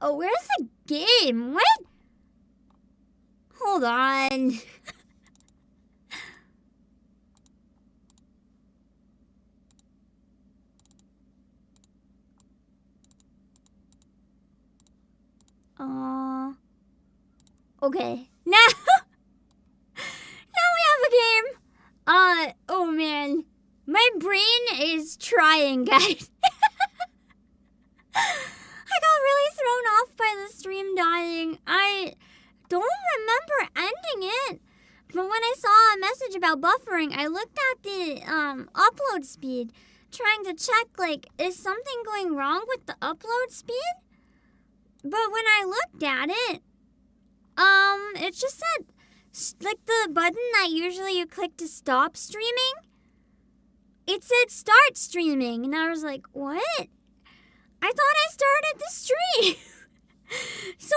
Oh, where's the game? What? Hold on. Okay. Now we have a game. Oh man. My brain is trying, guys. I got really thrown off by the stream dying. I don't remember ending it. But when I saw a message about buffering, I looked at the upload speed, trying to check, like, is something going wrong with the upload speed? But when I looked at it, it just said, like, the button that usually you click to stop streaming, it said start streaming. And I was like, what? I thought I started the stream. So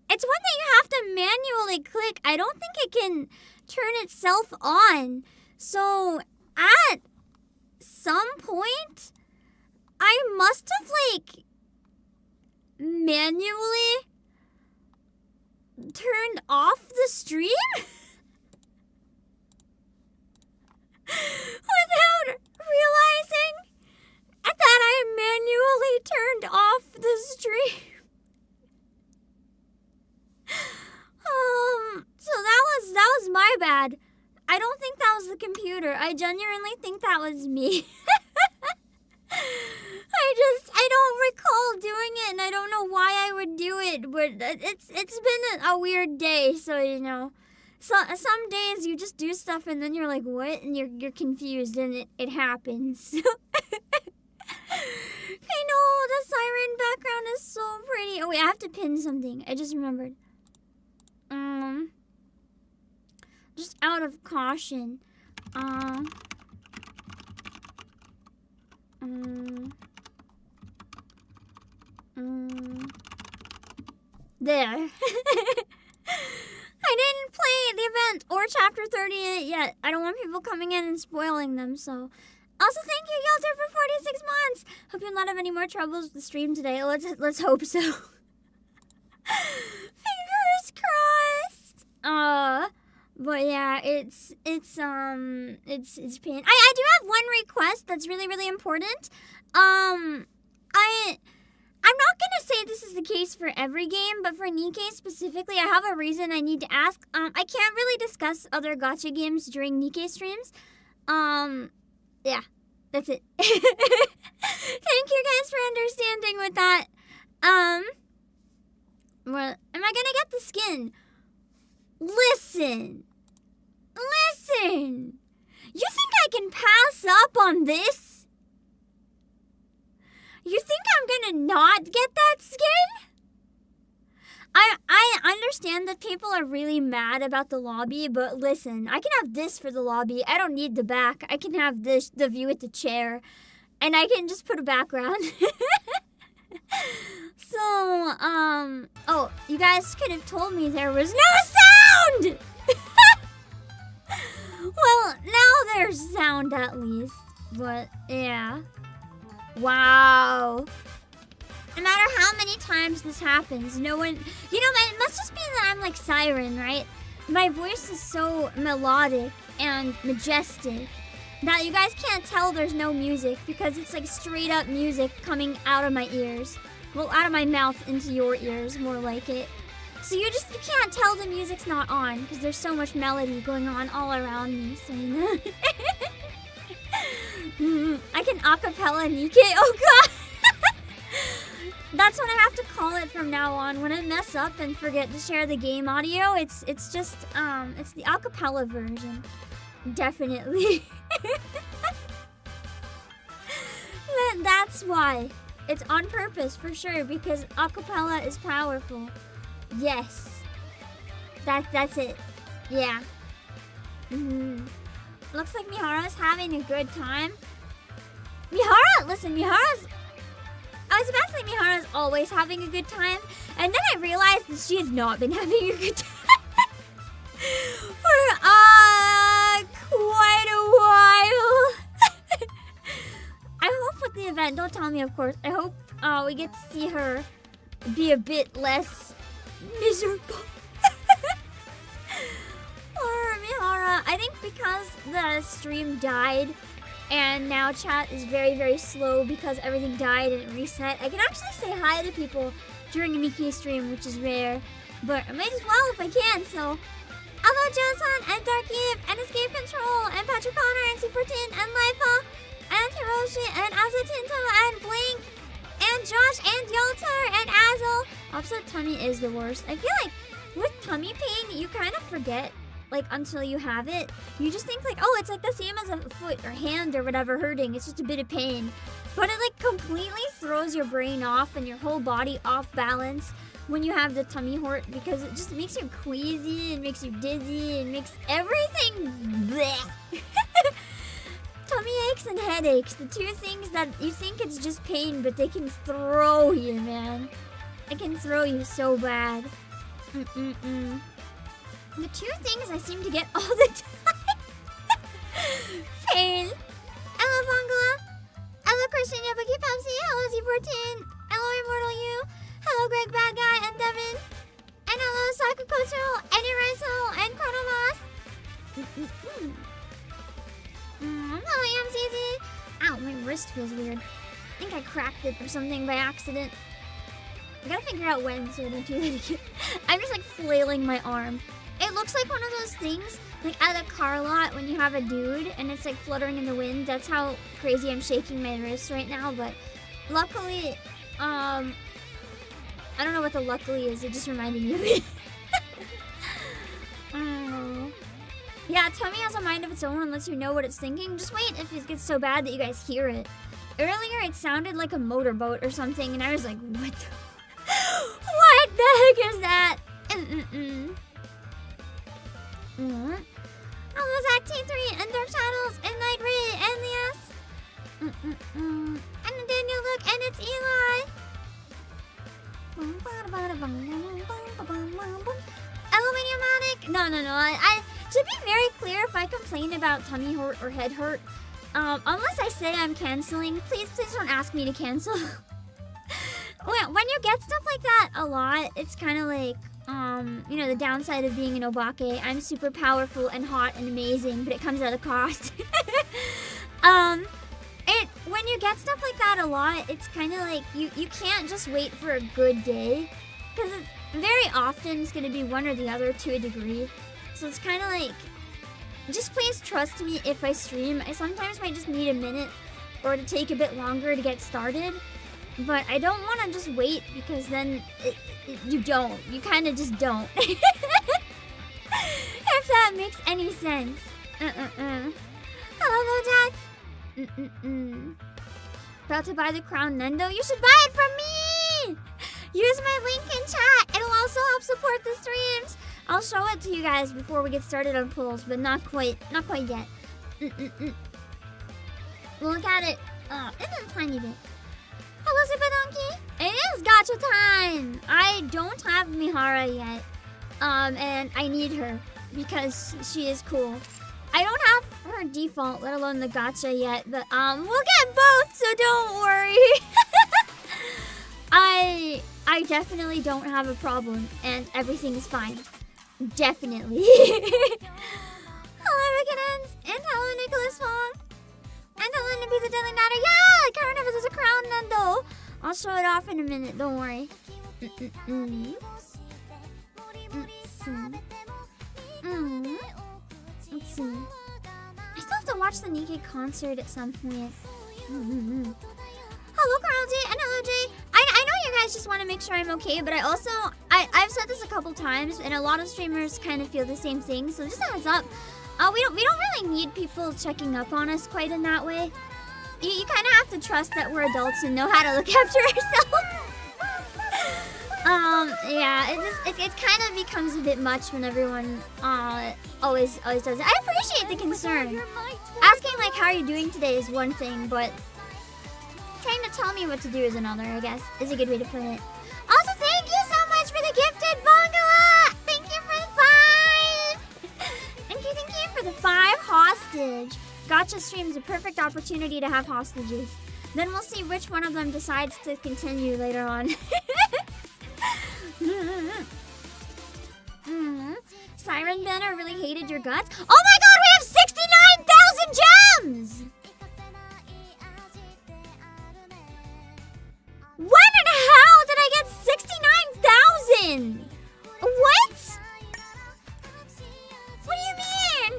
it's one that you have to manually click. I don't think it can turn itself on. So at some point, I must have, like, manually turned off the stream without realizing that I manually turned off the stream. So that was my bad. I don't think that was the computer. I genuinely think that was me. I don't recall doing it, and I don't know why I would do it, but it's been a weird day, so you know. So some days you just do stuff and then you're like, what? And you're confused, and it happens. I know, the Siren background is so pretty. Oh wait, I have to pin something. I just remembered. Just out of caution. There. I didn't play the event or chapter 38 yet. I don't want people coming in and spoiling them, so. Also, thank you, Yelter, for 46 months. Hope you'll not have any more troubles with the stream today. Let's hope so. Fingers crossed. But yeah, it's pain. I do have one request that's really, really important. I'm not gonna say this is the case for every game, but for NIKKE specifically, I have a reason I need to ask. I can't really discuss other gacha games during NIKKE streams. Yeah, that's it. Thank you guys for understanding with that. Well, am I gonna get the skin? Listen. You think I can pass up on this? You think I'm gonna not get that skin? I understand that people are really mad about the lobby, but listen, I can have this for the lobby. I don't need the back. I can have this, the view at the chair, and I can just put a background. So, oh, you guys could have told me there was no sound! Well, now there's sound at least, but yeah. Wow. No matter how many times this happens, no one... You know, it must just be that I'm like Siren, right? My voice is so melodic and majestic that you guys can't tell there's no music because it's like straight up music coming out of my ears. Well, out of my mouth into your ears, more like it. So you can't tell the music's not on because there's so much melody going on all around me, so you know. I can acapella NIKKE. Oh god! That's what I have to call it from now on. When I mess up and forget to share the game audio, it's just it's the acapella version. Definitely. That's why. It's on purpose for sure because acapella is powerful. Yes. That's it. Yeah. Looks like Mihara's having a good time. Mihara, listen, I was about to say Mihara's always having a good time, and then I realized that she has not been having a good time for quite a while. I hope with the event, don't tell me of course, I hope we get to see her be a bit less miserable. Or Mihara, I think because the stream died and now chat is very, very slow because everything died and it reset, I can actually say hi to people during a NIKKE stream, which is rare, but I might as well if I can, so. Hello, Josan, and Darkeve, and Escape Control, and Patrick Connor, and Super10, and Lifa, and Hiroshi, and Azatinto, and Blink, and Josh, and Yalter, and Azel. Upset tummy is the worst. I feel like with tummy pain, you kind of forget, like, until you have it. You just think, like, oh, it's like the same as a foot or hand or whatever hurting. It's just a bit of pain. But it, like, completely throws your brain off and your whole body off balance when you have the tummy hurt, because it just makes you queasy, it makes you dizzy, it makes everything bleh. Tummy aches and headaches, the two things that you think it's just pain, but they can throw you, man. It can throw you so bad. The two things I seem to get all the time. Pain. Hello, Bangala. Hello, Christian Yabuki Pepsi. Hello, Z14. Hello, Immortal You. Hello, Greg Bad Guy and Devin. And hello, Saku Kocho, Eddie Riso, and Chronomas. Hello, MCZ. Ow, my wrist feels weird. I think I cracked it or something by accident. I gotta figure out when so I don't do that again. I'm just like flailing my arm. It looks like one of those things, like at a car lot when you have a dude and it's like fluttering in the wind. That's how crazy I'm shaking my wrist right now, but luckily, I don't know what the luckily is. It just reminded me of it. Yeah, tummy has a mind of its own and lets you know what it's thinking. Just wait if it gets so bad that you guys hear it. Earlier, it sounded like a motorboat or something, and I was like, what the... What the heck is that? Hello, Zach T3, and Dark Shadows, and Night Ray, and the S. And Daniel Luke, and it's Eli. Aluminiumatic. No. I to be very clear, if I complain about tummy hurt or head hurt, unless I say I'm canceling, please don't ask me to cancel. When you get stuff like that a lot, it's kind of like, you know, the downside of being an obake. I'm super powerful and hot and amazing, but it comes at a cost. When you get stuff like that a lot, it's kind of like you can't just wait for a good day, because very often it's going to be one or the other to a degree. So it's kind of like, just please trust me if I stream. I sometimes might just need a minute or to take a bit longer to get started, but I don't want to just wait, because then you don't. You kind of just don't. If that makes any sense. Hello, Dad. About to buy the Crown Nendo? You should buy it from me! Use my link in chat. It'll also help support the streams. I'll show it to you guys before we get started on polls, but not quite yet. We'll look at it in a tiny bit. Hello, Super Donkey. It is gacha time. I don't have Mihara yet, and I need her because she is cool. I don't have her default, let alone the gacha yet, but we'll get both, so don't worry. I definitely don't have a problem, and everything is fine. Definitely. Hello, Rickens, and hello, Nicholas Fong, and hello, Nippy the Deadly Natter. Yeah, Carnival is a crown Nendo. I'll show it off in a minute, don't worry. Let's see. I still have to watch the NIKKE concert at some point. Hello, Carl J, and hello, Jay. I know you guys just want to make sure I'm okay, but I've said this a couple times, and a lot of streamers kind of feel the same thing, so just a heads up. We don't really need people checking up on us quite in that way. You kind of have to trust that we're adults and know how to look after ourselves. Yeah, it kind of becomes a bit much when everyone always does it. I appreciate the concern. Asking like how are you doing today is one thing, but trying to tell me what to do is another, I guess, is a good way to put it. Also, thank you so much for the gifted Bongala! Thank you for the 5! Thank you for the 5 hostage. Gacha stream's a perfect opportunity to have hostages. Then we'll see which one of them decides to continue later on. Siren banner really hated your guts. Oh my god, we have 69,000 gems! When and how did I get 69,000? What? What do you mean?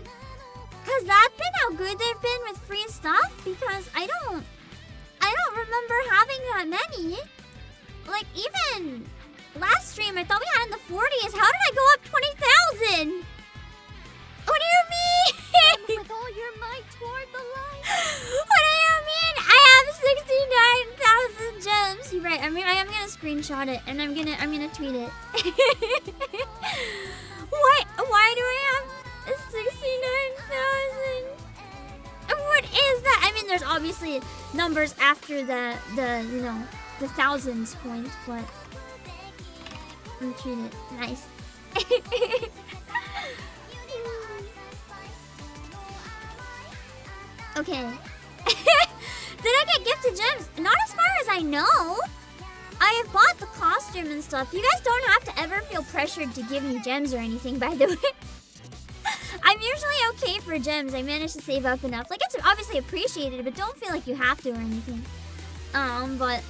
Has that been how good they've been with free stuff? Because I don't remember having that many. Like, even last stream, I thought we had in the 40s. How did I go up 20,000? What do you mean? With all your might toward the light. What do you mean? I have 69,000 gems. You're right. I mean, I am gonna screenshot it and I'm gonna tweet it. What? Why do I have 69,000? What is that? I mean, there's obviously numbers after the you know, the thousands point, but I'm gonna tweet it. Nice. Okay. Did I get gifted gems? Not as far as I know. I have bought the costume and stuff. You guys don't have to ever feel pressured to give me gems or anything, by the way. I'm usually okay for gems. I managed to save up enough. Like, it's obviously appreciated, but don't feel like you have to or anything. But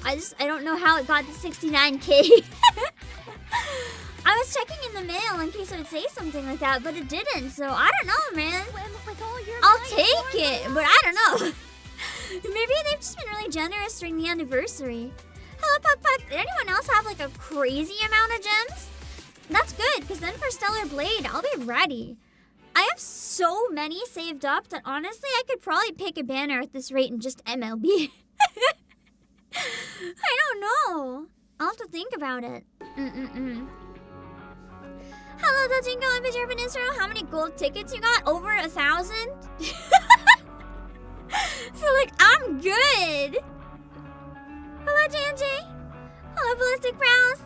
I don't know how it got to 69K. I was checking in the mail in case it would say something like that, but it didn't. So I don't know, man. I'll take it, but I don't know. Maybe they've just been really generous during the anniversary. Hello, Puck Puck. Did anyone else have like a crazy amount of gems? That's good, because then for Stellar Blade, I'll be ready. I have so many saved up that honestly, I could probably pick a banner at this rate in just MLB. I don't know. I'll have to think about it. Hello, Dojingo. I'm in Japan, Israel. How many gold tickets you got? Over 1,000? So, like, I'm good. Hello, JJ. Hello, Ballistic Brows.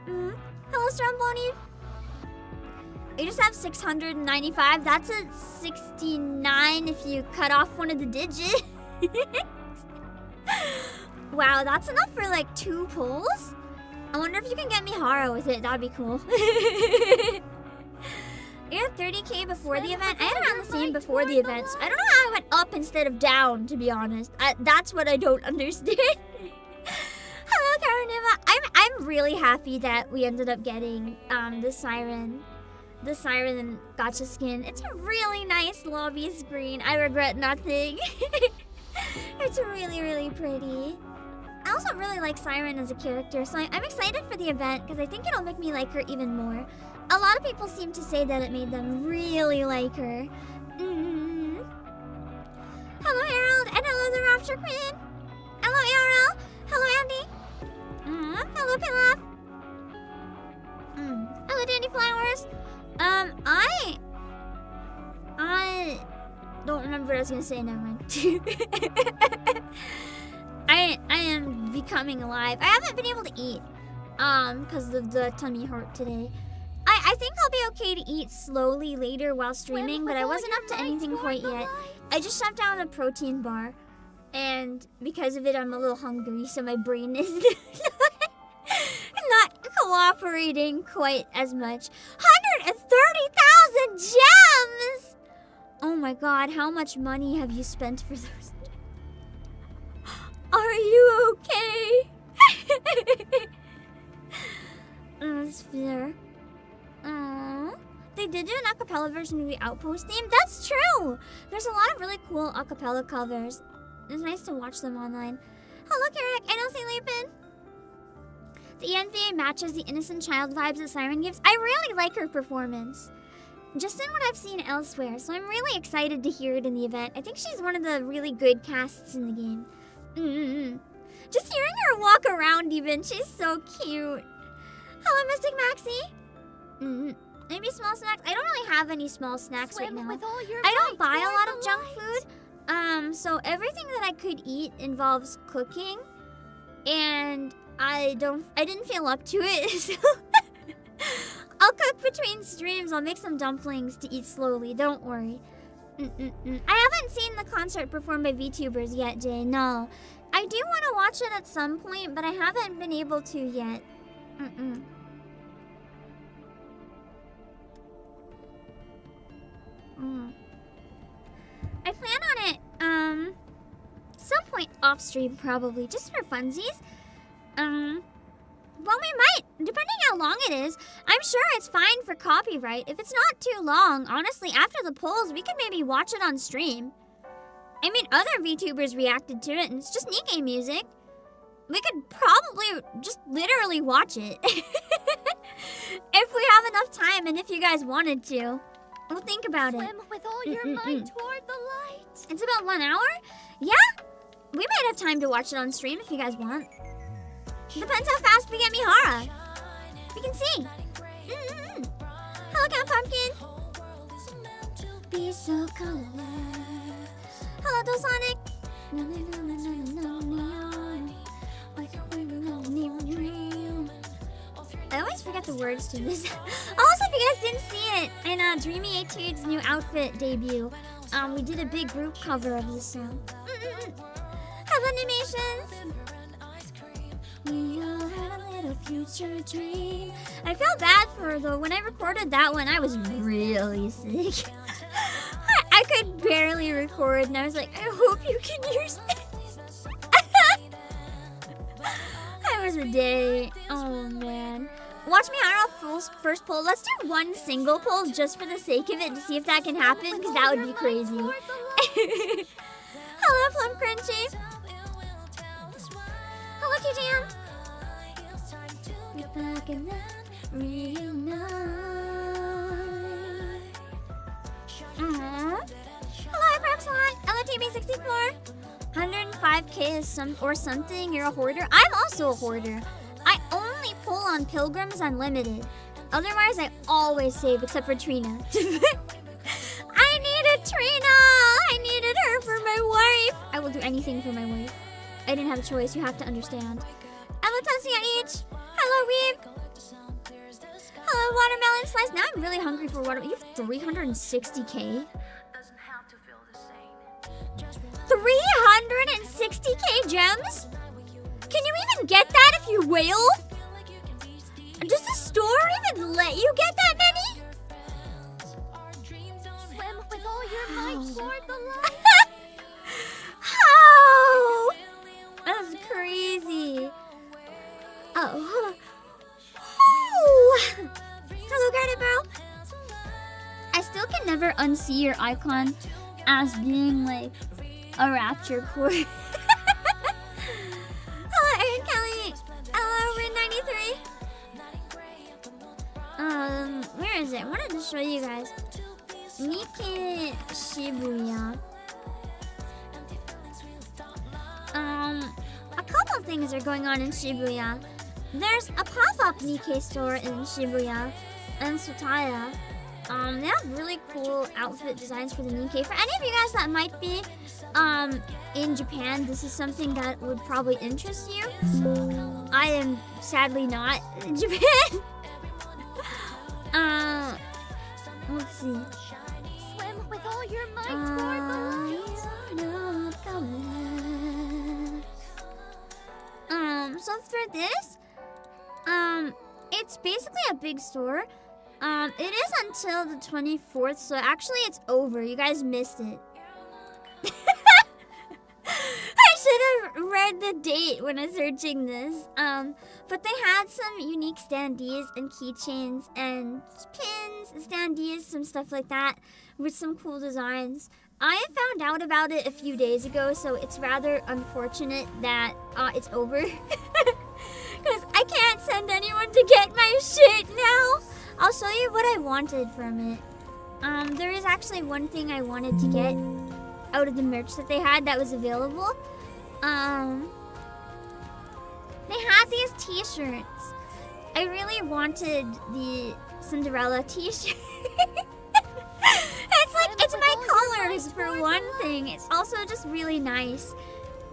Hello, Stromboni. I just have 695. That's a 69 if you cut off one of the digits. Wow, that's enough for like 2 pulls? I wonder if you can get Mihara with it. That'd be cool. You had 30K before the event? I had around the same before the event. So I don't know how I went up instead of down, to be honest. That's what I don't understand. Hello, Karanima. I'm really happy that we ended up getting the Siren gacha skin. It's a really nice lobby screen. I regret nothing. It's really, really pretty. I also really like Siren as a character, so I'm excited for the event because I think it'll make me like her even more. A lot of people seem to say that it made them really like her. Hello, Harold, and hello, the Rapture Queen. Hello, Ariel. Hello, Andy. Hello, Pilaf. Hello, Dandy Flowers. I don't remember what I was gonna say. Never mind. I am becoming alive. I haven't been able to eat because of the tummy hurt today. I think I'll be okay to eat slowly later while streaming, but I wasn't up to anything quite yet. I just shoved down a protein bar, and because of it, I'm a little hungry, so my brain is not cooperating quite as much. 130,000 gems! Oh my god, how much money have you spent for those? Are you okay? That's fair. They did do an acapella version of the Outpost theme. That's true! There's a lot of really cool acapella covers. It's nice to watch them online. Hello, Kirak. I don't see Leapin. The ENVA matches the innocent child vibes that Siren gives. I really like her performance. Just in what I've seen elsewhere, so I'm really excited to hear it in the event. I think she's one of the really good casts in the game. Just hearing her walk around even, she's so cute. Hello, Mystic Maxie. Maybe small snacks? I don't really have any small snacks right now. I don't buy a lot of junk food. So everything that I could eat involves cooking. And I didn't feel up to it, so I'll cook between streams. I'll make some dumplings to eat slowly, don't worry. I haven't seen the concert performed by VTubers yet, Jay. No. I do want to watch it at some point, but I haven't been able to yet. I plan on it, some point off stream probably, just for funsies. Well, we might, depending how long it is. I'm sure it's fine for copyright. If it's not too long, honestly, after the polls, we could maybe watch it on stream. I mean, other VTubers reacted to it, and it's just NIKKE music. We could probably just literally watch it. If we have enough time, and if you guys wanted to. We'll think about it. Swim with all your might toward the light. It's about 1 hour? Yeah? We might have time to watch it on stream if you guys want. Depends how fast we get Mihara. We can see. Hello, Cat Pumpkin. Be so colorless. Hello, Dosonic. I always forget the words to this. Also, if you guys didn't see it, in Dreamy Etude's new outfit debut, we did a big group cover of this song. Have animations. We all had a little future dream. I felt bad for her though. When I recorded that one, I was really sick. I could barely record, and I was like, I hope you can use this. That was a day. Oh man. Watch Mihara first poll. Let's do one single poll just for the sake of it to see if that can happen, because that would be crazy. Hello, Plum Crunchy. Hello, TJM. Get back and then reunite. Hello, Proxalot. LOTB64. 105k is something. You're a hoarder. I'm also a hoarder. I only pull on Pilgrims Unlimited. Otherwise, I always save, except for Trina. I needed Trina! I needed her for my wife! I will do anything for my wife. I didn't have a choice, you have to understand. Hello, Tasia H! Hello, Weave! Hello, Watermelon Slice. Now I'm really hungry for watermelon. You have 360k? 360k gems? Can you even get that if you whale? Does the store even let you get that many? Swim with all your might toward the light. How? That's crazy. Oh. Hello, Garnet Bro. I still can never unsee your icon as being like a rapture core. Hello, Aaron Kelly. Hello, Rin 93. Where is it? I wanted to show you guys. NIKKE Shibuya. A couple of things are going on in Shibuya. There's a pop-up NIKKE store in Shibuya and Tsutaya. They have really cool outfit designs for the NIKKE. For any of you guys that might be in Japan, this is something that would probably interest you. I am sadly not in Japan. Let's see. Swim with all your might toward the light. So for this, it's basically a big store. It is until the 24th, so actually it's over. You guys missed it. I should have read the date when I was searching this. But they had some unique standees and keychains and pins, standees, some stuff like that with some cool designs. I found out about it a few days ago, so it's rather unfortunate that it's over. Because I can't send anyone to get my shit now. I'll show you what I wanted from it. There is actually one thing I wanted to get out of the merch that they had that was available. They had these t-shirts. I really wanted the Cinderella t-shirt. It's my colors for one thing. It's also just really nice.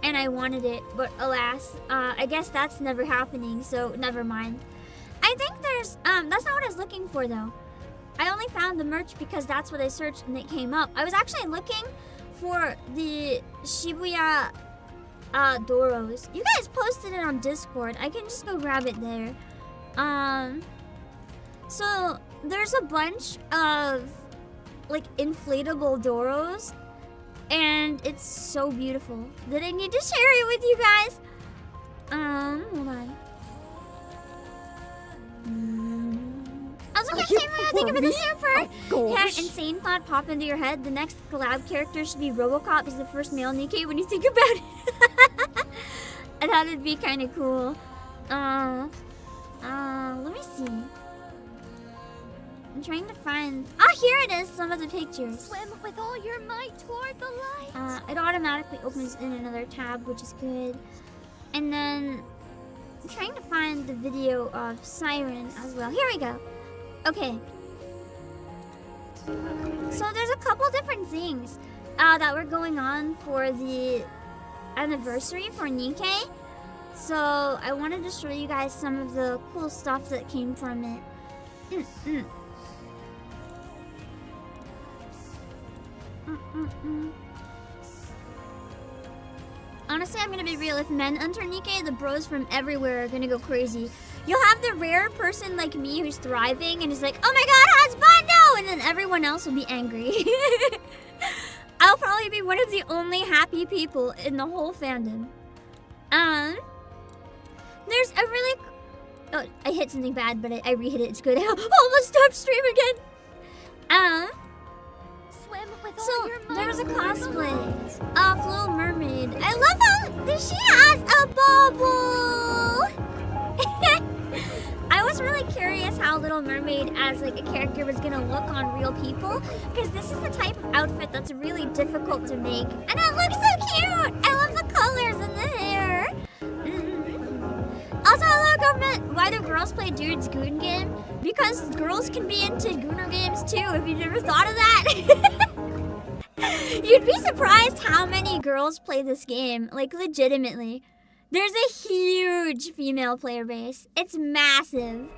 And I wanted it, but alas, I guess that's never happening, so never mind. I think there's, that's not what I was looking for though. I only found the merch because that's what I searched and it came up. I was actually looking for the Shibuya Doros. You guys posted it on Discord. I can just go grab it there. So there's a bunch of like inflatable Doros, and it's so beautiful that I need to share it with you guys. Hold on. Also, thank you for the super. Had insane thought pop into your head. The next collab character should be RoboCop. Is the first male Nikkei when you think about it. I thought it'd be kind of cool. Let me see. I'm trying to find. Ah, here it is. Some of the pictures. Swim with all your might toward the light. It automatically opens in another tab, which is good. And then I'm trying to find the video of Siren as well. Here we go. Okay. So there's a couple different things that were going on for the anniversary for NIKKE. So I wanted to show you guys some of the cool stuff that came from it. Honestly, I'm gonna be real. If men enter NIKKE, the bros from everywhere are gonna go crazy. You'll have the rare person like me who's thriving and is like, oh my god, husbando! And then everyone else will be angry. I'll probably be one of the only happy people in the whole fandom. There's a really... Oh, I hit something bad, but I re-hit it. It's good. Oh, let's stop stream again. Swim with So, all your might there was a toward the cosplay light. of Little Mermaid. I love how she has a bubble! I was really curious how Little Mermaid as like a character was gonna look on real people, because this is the type of outfit that's really difficult to make. And it looks so cute! I love the colors and the hair. Also, hello government! Why do girls play Dude's Goon game? Because girls can be into Gooner games too, if you never thought of that. You'd be surprised how many girls play this game, like legitimately. There's a huge female player base. It's massive.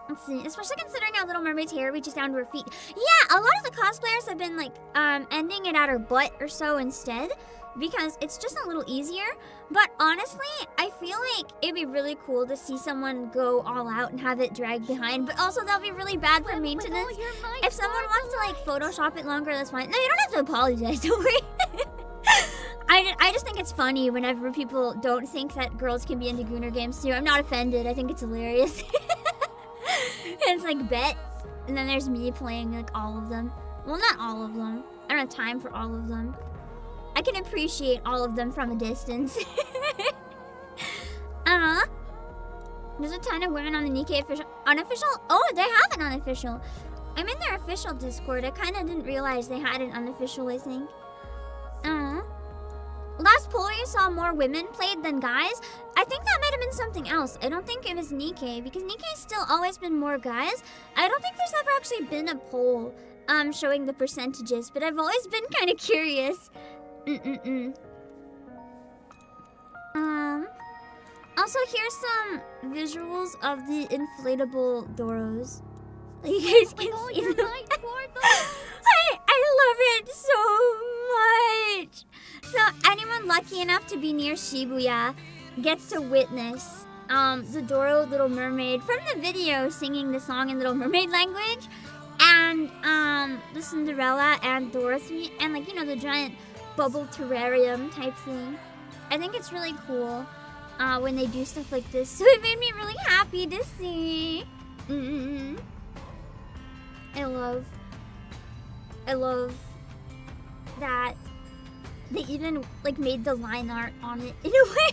Let's see, especially considering how Little Mermaid's hair reaches down to her feet. Yeah, a lot of the cosplayers have been like ending it at her butt or so instead, because it's just a little easier. But honestly, I feel like it'd be really cool to see someone go all out and have it dragged behind, but also that'll be really bad for maintenance. If someone wants to like Photoshop it longer, that's fine. No, you don't have to apologize, don't worry. I just think it's funny whenever people don't think that girls can be into Gooner games too. I'm not offended. I think it's hilarious. It's like Bet, and then there's me playing like all of them. Well, not all of them. I don't have time for all of them. I can appreciate all of them from a distance. There's a ton of women on the NIKKE official. Unofficial? Oh, they have an unofficial. I'm in their official Discord. I kind of didn't realize they had an unofficial, I think. Last poll you saw more women played than guys. I think that might have been something else. I don't think it was NIKKE, because NIKKE's still always been more guys. I don't think there's ever actually been a poll showing the percentages, but I've always been kind of curious. Also, here's some visuals of the inflatable Doros. You guys can see them. I love it so much. So anyone lucky enough to be near Shibuya gets to witness the Doro Little Mermaid from the video singing the song in Little Mermaid language, and the Cinderella and Dorothy, and like, you know, the giant bubble terrarium type thing. I think it's really cool when they do stuff like this, so it made me really happy to see. I love that they even like made the line art on it in a way.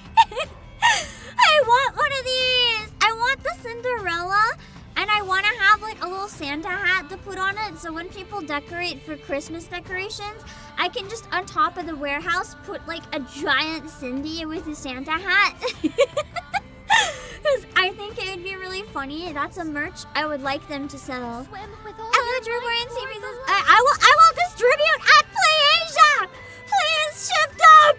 I want one of these. I want the Cinderella, and I want to have like a little Santa hat to put on it, so when people decorate for Christmas decorations, I can just on top of the warehouse put like a giant Cindy with a Santa hat. Because I think it would be really funny. That's a merch I would like them to sell. Hello, Drew and Series. I will distribute at Play Asia. Please shift up.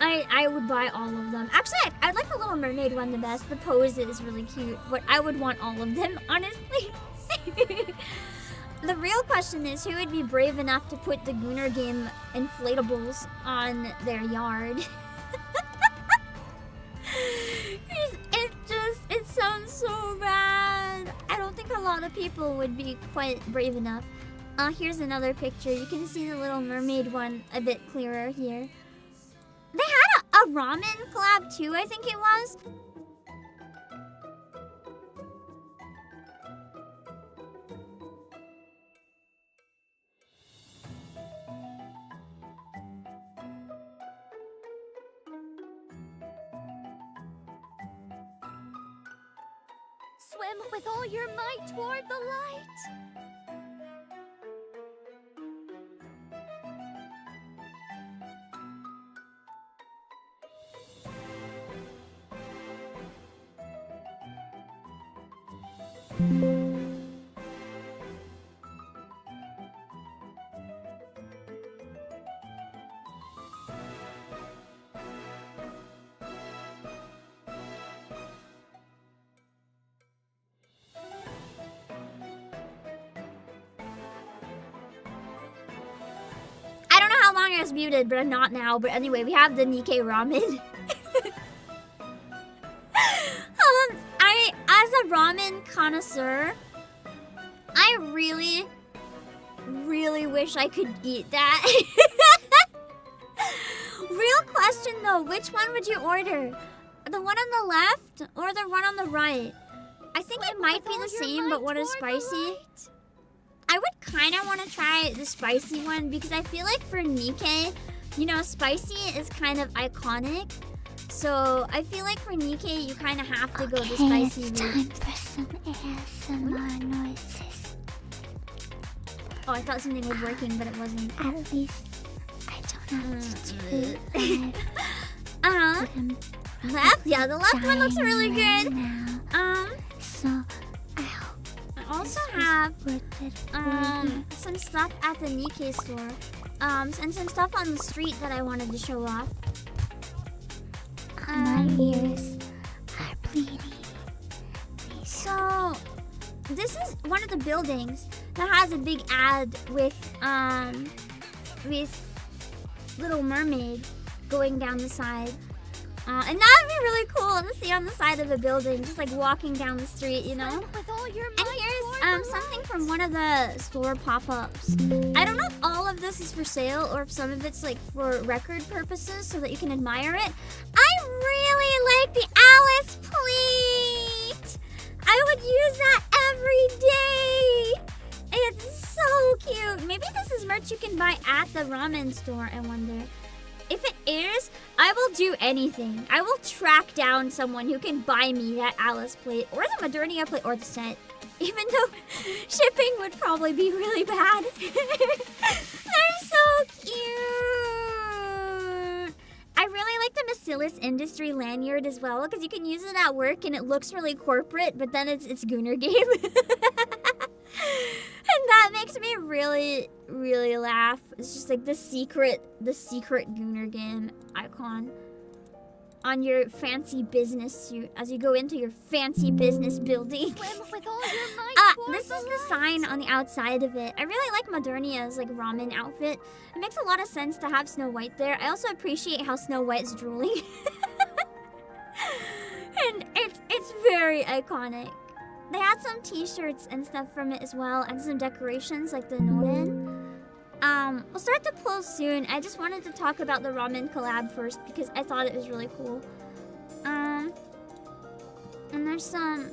I would buy all of them. Actually, I'd like the Little Mermaid one the best. The pose is really cute, but I would want all of them, honestly. The real question is, who would be brave enough to put the Gooner Game inflatables on their yard? It sounds so bad. I don't think a lot of people would be quite brave enough. Here's another picture. You can see the Little Mermaid one a bit clearer here. They had a ramen collab too, I think it was. Swim with all your might toward the light. I was muted, but I'm not now. But anyway, we have the NIKKE Ramen. As a ramen connoisseur, I really, really wish I could eat that. Real question though, which one would you order? The one on the left or the one on the right? I think it might be the same, but one is spicy. I would kind of want to try the spicy one because I feel like for NIKKE, you know, spicy is kind of iconic. So I feel like for NIKKE, you kind of have to go the spicy route. It's time for some ASMR noises. Oh, I thought something was working, but it wasn't. At least I don't know what to do. Left? Yeah, the left one looks really good. So I hope I also have some stuff at the NIKKE store. And some stuff on the street that I wanted to show off. my ears are bleeding. So this is one of the buildings that has a big ad with Little Mermaid going down the side. And that would be really cool to see on the side of a building, just like walking down the street, you know? And here's something from one of the store pop-ups. I don't know if all of this is for sale or if some of it's like for record purposes so that you can admire it. I really like the Alice plate! I would use that every day! It's so cute. Maybe this is merch you can buy at the ramen store, I wonder. If it is, I will do anything. I will track down someone who can buy me that Alice plate or the Modernia plate or the set. Even though shipping would probably be really bad. They're so cute. I really like the Bacillus Industry lanyard as well because you can use it at work and it looks really corporate, but then it's Gooner Game. And that makes me really, really laugh. It's just like the secret Gooner Game icon on your fancy business suit as you go into your fancy business building. This is the sign on the outside of it. I really like Modernia's like ramen outfit. It makes a lot of sense to have Snow White there. I also appreciate how Snow White's drooling. And it's very iconic. They had some t-shirts and stuff from it as well, and some decorations like the Noren. We'll start to close soon. I just wanted to talk about the ramen collab first because I thought it was really cool. And there's some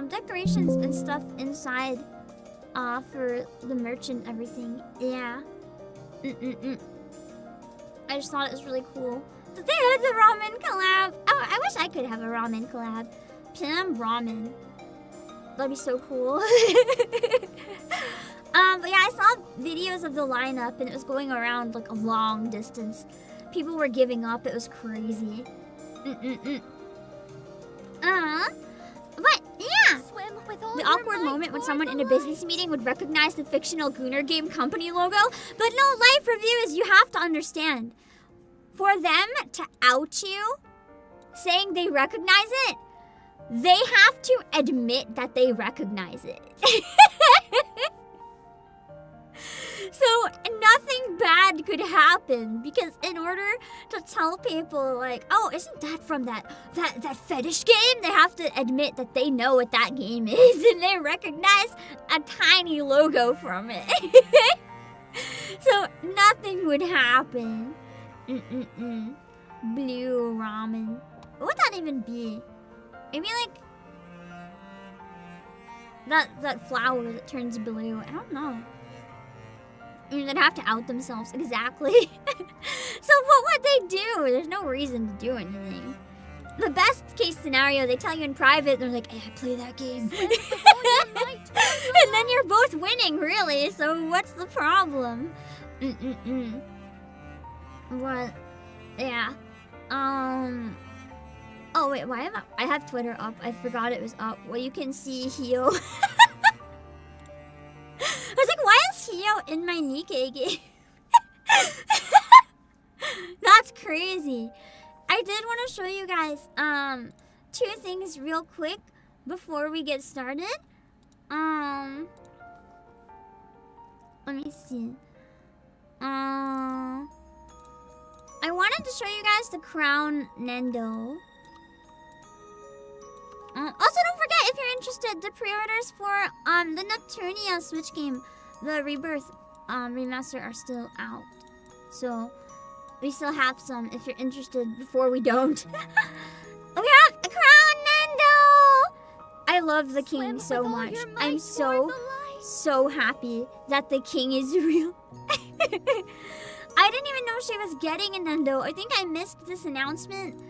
decorations and stuff inside for the merch and everything. Yeah. I just thought it was really cool. But they had the ramen collab. Oh, I wish I could have a ramen collab. Pam Ramen. That'd be so cool. But yeah, I saw videos of the lineup and it was going around like a long distance. People were giving up. It was crazy. But yeah, the awkward moment when someone in a business meeting would recognize the fictional Gooner Game company logo. But no, life reviews, you have to understand. For them to out you, saying they recognize it, they have to admit that they recognize it. So nothing bad could happen because in order to tell people like, oh, isn't that from that fetish game? They have to admit that they know what that game is and they recognize a tiny logo from it. So nothing would happen. Blue ramen. What would that even be? Maybe like that flower that turns blue. I don't know. I mean, they'd have to out themselves exactly. So what would they do? There's no reason to do anything. The best case scenario, they tell you in private, they're like, hey, I play that game. And then you're both winning, really. So what's the problem? What? Yeah. Oh wait, why am I have Twitter up. I forgot it was up. Well, you can see Hio. I was like, why is Hio in my NIKKE game? That's crazy. I did want to show you guys 2 things real quick before we get started. Let me see. I wanted to show you guys the crown Nendo. Also, don't forget, if you're interested, the pre-orders for the Neptunia Switch game, the Rebirth remaster, are still out. So we still have some if you're interested before we don't. We have a crown Nendo! I love the king so much. I'm so happy that the king is real. I didn't even know she was getting a Nendo. I think I missed this announcement.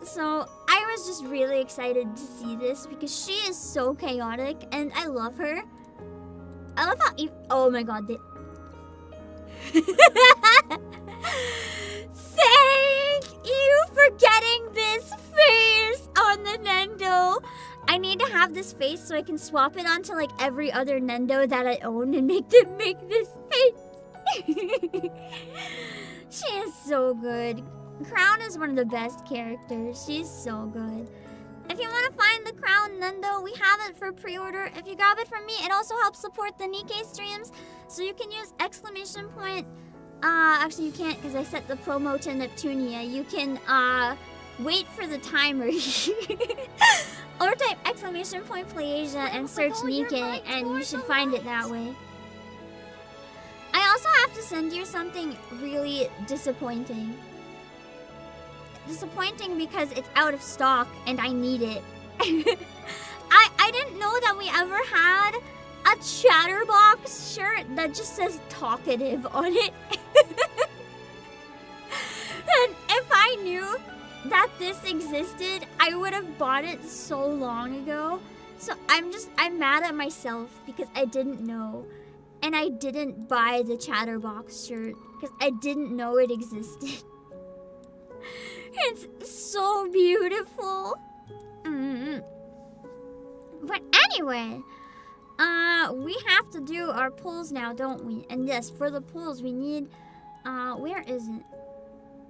So I was just really excited to see this because she is so chaotic and I love her. I love how oh my god, Thank you for getting this face on the Nendo. I need to have this face so I can swap it onto like every other Nendo that I own and make them make this face. She is so good. Crown is one of the best characters. She's so good. If you want to find the Crown Nendo, we have it for pre-order. If you grab it from me, it also helps support the NIKKE streams. So you can use exclamation point. Actually you can't because I set the promo to Neptunia. You can wait for the timer. Or type exclamation point PlayAsia and search NIKKE and you should find it that way. I also have to send you something really disappointing. Disappointing because it's out of stock and I need it. I didn't know that we ever had a Chatterbox shirt that just says talkative on it. And if I knew that this existed, I would have bought it so long ago. So I'm mad at myself because I didn't know. And I didn't buy the Chatterbox shirt because I didn't know it existed. It's so beautiful. But anyway, we have to do our pulls now, don't we? And yes, for the pulls we need, where is it?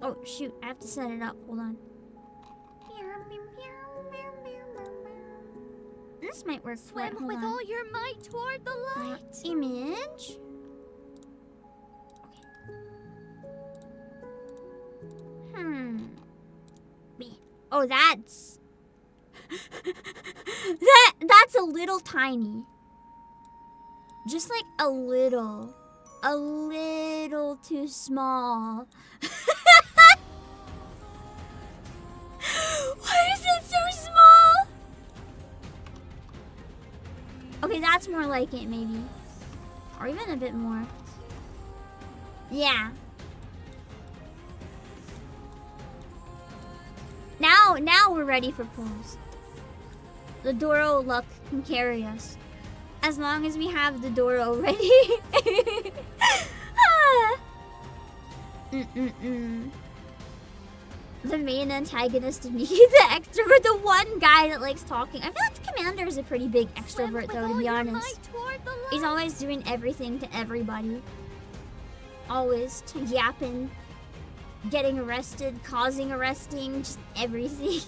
Oh shoot, I have to set it up. Hold on. This might work. Swim with all your might toward the light. Image. Okay. Oh, that's that's a little tiny. Just like a little too small. Why is it so small? Okay, that's more like it maybe. Or even a bit more. Yeah. Now we're ready for pulls. The Doro luck can carry us. As long as we have the Doro ready. The main antagonist of NIKKE, the extrovert, the one guy that likes talking. I feel like the commander is a pretty big extrovert though, to be honest. He's always doing everything to everybody. Always yapping. Getting arrested, causing arresting, just everything.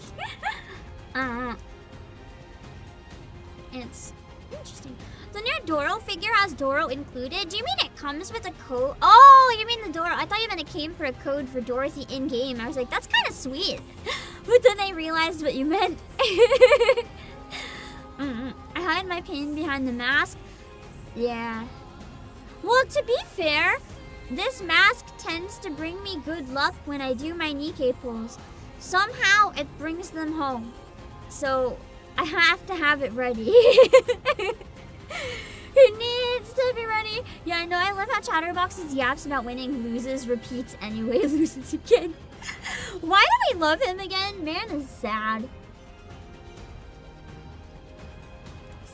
It's Interesting. The new Doro figure has Doro included. Do you mean it comes with a code? Oh, you mean the Doro? I thought you meant it came for a code for Dorothy in game. I was like, that's kind of sweet. But then I realized what you meant. I hide my pain behind the mask. Yeah. Well, to be fair, this mask tends to bring me good luck when I do my NIKKE pulls. Somehow it brings them home. So I have to have it ready. It needs to be ready. Yeah, I know. I love how Chatterbox's yaps about winning, loses, repeats anyway, loses again. Why do we love him again? Man is sad.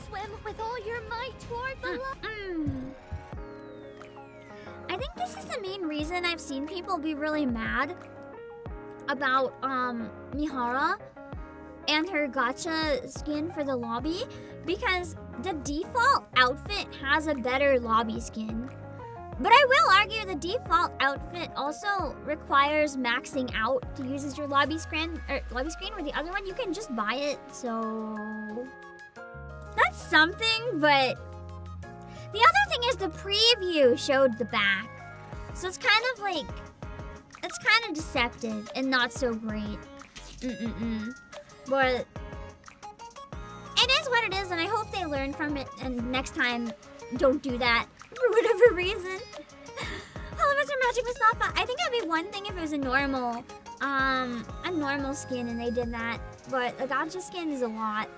Swim with all your might toward the light. I think this is the main reason I've seen people be really mad about Mihara and her gacha skin for the lobby, because the default outfit has a better lobby skin. But I will argue the default outfit also requires maxing out to use as your lobby screen, where the other one you can just buy it. So that's something, but the other thing is the preview showed the back. So it's kind of like, it's kind of deceptive and not so great. But it is what it is, and I hope they learn from it and next time don't do that for whatever reason. All of us are matching Mustafa. I think it'd be one thing if it was a normal skin and they did that, but a gacha skin is a lot.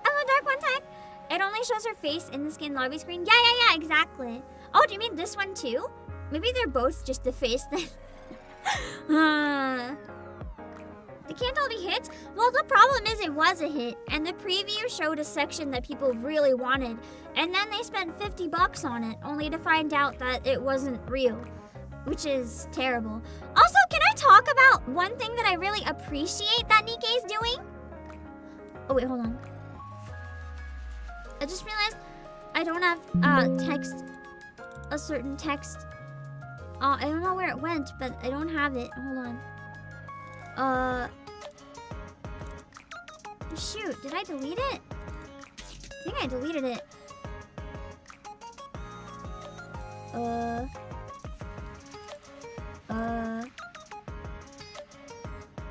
Hello, Dark One Time. It only shows her face in the skin lobby screen. Yeah, exactly. Oh, do you mean this one too? Maybe they're both just the face then. They can't all be hits? Well, the problem is it was a hit, and the preview showed a section that people really wanted, and then they spent $50 on it, only to find out that it wasn't real, which is terrible. Also, can I talk about one thing that I really appreciate that NIKKE is doing? Oh, wait, hold on. I just realized I don't have text, a certain text. I don't know where it went, but I don't have it. Hold on. Shoot, did I delete it? I think I deleted it. I'll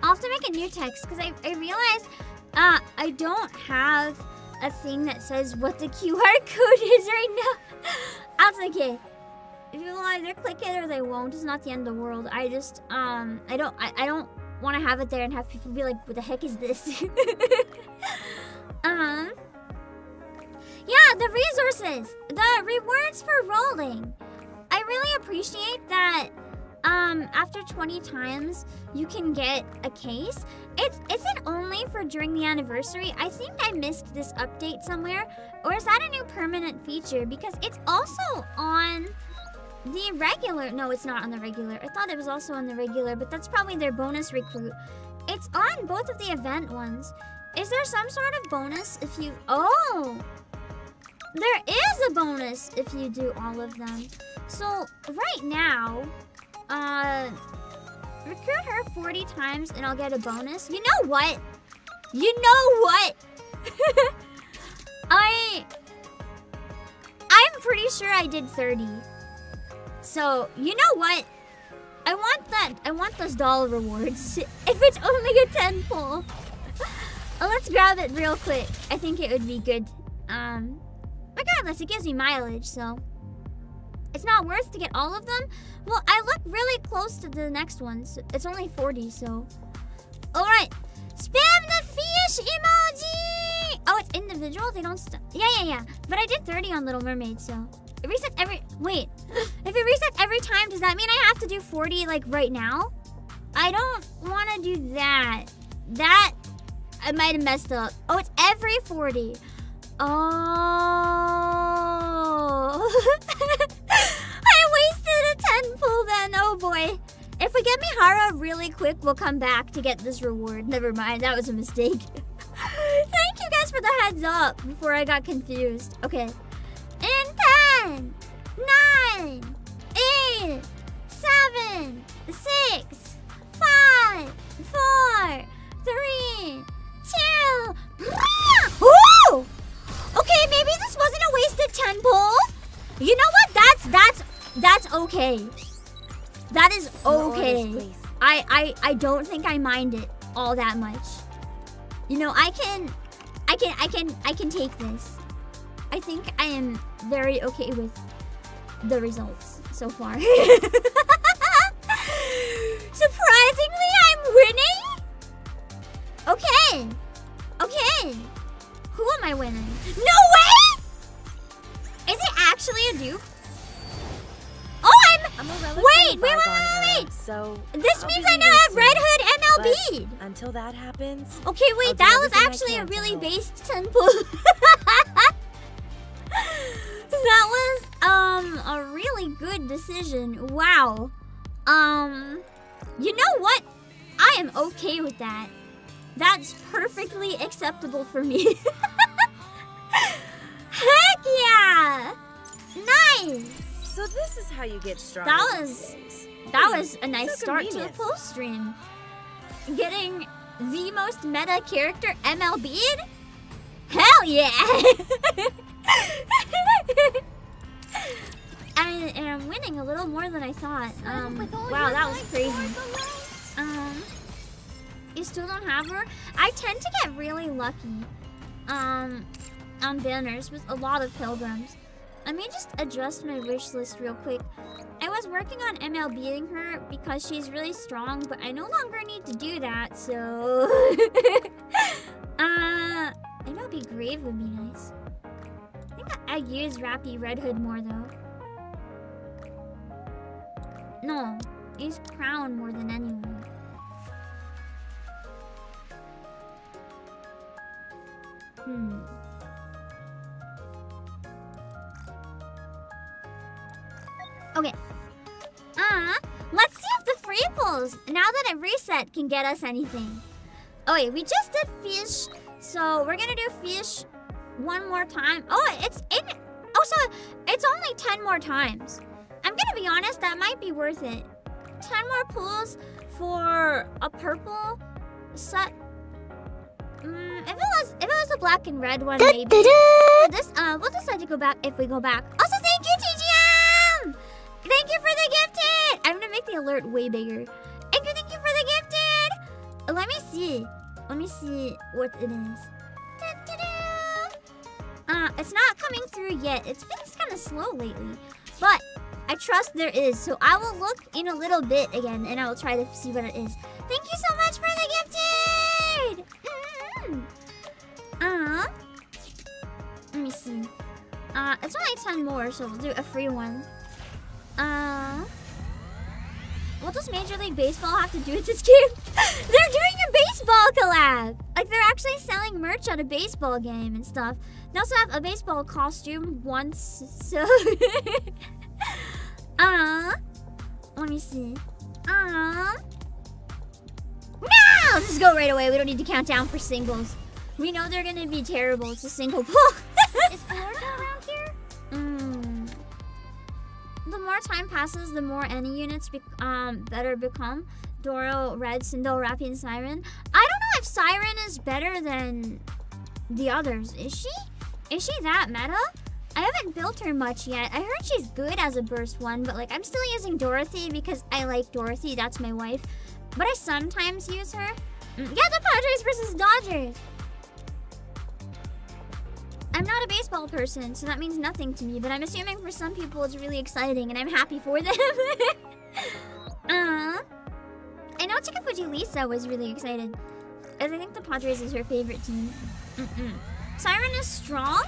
have to make a new text because I realized I don't have a thing that says what the QR code is right now. That's okay. If people either click it or they won't, it's not the end of the world. I just I don't want to have it there and have people be like, what the heck is this? Yeah, the resources, the rewards for rolling. I really appreciate that after 20 times you can get a case. Is it only for during the anniversary? I think I missed this update somewhere. Or is that a new permanent feature? Because it's also on the regular. No, it's not on the regular. I thought it was also on the regular, but that's probably their bonus recruit. It's on both of the event ones. Is there some sort of bonus if you... Oh! There is a bonus if you do all of them. So, right now, recruit her 40 times and I'll get a bonus. You know what? You know what? I'm pretty sure I did 30. So, you know what? I want those doll rewards. If it's only a 10 pull. Let's grab it real quick. I think it would be good. Regardless, it gives me mileage, so it's not worth to get all of them. Well, I look really close to the next ones. It's only 40, so. Alright. Spam the fish emoji! Oh, it's individual? They don't Yeah. But I did 30 on Little Mermaid, so. It resets every... Wait. If it resets every time, does that mean I have to do 40, like, right now? I don't want to do that. I might have messed up. Oh, it's every 40. Oh. I wasted a 10 pull then. Oh, boy. If we get Mihara really quick, we'll come back to get this reward. Never mind. That was a mistake. Thank you guys for the heads up before I got confused. Okay. In 10, 9, 8, 7, 6, 5, 4, 3, 2. Ooh! Okay, maybe this wasn't a 10 pull? You know what? That's okay. That is okay. Orders, please. I don't think I mind it all that much. You know, I can take this. I think I am very okay with the results so far. Surprisingly, I'm winning? Okay. Okay. Who am I winning? No way! Is it actually a dupe? Oh, I'm a relic Wait, from the wait, bygone wait, era, wait. So This I'll means be I now leaving have Red soon. Hood MLB. But until that happens, Okay, I'll wait, do that was everything I actually a can to really help. based 10 pull. That was a really good decision. Wow. You know what? I am okay with that. That's perfectly acceptable for me. Heck yeah! Nice. So this is how you get stronger. That was a nice So start to the convenient. pull stream. Getting the most meta character MLB'd? Hell yeah! And I'm winning a little more than I thought. Wow, that was crazy. You still don't have her? I tend to get really lucky on banners with a lot of pilgrims. Let me just adjust my wish list real quick. I was working on MLBing her because she's really strong, but I no longer need to do that, so... MLB Grave would be nice. I think I use Rappy Red Hood more, though. No, use Crown more than anyone. Okay. Let's see if the free pulls, now that it reset, can get us anything. Okay, we just did fish, so we're gonna do fish one more time. Oh, so it's only 10 more times. I'm gonna be honest, that might be worth it. 10 more pulls for a purple set. If it was a black and red one, maybe. This, we'll decide to go back if we go back. Also, thank you, TGM! Thank you for the gifted! I'm gonna make the alert way bigger. Thank you for the gifted! Let me see. Let me see what it is. It's not coming through yet. It's been kind of slow lately. But I trust there is. So I will look in a little bit again and I will try to see what it is. Thank you so much for the gifted! Let me see. It's only 10 more, so we'll do a free one. What does Major League Baseball have to do with this game? They're doing a baseball collab! Like, they're actually selling merch on a baseball game and stuff. They also have a baseball costume once, so... let me see. No! Let's just go right away. We don't need to count down for singles. We know they're gonna be terrible. It's a single pull. Is Florida around here? The more time passes, the more any units better become. Doro, Red, Sindel, Rappy, and Siren. I don't know if Siren is better than the others. Is she? Is she that meta? I haven't built her much yet. I heard she's good as a burst one, but like I'm still using Dorothy because I like Dorothy. That's my wife. But I sometimes use her. Yeah, the Padres versus Dodgers. I'm not a baseball person, so that means nothing to me, but I'm assuming for some people it's really exciting, and I'm happy for them. I know Chikafuji Lisa was really excited. I think the Padres is her favorite team. Siren is strong?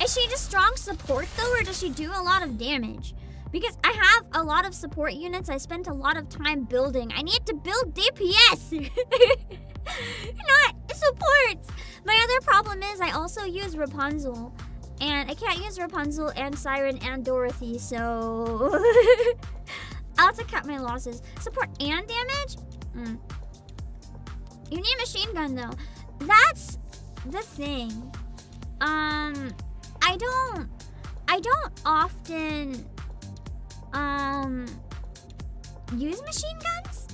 Is she just strong support, though, or does she do a lot of damage? Because I have a lot of support units I spent a lot of time building. I need to build DPS! Not support! My other problem is I also use Rapunzel. And I can't use Rapunzel and Siren and Dorothy, so... I'll have to cut my losses. Support and damage? You need a machine gun, though. That's the thing. I don't often... use machine guns?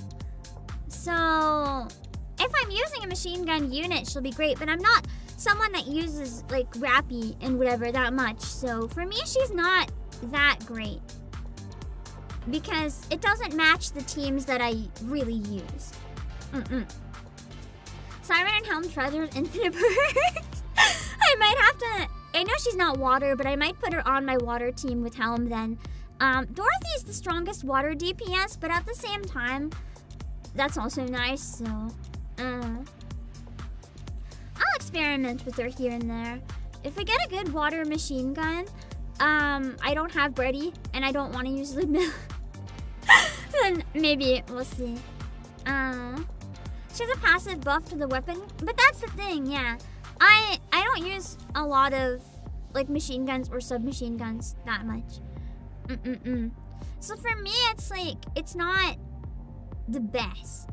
So... If I'm using a machine gun unit, she'll be great, but I'm not someone that uses like Rappy and whatever that much. So for me, she's not that great because it doesn't match the teams that I really use. Siren and Helm Treasure Infinite Burst. I might have to. I know she's not water, but I might put her on my water team with Helm then. Dorothy's the strongest water DPS, but at the same time, that's also nice, so... I'll experiment with her here and there. If we get a good water machine gun, I don't have Brady, and I don't want to use the mill. Then maybe we'll see. She has a passive buff to the weapon, but that's the thing, yeah. I don't use a lot of like machine guns or submachine guns that much. So for me, it's like, it's not the best.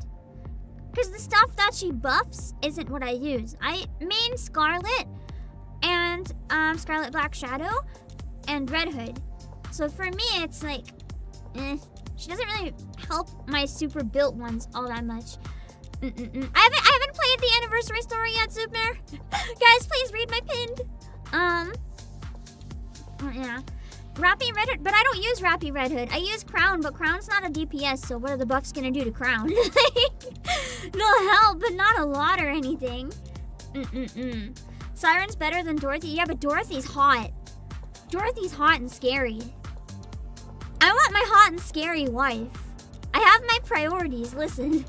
Because the stuff that she buffs isn't what I use. I main Scarlet and Scarlet Black Shadow and Red Hood. So for me, it's like, she doesn't really help my super built ones all that much. I haven't played the anniversary story yet, Zubmer. Guys, please read my pinned. Yeah. Rappy Red Hood, but I don't use Rappy Red Hood. I use Crown, but Crown's not a DPS, so what are the buffs gonna do to Crown? They'll help, but not a lot or anything. Siren's better than Dorothy. Yeah, but Dorothy's hot. Dorothy's hot and scary. I want my hot and scary wife. I have my priorities, listen.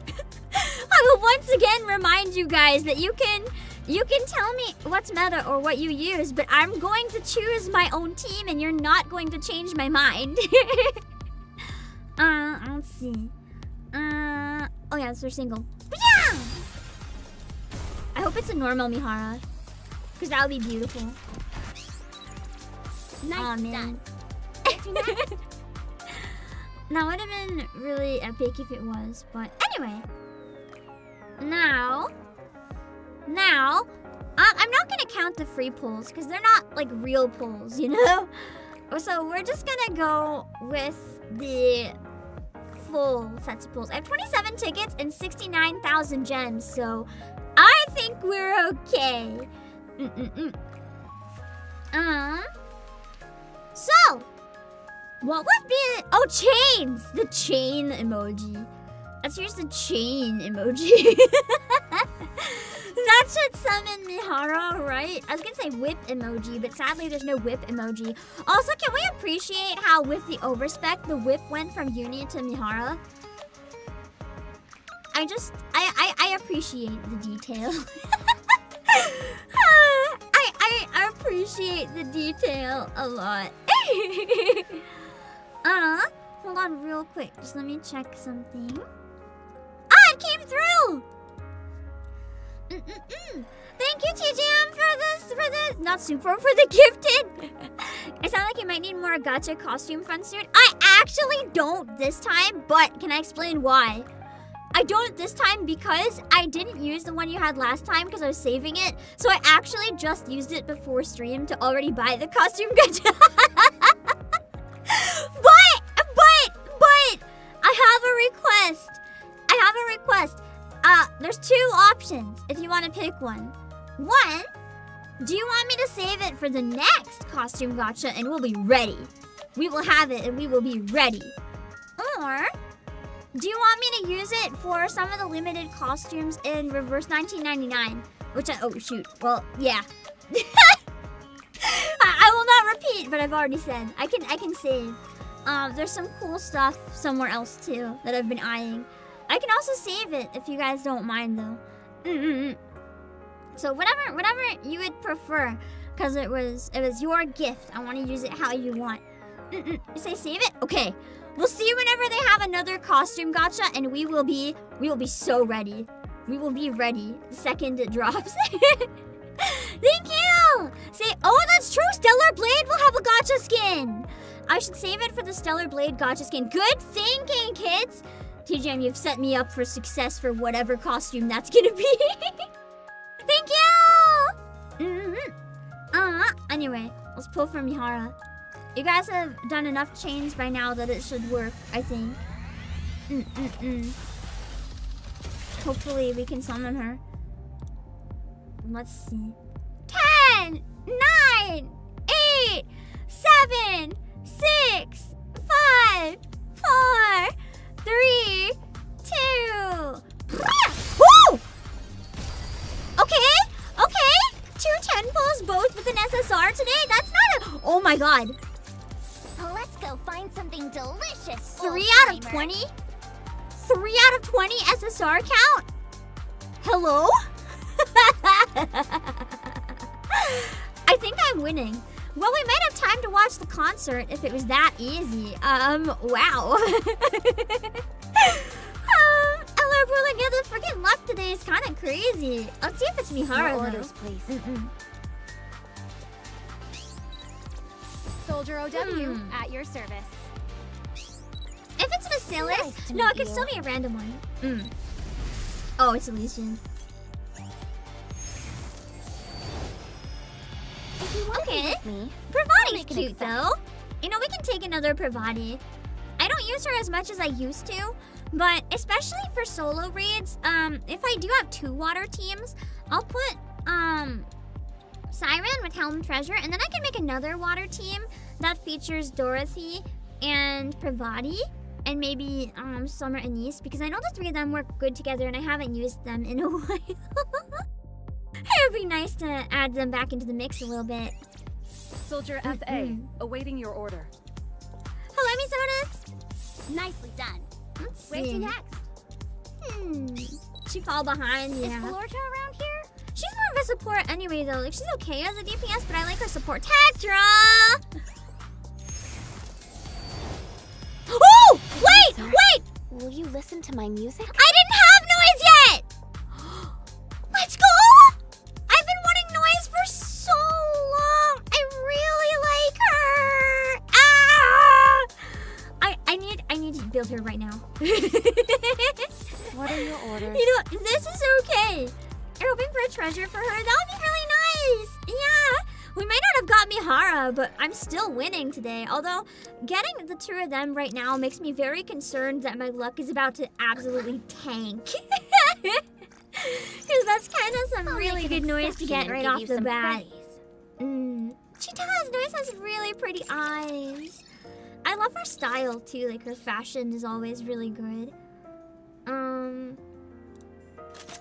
I will once again remind you guys that you can tell me what's meta or what you use, but I'm going to choose my own team and you're not going to change my mind. Let's see. Oh yeah, they're single. Yeah! I hope it's a normal Mihara, because that would be beautiful. Nice man. That would have been really epic if it was, but anyway. Now, I'm not gonna count the free pulls because they're not like real pulls, you know? So we're just gonna go with the full sets of pulls. I have 27 tickets and 69,000 gems, so I think we're okay. So, what would be... Oh, chains! The chain emoji. Let's use the chain emoji. That should summon Mihara, right? I was gonna say whip emoji, but sadly there's no whip emoji. Also, can we appreciate how with the overspec, the whip went from Uni to Mihara? I appreciate the detail. I appreciate the detail a lot. Hold on real quick. Just let me check something. Ah, it came through! Thank you, TJM, for not super, for the gifted. I sound like you might need more gacha costume fun suit. I actually don't this time, but can I explain why? I don't this time because I didn't use the one you had last time because I was saving it. So I actually just used it before stream to already buy the costume gacha. But I have a request. There's two options if you want to pick one. One, do you want me to save it for the next costume gacha and we'll be ready? We will have it and we will be ready. Or, do you want me to use it for some of the limited costumes in Reverse 1999? Oh shoot, well, yeah. I will not repeat, but I've already said. I can save. There's some cool stuff somewhere else too that I've been eyeing. I can also save it if you guys don't mind though. So whatever you would prefer, because it was your gift. I want to use it how you want. You say save it? Okay. We'll see whenever they have another costume gacha, and we will be so ready. We will be ready the second it drops. Thank you! Say, oh, that's true. Stellar Blade will have a gacha skin. I should save it for the Stellar Blade gacha skin. Good thinking, kids. TJM, you've set me up for success for whatever costume that's gonna be. Thank you! Anyway, let's pull from Mihara. You guys have done enough chains by now that it should work, I think. Hopefully we can summon her. Let's see. 10, 9, 8, 7, 6, 5, 4, 3, 2. Woo! Okay. 2 10-pulls both with an SSR today? That's not a... Oh my god. Let's go find something delicious. 3 out of 20? 3 out of 20 SSR count? Hello? I think I'm winning. Well, we might have time to watch the concert if it was that easy. Wow. Hello, Brooklyn. Yeah, the freaking luck today is kind of crazy. Let's see if it's Mihara, More orders, please. Soldier OW, at your service. If it's Bacillus, Nice to no, meet it could you. still be a random one. Oh, it's Elysian. If you want to be Okay. with me, Pravati's make an cute exception. though. You know, we can take another Pravati. I don't use her as much as I used to, but especially for solo raids, if I do have 2 water teams, I'll put Siren with Helm Treasure, and then I can make another water team that features Dorothy and Pravati, and maybe Summer and Anise, because I know the 3 of them work good together, and I haven't used them in a while. It would be nice to add them back into the mix a little bit. Soldier FA, awaiting your order. Hello, Miss Otis. Nicely done. Let's Where's see. you next? She fall behind, Is yeah. Florta around here? She's more of a support anyway, though. Like, she's okay as a DPS, but I like her support. Tetra! Oh! Wait! Will you listen to my music? I didn't have noise yet! Let's go! I've been wanting noise for so long. I really like her. Ah! I need to build her right now. What are your orders? You know, this is okay. You're hoping for a treasure for her? That would be really nice. Yeah. We might not have got Mihara, but I'm still winning today. Although, getting the 2 of them right now makes me very concerned that my luck is about to absolutely tank. Because that's kind of some I'll really make an good noise to exception get and right give off you the some bat. praise. She does. Noise has really pretty eyes. I love her style too. Like, her fashion is always really good.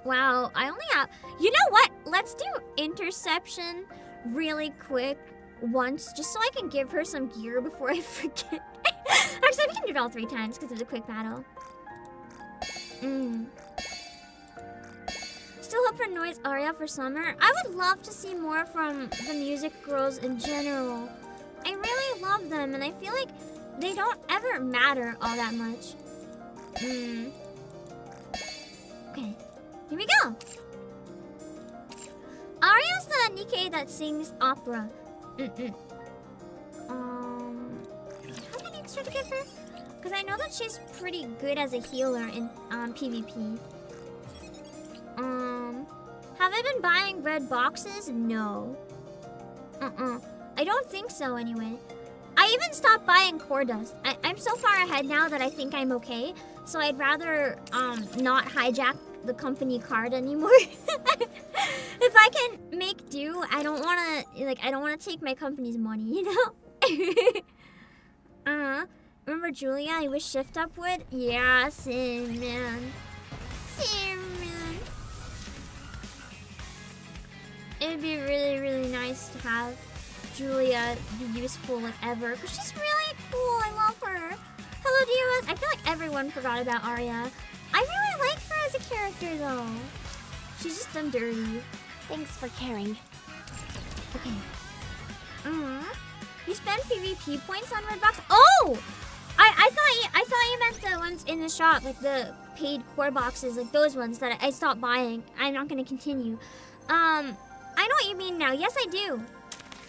Wow, I only have... You know what? Let's do interception really quick once, just so I can give her some gear before I forget. Actually, we can do it all 3 times because it's a quick battle. Still hope for Noise Aria for summer. I would love to see more from the music girls in general. I really love them, and I feel like they don't ever matter all that much. Okay, here we go. Aria's the NIKKE that sings opera. How many extra to give her? Because I know that she's pretty good as a healer in PvP. Have I been buying red boxes? No. I don't think so anyway. I even stopped buying core dust. I'm so far ahead now that I think I'm okay. So I'd rather not hijack the company card anymore. If I can make do, I don't wanna take my company's money, you know? Remember Julia? I wish Shift Up would? Yeah, same man. Same man. It'd be really, really nice to have Julia be useful like ever, because she's really cool. I love her. Hello, DOS. I feel like everyone forgot about Aria. I really like her as a character, though. She's just done dirty. Thanks for caring. Okay. You spend PvP points on Redbox? Oh! I thought you meant the ones in the shop, like the paid core boxes, like those ones that I stopped buying. I'm not gonna continue. I know what you mean now. Yes, I do.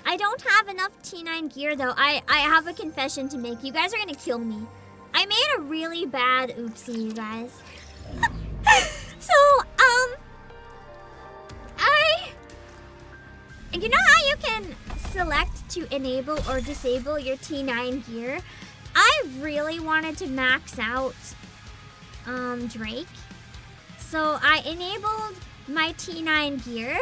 I don't have enough T9 gear, though. I have a confession to make. You guys are gonna kill me. I made a really bad oopsie, you guys. So, you know how you can select to enable or disable your T9 gear? I really wanted to max out Drake. So I enabled my T9 gear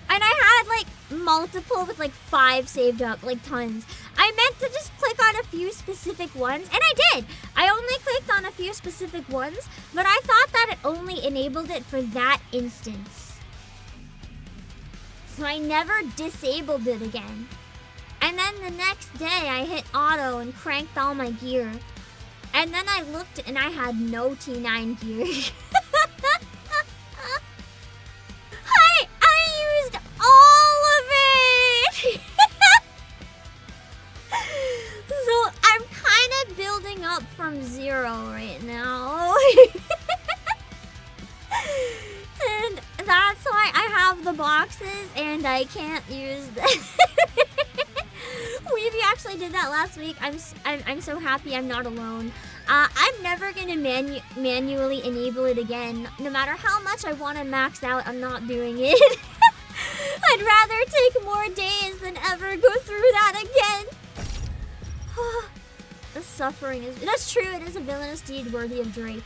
And I had like multiple with like 5 saved up, like tons. I meant to just click on a few specific ones, and I did. I only clicked on a few specific ones, but I thought that it only enabled it for that instance. So I never disabled it again. And then the next day I hit auto and cranked all my gear. And then I looked and I had no T9 gear. I used all of it! So I'm kind of building up from 0 right now. And that's why I have the boxes and I can't use them. Weavy actually did that last week. I'm so happy I'm not alone. I'm never gonna manually enable it again. No matter how much I want to max out, I'm not doing it. I'd rather take more days than ever go through that again. The suffering is... That's true, it is a villainous deed worthy of Drake.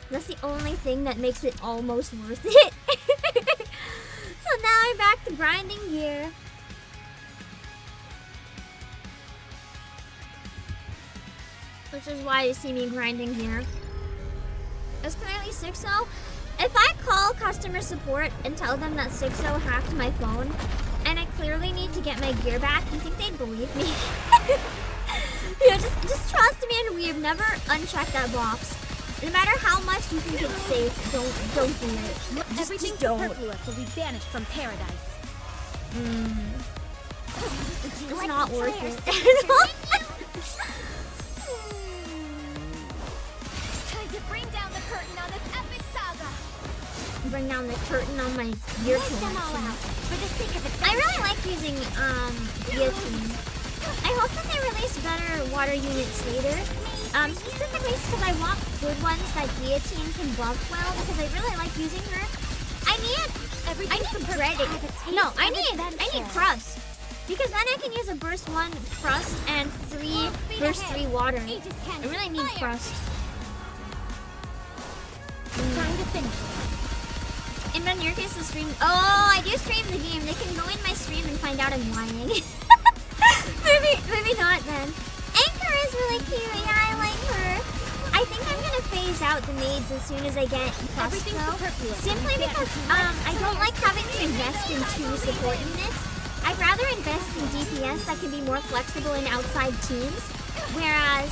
That's the only thing that makes it almost worth it. So now I'm back to grinding gear. Which is why you see me grinding here. Is clearly 6-0. If I call customer support and tell them that 6-0 hacked my phone, and I clearly need to get my gear back, you think they'd believe me? Yeah, just trust me and we've never unchecked that box. No matter how much you think it's safe, don't do it. Everything superfluous will be banished from paradise. It's not worth it. To bring down the curtain on this epic saga. Bring down the curtain on my gear collection. For the sake of it. I really like using guillotine. I hope that they release better water units later. Specifically because I want good ones that guillotine can buff well because I really like using her. I need breading. No, I need crust. Because then I can use a burst 1 crust and 3 burst 3 water. I really need crust. Trying to finish. And in your case, the stream. Oh, I do stream the game. They can go in my stream and find out I'm lying. maybe not then. Anchor is really cute. Yeah, I like her. I think I'm gonna phase out the maids as soon as I get crust though. Simply because I don't like having to invest in 2 support units. I'd rather invest in DPS that can be more flexible in outside teams. Whereas,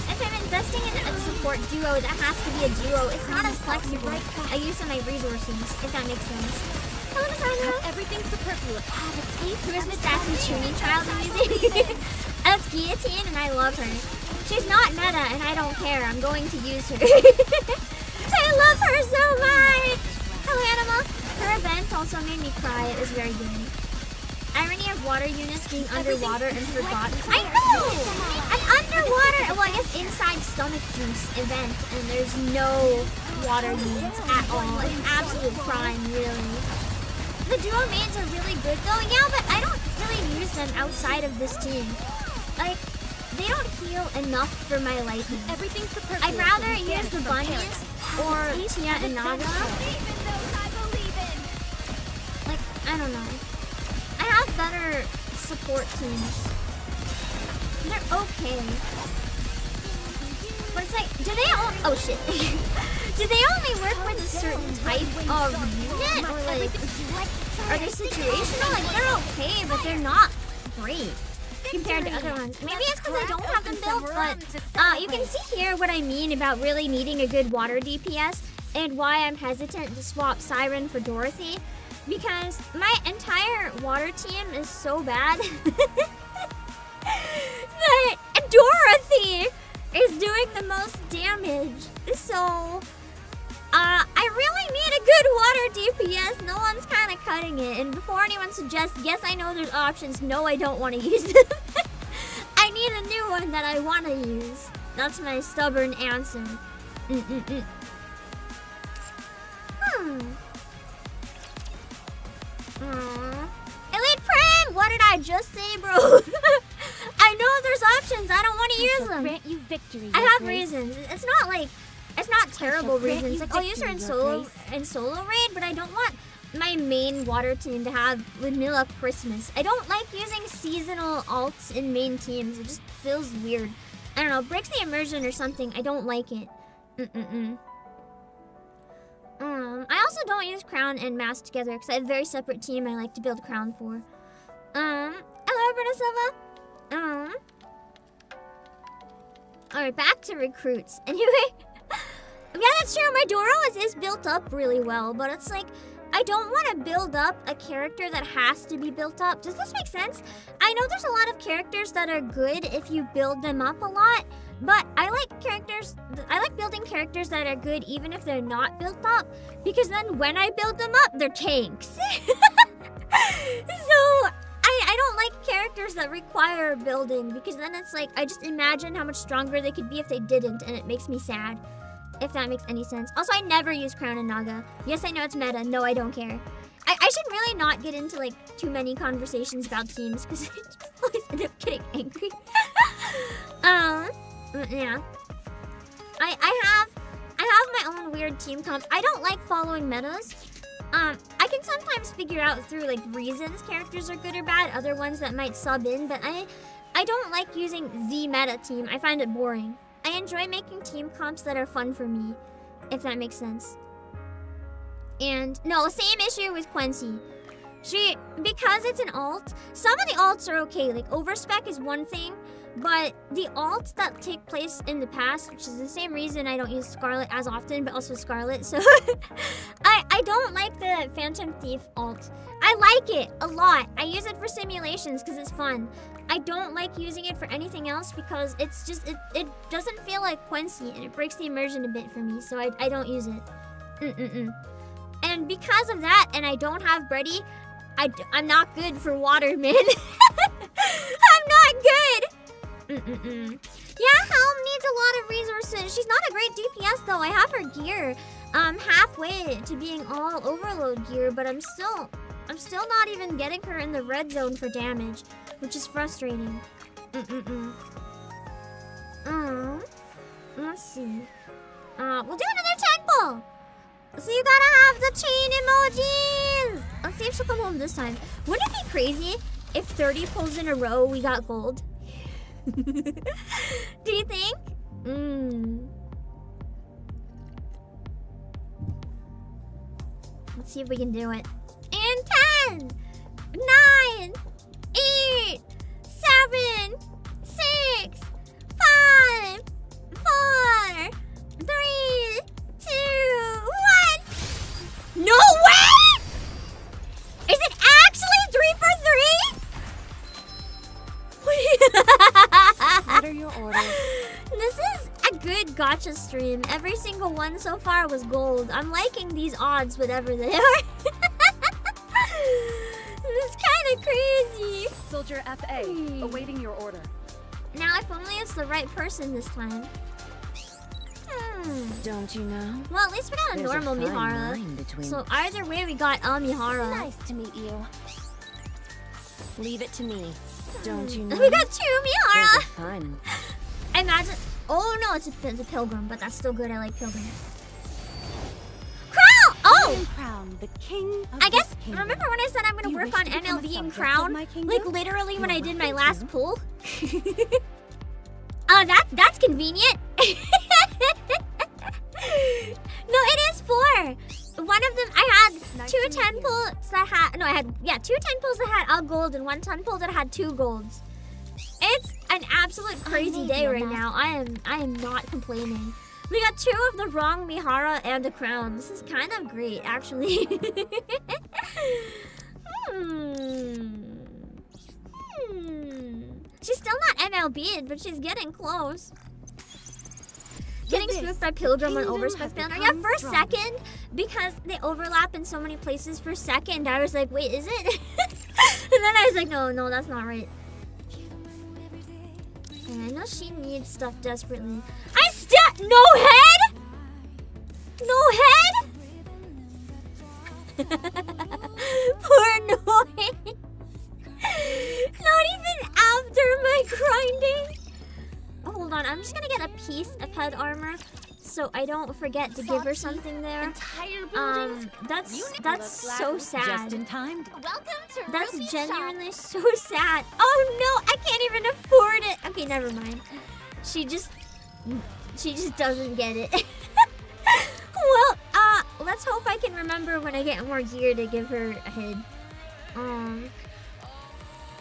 if I'm investing in a support duo that has to be a duo, it's not as flexible. I use some of my resources, if that makes sense. Hello, Masana. Everything superfluous. Have a taste. Who is the sassy tuning child music? That's Guillotine, and I love her. She's not meta, and I don't care. I'm going to use her. I love her so much. Hello, Anima. Her event also made me cry. It was very good. Irony of water units being underwater and forgotten. I know! An underwater, well I guess inside stomach juice event and there's no water units at all. An absolute crime, really. The duo mains are really good though. Yeah, but I don't really use them outside of this team. Like, they don't heal enough for my liking. I'd rather use the bunnies or Tia and Naga. Like, I don't know. I have better support teams. They're okay. But it's like, do they all... Oh, shit. Do they only work with a certain type of unit? Or like, are they situational? Like, they're okay, but they're not great compared to other ones. Maybe it's because I don't have them built, but you can see here what I mean about really needing a good water DPS and why I'm hesitant to swap Siren for Dorothy. Because my entire water team is so bad that Dorothy is doing the most damage. So, I really need a good water DPS. No one's kind of cutting it. And before anyone suggests, yes, I know there's options. No, I don't want to use them. I need a new one that I want to use. That's my stubborn answer. Elite Prim! What did I just say, bro? I know there's options. I don't want to use them. Grant you victory, I have reasons. It's not like, it's not terrible reasons. Like, I'll use her in solo raid, but I don't want my main water team to have vanilla Christmas. I don't like using seasonal alts in main teams. It just feels weird. I don't know, breaks the immersion or something. I don't like it. I also don't use crown and mask together because I have a very separate team I like to build crown for. Hello, Bruna Silva. Alright, back to recruits. Anyway, yeah, that's true. My Doro is built up really well, but it's like, I don't want to build up a character that has to be built up. Does this make sense? I know there's a lot of characters that are good if you build them up a lot, but I like building characters that are good even if they're not built up, because then when I build them up, they're tanks. So I don't like characters that require building, because then it's like, I just imagine how much stronger they could be if they didn't, and it makes me sad. If that makes any sense. Also, I never use Crown and Naga. Yes, I know it's meta. No, I don't care. I should really not get into like too many conversations about teams because I always end up getting angry. Yeah. I have my own weird team comp. I don't like following metas. I can sometimes figure out through like reasons characters are good or bad, other ones that might sub in, but I don't like using the meta team. I find it boring. I enjoy making team comps that are fun for me, if that makes sense. And no, same issue with Quincy. Because it's an alt, some of the alts are okay. Like overspec is one thing, but the alts that take place in the past, which is the same reason I don't use Scarlet as often, but also Scarlet. So I don't like the Phantom Thief alt. I like it a lot. I use it for simulations because it's fun. I don't like using it for anything else because it's just, it doesn't feel like Quincy and it breaks the immersion a bit for me, so I don't use it. And because of that, and I don't have Brady, I'm not good for Waterman. I'm not good. Yeah, Helm needs a lot of resources. She's not a great DPS though. I have her gear halfway to being all overload gear, but I'm still not even getting her in the red zone for damage, which is frustrating. Let's see. We'll do another temple. So you gotta have the chain emojis. Let's see if she'll come home this time. Wouldn't it be crazy if 30 pulls in a row we got gold? Do you think? Let's see if we can do it. And 10, 9, 8, 7, 6, 5, 4, 3, 2, 1. No way! Is it actually 3 for 3? What are your orders? This is a good gacha stream. Every single one so far was gold. I'm liking these odds, whatever they are. It's kind of crazy. Soldier FA, awaiting your order. Now, if only it's the right person this time. Don't you know? Well, at least we got a normal Mihara. So either way, we got a Mihara. Nice to meet you. Leave it to me. Don't you know? We got 2 Mihara. Fun. Imagine. Oh no, it's a Pilgrim, but that's still good. I like Pilgrim. Crown! Oh! Crown, the king of I guess, kingdom. remember when I said I'm gonna work on MLB and Crown? Like literally when I did my last pull? That's convenient. No, it is 4. One of them, I had 2 10 pulls that had, no, I had, yeah, 2 10 pulls that had a gold and 1 10 pull that had 2 golds. It's an absolute crazy day right now. I am not complaining. We got 2 of the wrong Mihara and a crown. This is kind of great, actually. She's still not MLB'd, but she's getting close. Getting spoofed by Pilgrim on Overspec banner. Yeah, for a second, because they overlap in so many places for a second, I was like, wait, is it? And then I was like, no, that's not right. And I know she needs stuff desperately. No head? No head? Poor Noi. Not even after my grinding. Hold on, I'm just gonna get a piece of head armor so I don't forget to give her something there. Entire buildings. That's so sad. Just in time. Welcome to That's Ruby's genuinely so sad. Oh no, I can't even afford it. Okay, never mind. She just doesn't get it. Well, let's hope I can remember when I get more gear to give her a head.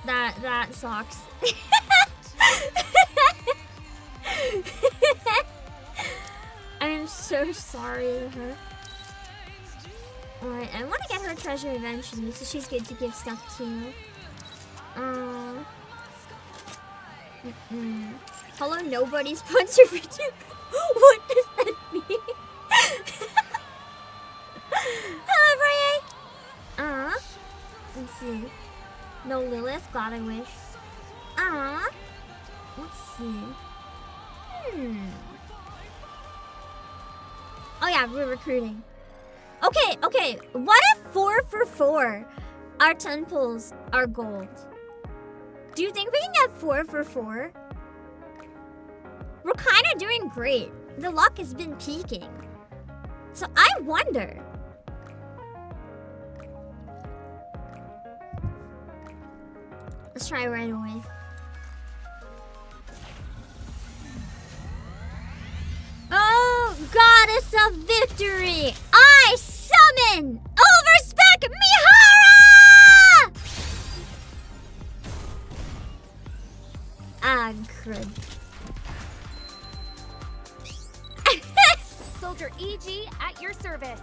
That sucks. I'm so sorry to her. Alright, I want to get her treasure eventually, so she's good to give stuff to. Hello, nobody sponsor VTuber. What does that mean? Hello, Brian. Let's see. No Lilith, God I wish. Let's see. Oh yeah, we're recruiting. Okay. What if 4 for 4 our 10 pulls are gold? Do you think we can get 4 for 4? We're kind of doing great. The luck has been peaking. So I wonder. Let's try right away. Oh, goddess of victory! I summon Overspec Mihara! Ah, crud. Soldier EG at your service.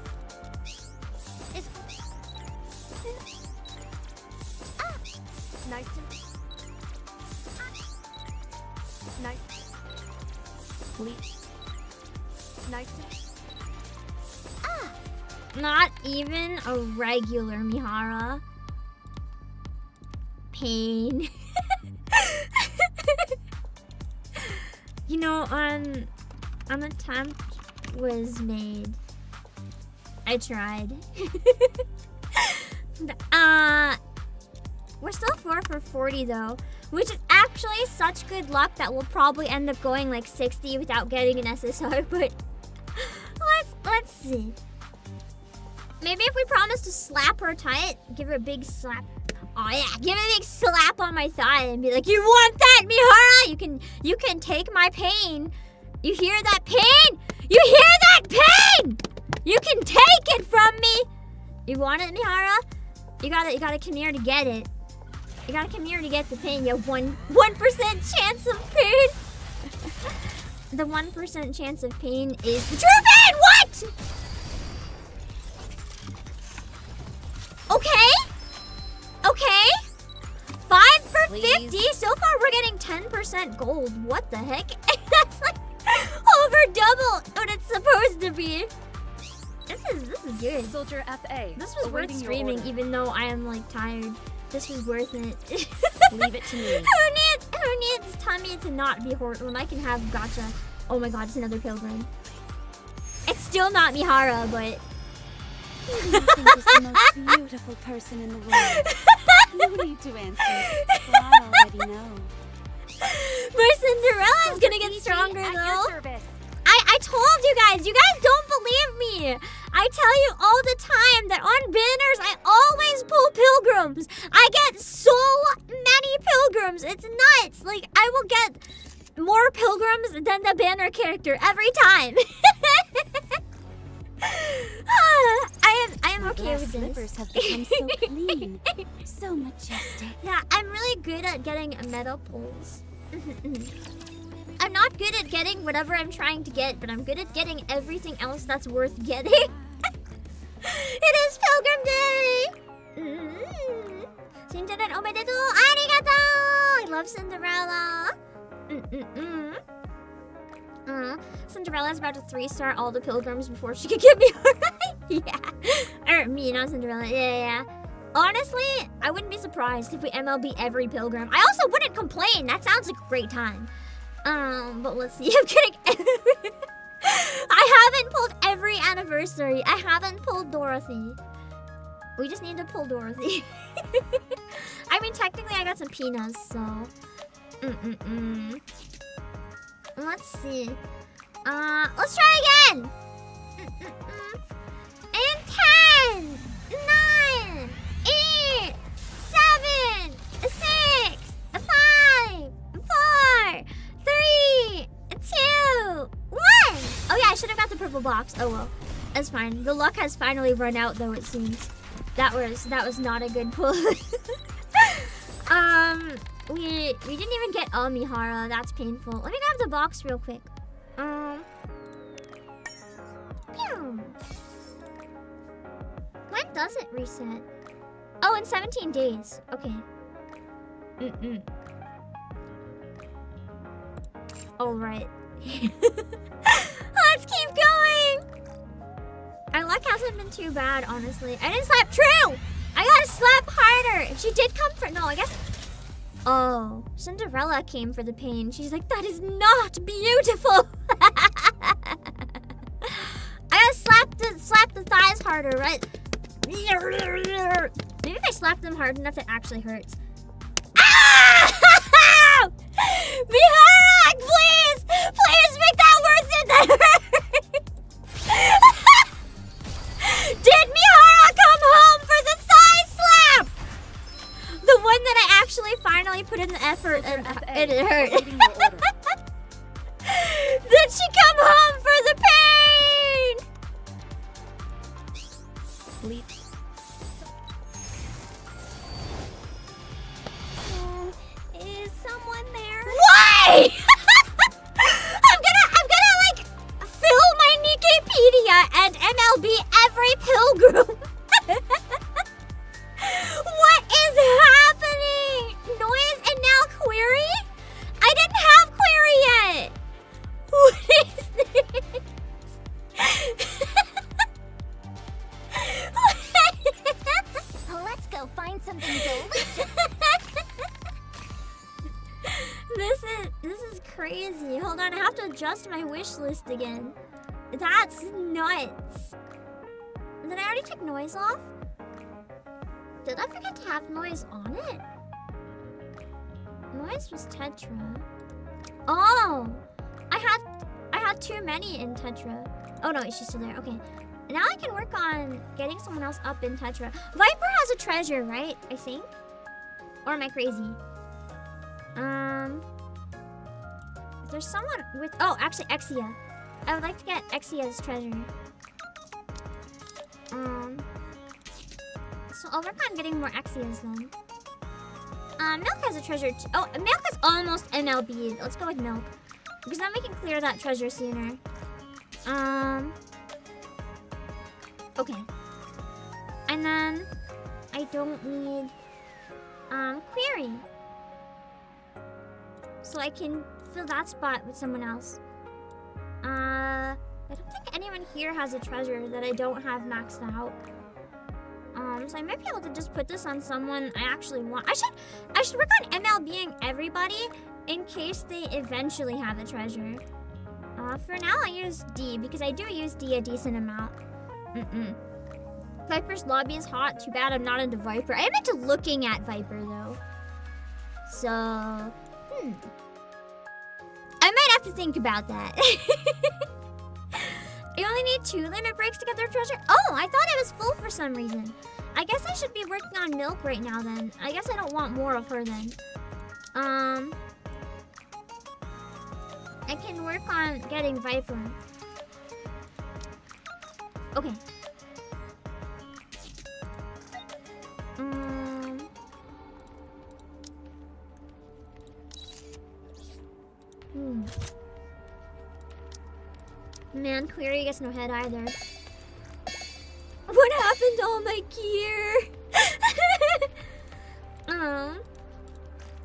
Nice to Not even a regular Mihara. Pain. You know, an attempt was made. I tried. We're still 4 for 40 though, which is actually such good luck that we'll probably end up going like 60 without getting an SSR, but let's see. Maybe if we promise to slap her tight, give her a big slap. Oh yeah, give her a big slap on my thigh and be like, "You want that, Mihara? You can take my pain. You hear that pain? You hear that pain? You can take it from me. You want it, Mihara? You gotta come here to get it. You gotta come here to get the pain. You have 1% chance of pain." The 1% chance of pain is the true pain. What? Okay. 5 for 50. So far, we're getting 10% gold. What the heck? That's like over double what it's supposed to be. This is good. Soldier FA. This was worth streaming, even though I am like tired. This was worth it. Leave it to me. Who needs tummy to not be horrible when I can have gacha? Oh my god, it's another pilgrim. It's still not Mihara, but Who do you think is the most beautiful person in the world? No need to answer. I already know. my Cinderella is gonna get stronger at though. your service. I told you guys don't believe me. I tell you all the time that on banners I always pull pilgrims. I get so many pilgrims. It's nuts. Like I will get more pilgrims than the banner character every time. I am okay with slippers this. have become so clean, so majestic. Yeah, I'm really good at getting meta pulls. I'm not good at getting whatever I'm trying to get, but I'm good at getting everything else that's worth getting. It is Pilgrim Day! Cinderella omedetou! Arigato! I love Cinderella. Cinderella's about to 3-star all the pilgrims before she could get me alright. Yeah. Or me, not Cinderella. Yeah. Honestly, I wouldn't be surprised if we MLB every pilgrim. I also wouldn't complain. That sounds like a great time. But let's see. I'm kidding. I haven't pulled every anniversary. I haven't pulled Dorothy. We just need to pull Dorothy. I mean, technically, I got some peanuts, so. Let's see. Let's try again. And 10, 9, 8, 7, 6, 5, 4, 3, 2, 1. Oh yeah, I should have got the purple box. Oh well, that's fine. The luck has finally run out, though. It seems that was not a good pull. We didn't even get a Mihara. That's painful. Let me grab the box real quick. Pew. When does it reset? Oh, in 17 days. Okay. All right. Let's keep going. Our luck hasn't been too bad, honestly. I didn't slap true. I gotta slap harder. If she did come for no, I guess. Oh, Cinderella came for the pain. She's like, that is not beautiful. I gotta slap the thighs harder, right? Maybe if I slap them hard enough, it actually hurts. Ah! Mihara, please! Please make that worth it! That hurt! Did Mihara come home for the thigh slap? The one that I actually finally put in the effort and it hurt. Did she come home for the pain? Bleep. Is someone there? Why? I'm gonna like fill my Nikkepedia and MLB every pilgrim. What is happening? Noise and now query? I didn't have query yet. What is this? Let's go find something delicious. This is crazy. Hold on, I have to adjust my wish list again. That's nuts. Did I already take noise off? Did I forget to have noise on it? Noise was Tetra. Oh, I had too many in Tetra. Oh no, she's still there. Okay, now I can work on getting someone else up in Tetra. Viper has a treasure, right? I think. Or am I crazy? Is there someone with? Oh, actually, Exia. I would like to get Exia's treasure. So I'll work on getting more Exias then. Milk has a treasure too. Oh, Milk is almost MLB. Let's go with Milk. Because then we can clear that treasure sooner. Okay. And then I don't need Query. So I can fill that spot with someone else. I don't think anyone here has a treasure that I don't have maxed out. So I might be able to just put this on someone I actually want. I should work on MLBing everybody in case they eventually have a treasure. For now I use D because I do use D a decent amount. Viper's lobby is hot. Too bad I'm not into Viper. I am into looking at Viper though. So, I might have to think about that. You only need 2 limit breaks to get their treasure? Oh, I thought it was full for some reason. I guess I should be working on Milk right now then. I guess I don't want more of her then. I can work on getting Viper. Okay. Man, Query gets no head either. What happened to all my gear?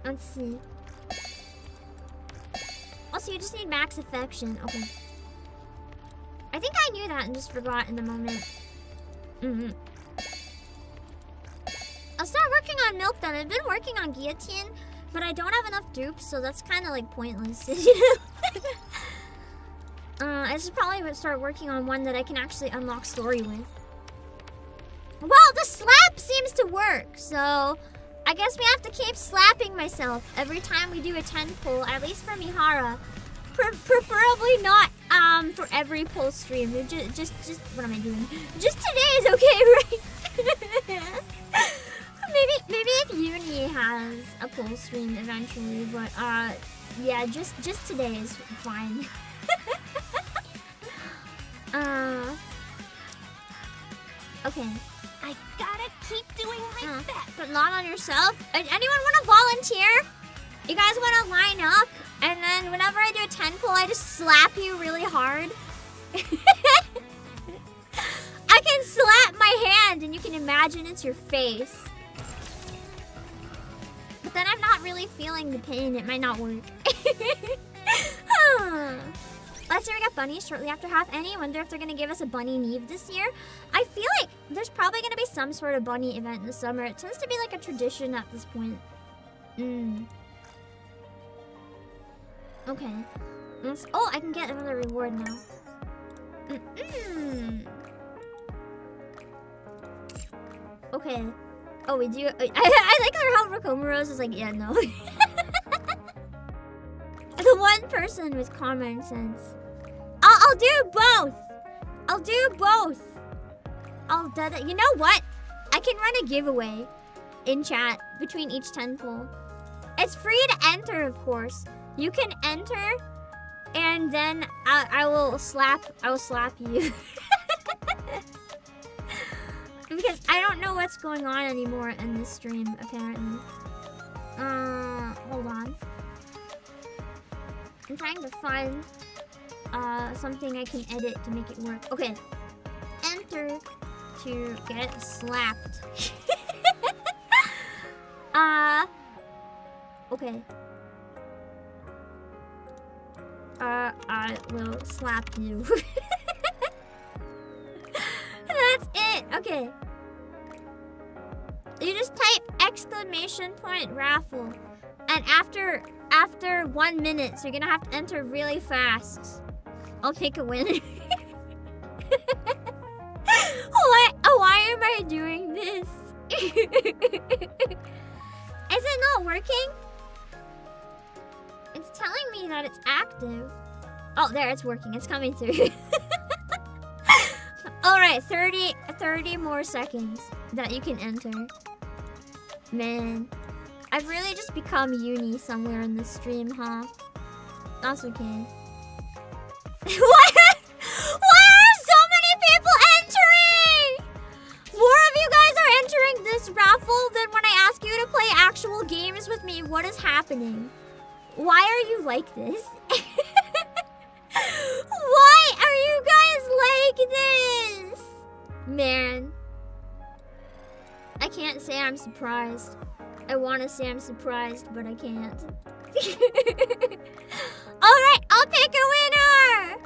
Let's see. Also, you just need max affection. Okay. I think I knew that and just forgot in the moment. I'll start working on Milk then. I've been working on Guillotine, but I don't have enough dupes, so that's kind of like pointless. I should probably start working on one that I can actually unlock story with. Well, the slap seems to work, so I guess we have to keep slapping myself every time we do a 10 pull, at least for Mihara. Preferably not For every poll stream. Just what am I doing? Just today is okay, right? maybe if Uni has a poll stream eventually, but yeah, just today is fine. Okay. I gotta keep doing my best. But not on yourself. Anyone want to volunteer? You guys want to line up? And then whenever I do a 10 pull, I just slap you really hard. I can slap my hand and you can imagine it's your face. But then I'm not really feeling the pain. It might not work. Last year we got bunnies shortly after half. I wonder if they're going to give us a bunny Neve this year. I feel like there's probably going to be some sort of bunny event in the summer. It tends to be like a tradition at this point. Okay. Oh, I can get another reward now. Okay. Oh, we do. I like how Rakomuros is like, yeah, no. The one person with common sense. I'll do both. I'll do both. You know what? I can run a giveaway in chat between each 10 pull. It's free to enter, of course. You can enter, and then I will slap you. Because I don't know what's going on anymore in this stream, apparently. Hold on. I'm trying to find something I can edit to make it work. Okay. Enter to get slapped. Okay. I will slap you. That's it. Okay. You just type ! Raffle. And after 1 minute, so you're gonna have to enter really fast. I'll take a winner. Why am I doing this? Is it not working? It's telling me that it's active. Oh, there, it's working. It's coming through. Alright, 30 more seconds that you can enter. Man, I've really just become Uni somewhere in this stream, huh? That's okay. What? Why are so many people entering? More of you guys are entering this raffle than when I ask you to play actual games with me. What is happening? Why are you like this? Why are you guys like this? Man. I can't say I'm surprised. I want to say I'm surprised, but I can't. Alright, I'll pick a winner!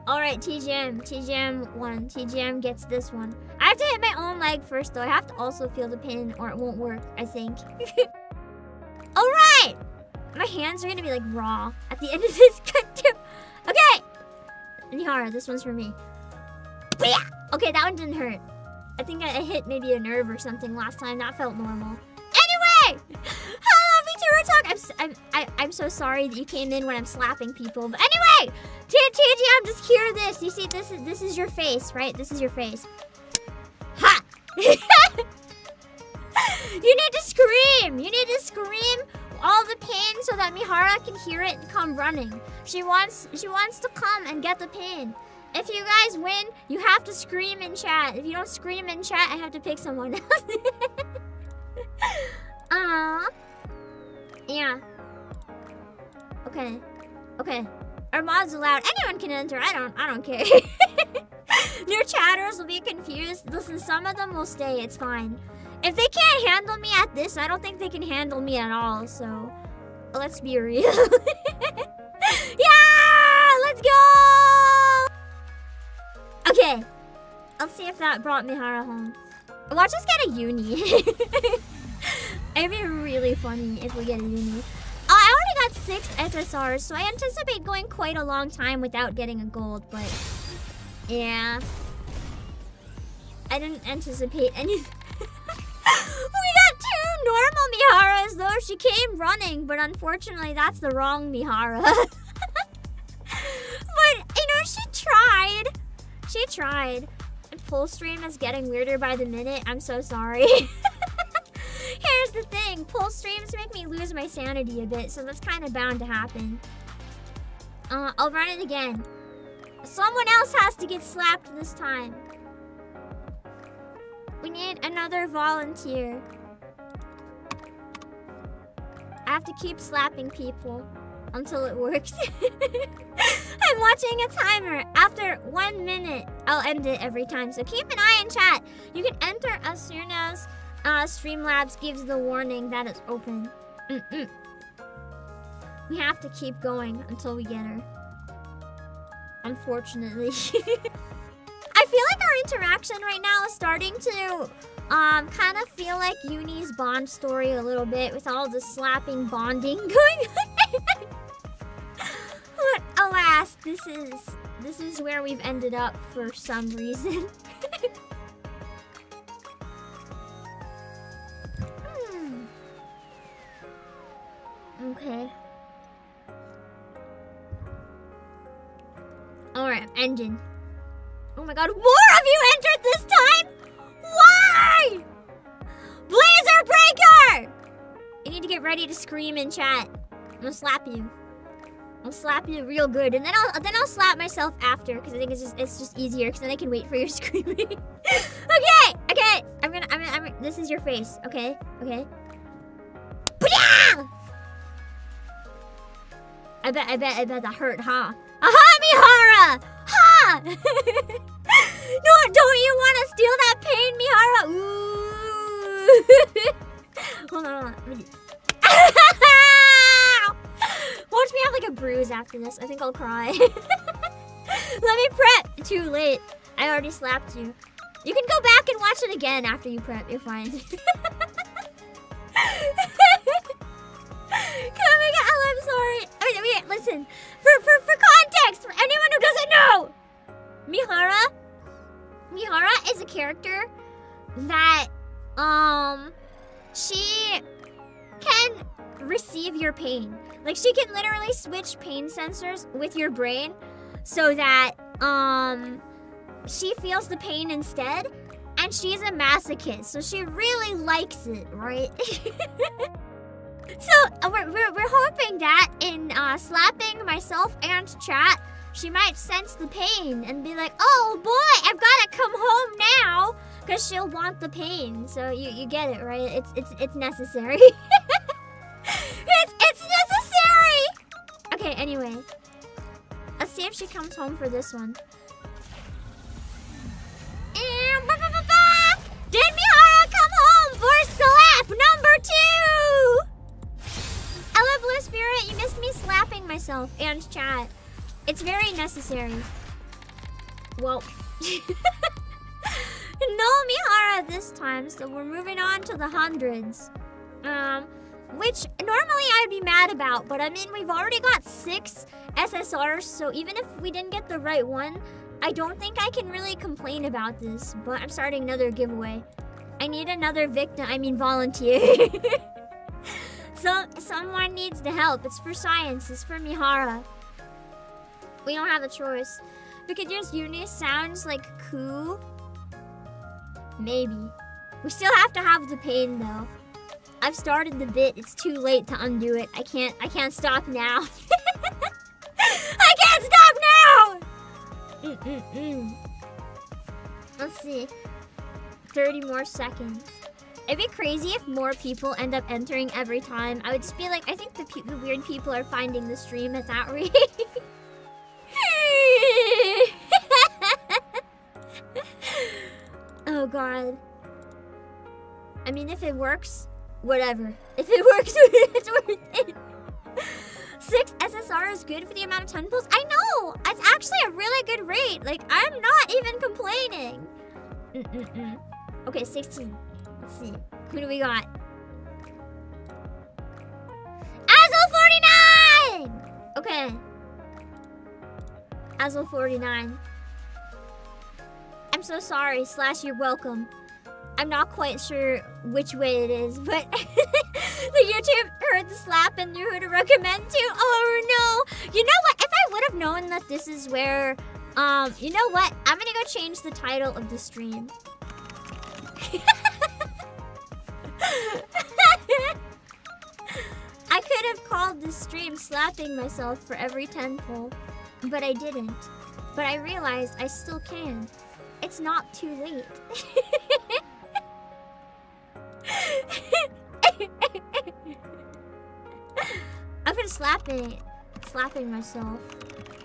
Alright, TGM won. TGM gets this one. I have to hit my own leg first, though. I have to also feel the pain, or it won't work, I think. Alright! My hands are gonna be like raw at the end of this. Okay! Mihara, this one's for me. Okay, that one didn't hurt. I think I hit maybe a nerve or something last time. That felt normal. Anyway! Hello, vtuber talk! I'm so sorry that you came in when I'm slapping people. But anyway! TGM, just hear this. You see, this is your face, right? This is your face. Ha! You need to scream! You need to scream all the pain so that Mihara can hear it and come running. She wants to come and get the pain. If you guys win, you have to scream in chat. If you don't scream in chat, I have to pick someone else. Yeah. Okay. Our mods allowed. Anyone can enter. I don't care. Your chatters will be confused. Listen, some of them will stay. It's fine. If they can't handle me at this, I don't think they can handle me at all. So, let's be real. Yeah! Let's go! Okay. Let's see if that brought Mihara home. Watch us get a uni. It'd be really funny if we get a uni. I already got 6 SSRs, so I anticipate going quite a long time without getting a gold, but yeah. I didn't anticipate anything. We got 2 normal Miharas though. She came running, but unfortunately that's the wrong Mihara. tried. And pull stream is getting weirder by the minute. I'm so sorry. Here's the thing. Pull streams make me lose my sanity a bit, so that's kind of bound to happen. I'll run it again. Someone else has to get slapped this time. We need another volunteer. I have to keep slapping people until it works. I'm watching a timer. After 1 minute, I'll end it every time. So keep an eye in chat. You can enter as soon as Streamlabs gives the warning that it's open. We have to keep going until we get her. Unfortunately. I feel like our interaction right now is starting to kind of feel like Uni's Bond story a little bit with all the slapping bonding going on. But alas, this is where we've ended up for some reason. Okay. Alright, engine. Oh my god, more of you entered this time? Why? Blazer Breaker! You need to get ready to scream in chat. I'm gonna slap you. I'll slap you real good, and then I'll slap myself after, because I think it's just easier, because then I can wait for your screaming. Okay. I'm this is your face. Okay. I bet that hurt, huh? Aha, Mihara! Ha! No, don't you want to steal that pain, Mihara? Ooh. Hold on. Watch me have like a bruise after this. I think I'll cry. Let me prep. Too late. I already slapped you. You can go back and watch it again after you prep. You're fine. I'm sorry. Wait, listen. For context, for anyone who doesn't know, Mihara is a character that she can receive your pain. Like, she can literally switch pain sensors with your brain so that she feels the pain instead, and she's a masochist, so she really likes it, right? So we're hoping that in slapping myself and chat, she might sense the pain and be like, "Oh boy, I've got to come home now," because she'll want the pain. So you get it, right? It's necessary. It's necessary. Okay, anyway, let's see if she comes home for this one. Did Mihara come home for slap number 2? Ella Blue Spirit, you missed me slapping myself and chat. It's very necessary. Well, no Mihara this time, so we're moving on to the hundreds. Which normally I'd be mad about, but I mean, we've already got 6 SSRs, so even if we didn't get the right one, I don't think I can really complain about this, but I'm starting another giveaway. I need another volunteer. So, someone needs the help. It's for science. It's for Mihara. We don't have a choice. We could use Uni sounds like Ku. Maybe. We still have to have the pain, though. I've started the bit. It's too late to undo it. I can't stop now. I can't stop now! Let's see. 30 more seconds. It'd be crazy if more people end up entering every time. I would just be like, I think the weird people are finding the stream at that rate. Oh god. I mean, if it works, whatever. If it works, it's worth it. 6 SSR is good for the amount of 10 pulls. I know! It's actually a really good rate. Like, I'm not even complaining. Okay, 16. Let's see. Who do we got? Azel 49! Okay. Azel 49. I'm so sorry, / you're welcome. I'm not quite sure which way it is, but the YouTube heard the slap and knew who to recommend to. Oh no! You know what? If I would have known that this is where You know what? I'm gonna go change the title of the stream. I could have called the stream slapping myself for every 10 pull, but I didn't. But I realized I still can. It's not too late. I've been slapping myself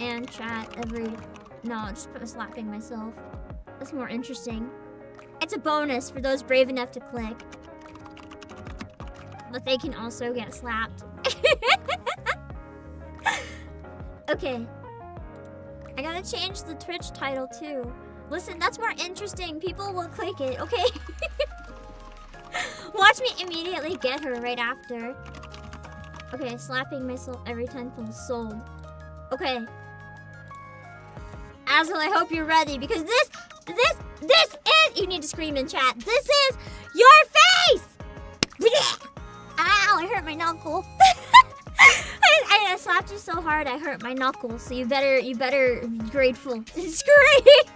and chat every... No, just put slapping myself. That's more interesting. It's a bonus for those brave enough to click. But they can also get slapped. Okay. I gotta change the Twitch title too. Listen, that's more interesting. People will click it, okay? Watch me immediately get her right after. Okay, slapping myself every 10 pulls. Sold. Okay. Azul, I hope you're ready because this is... You need to scream in chat. This is your face! Ow, I hurt my knuckle. I slapped you so hard I hurt my knuckle, so you better be grateful. It's great!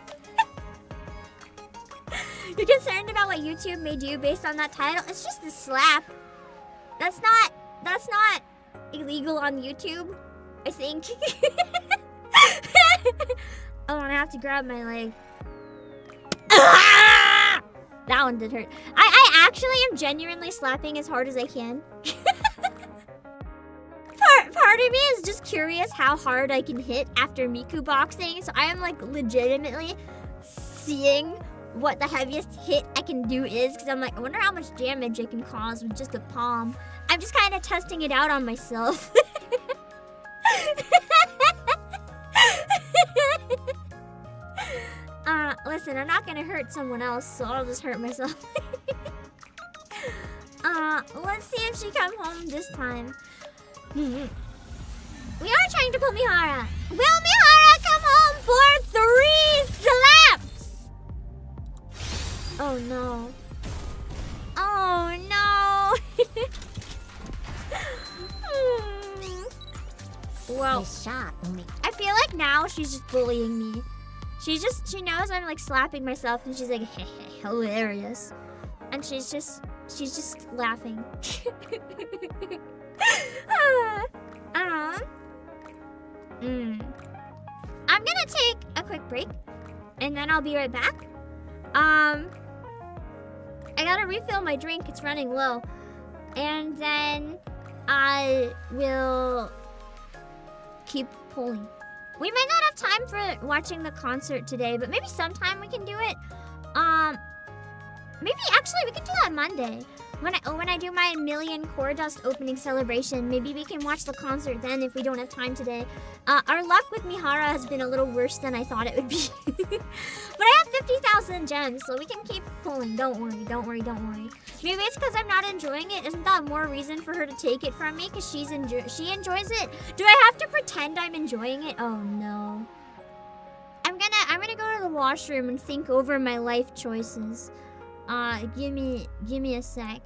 You're concerned about what YouTube may do based on that title? It's just a slap. That's not illegal on YouTube, I think. Oh, and I have to grab my leg. Ah! That one did hurt. I actually am genuinely slapping as hard as I can. Part of me is just curious how hard I can hit after Miku boxing, so I am like legitimately seeing what the heaviest hit I can do is, because I'm like, I wonder how much damage I can cause with just a palm. I'm just kind of testing it out on myself. Listen, I'm not gonna hurt someone else, so I'll just hurt myself. Let's see if she come home this time. We are trying to pull Mihara. Will Mihara come home for 3 slaps? Oh no. Oh no. Well, I feel like now she's just bullying me. She knows I'm like slapping myself and she's like, hilarious. And she's just laughing. I'm gonna take a quick break and then I'll be right back. I gotta refill my drink, it's running low. And then I will keep pulling. We might not have time for watching the concert today, but maybe sometime we can do it. Maybe actually we can do that Monday. When I do my million core dust opening celebration, maybe we can watch the concert then if we don't have time today. Our luck with Mihara has been a little worse than I thought it would be. But I have 50,000 gems, so we can keep pulling. Don't worry. Maybe it's because I'm not enjoying it. Isn't that more reason for her to take it from me? Because she enjoys it? Do I have to pretend I'm enjoying it? Oh no. I'm gonna go to the washroom and think over my life choices. Give me a sec.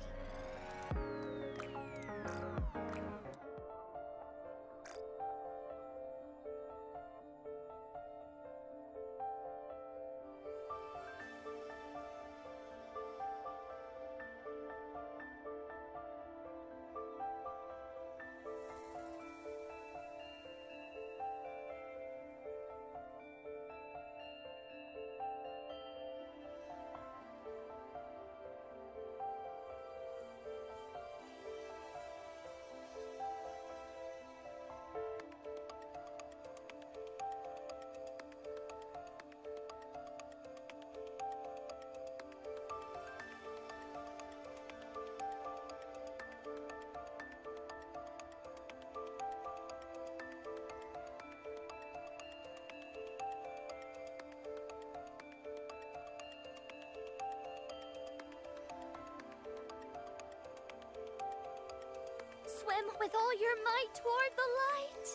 Swim with all your might toward the light.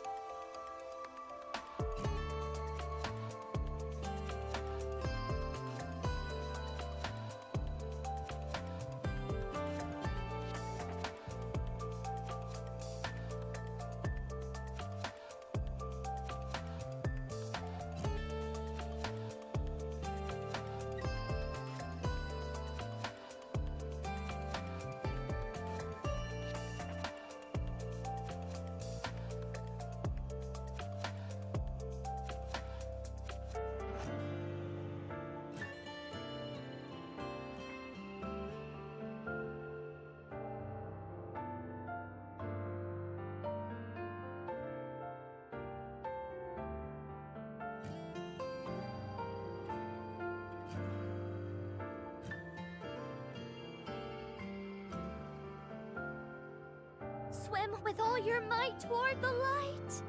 Swim with all your might toward the light.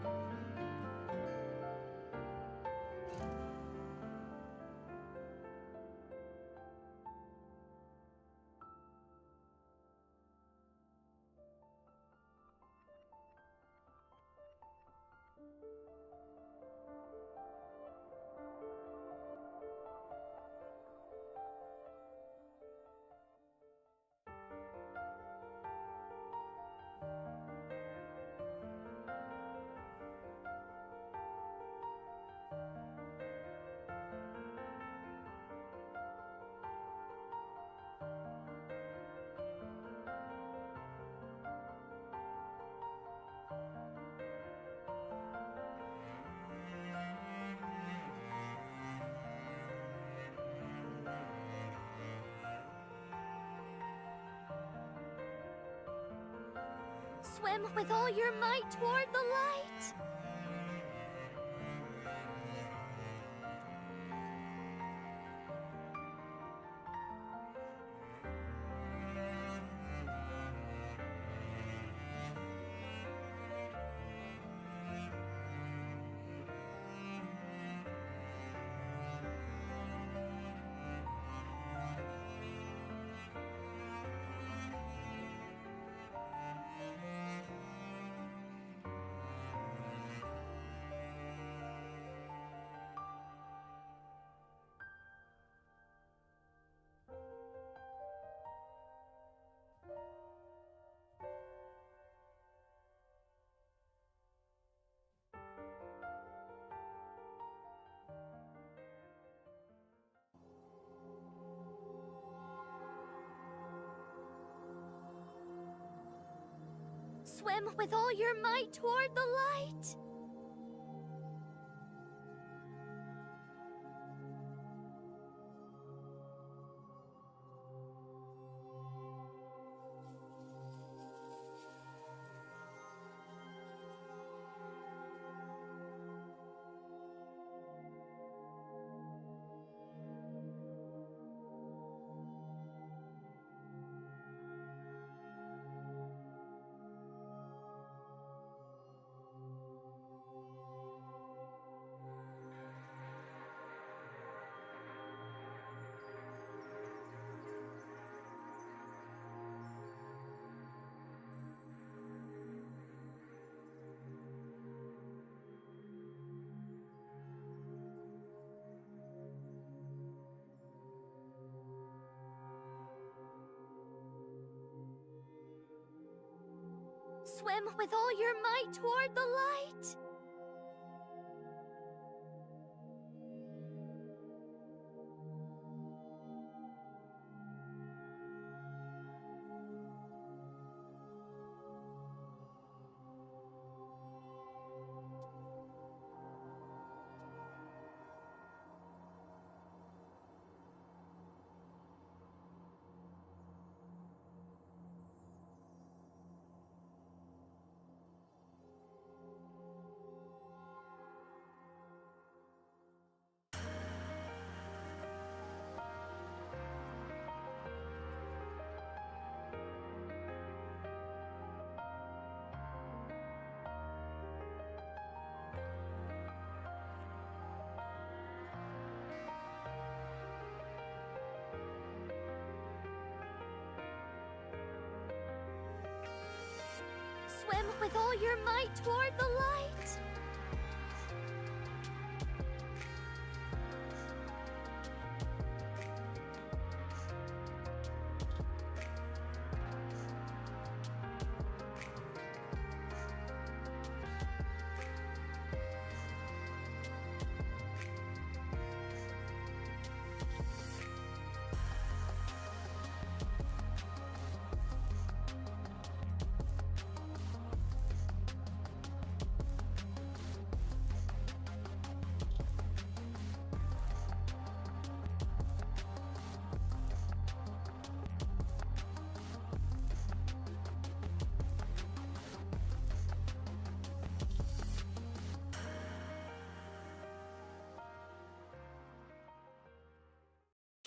Swim with all your might toward the light. Swim with all your might toward the light. Swim with all your might toward the light. Swim with all your might toward the light.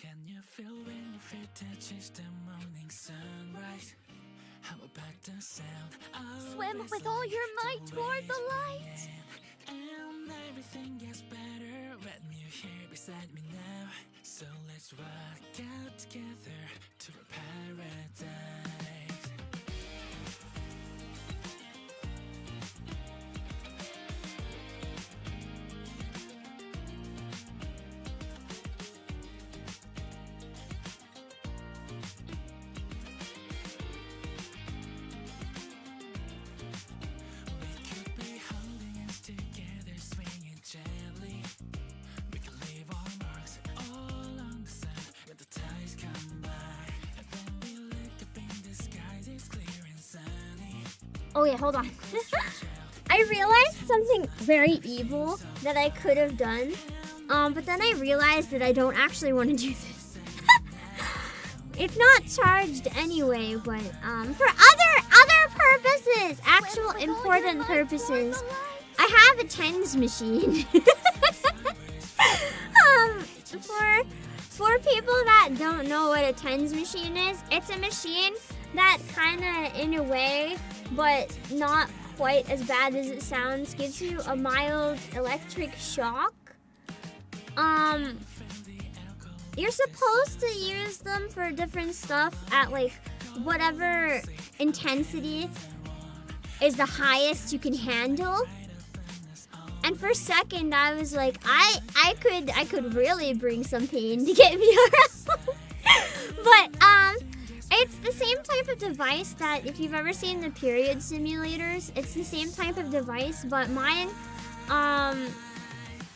Can you feel when your feet touches the morning sunrise? Swim with all your might toward the light. And everything gets better when you're here beside me now. So let's rock out together to a paradise. We could be holding hands together, swinging gently. We can leave our marks all on the sand when the tides come by. And when we look up in the skies, it's clear and sunny. Oh yeah, hold on. I realized something very evil that I could have done. But then I realized that I don't actually want to do this. It's not charged anyway, but for other purposes, actual important purposes, I have a tens machine. For people that don't know what a tens machine is, it's a machine that kind of, in a way, but not quite as bad as it sounds, gives you a mild electric shock. You're supposed to use them for different stuff at like whatever intensity is the highest you can handle. And for a second I was like, I could really bring some pain to get me around. But it's the same type of device that, if you've ever seen the period simulators, it's the same type of device, but mine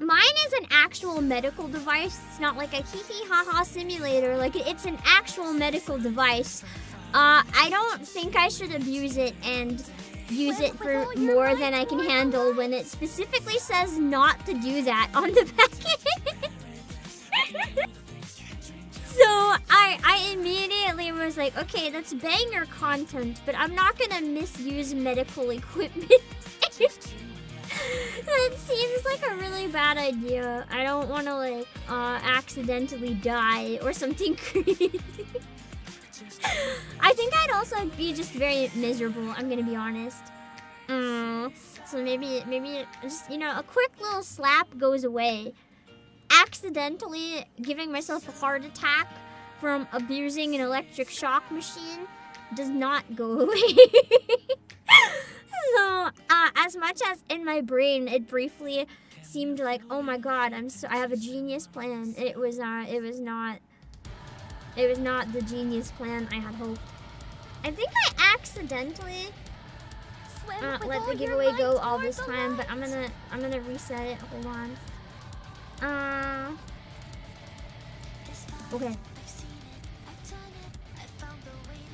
is an actual medical device. It's not like a hee ha ha simulator. Like, it's an actual medical device. I don't think I should abuse it and use it for more than I can handle when it specifically says not to do that on the packet. So I immediately was like, okay, that's banger content, but I'm not gonna misuse medical equipment. That seems like a really bad idea. I don't want to like accidentally die or something crazy. I think I'd also be just very miserable, I'm gonna be honest. So maybe just, you know, a quick little slap goes away. Accidentally giving myself a heart attack from abusing an electric shock machine does not go away. So, as much as in my brain it briefly seemed like, oh my god, I have a genius plan, it was not the genius plan I had hoped. I think I accidentally let the giveaway go all this time, but I'm gonna reset it. Hold on. Okay.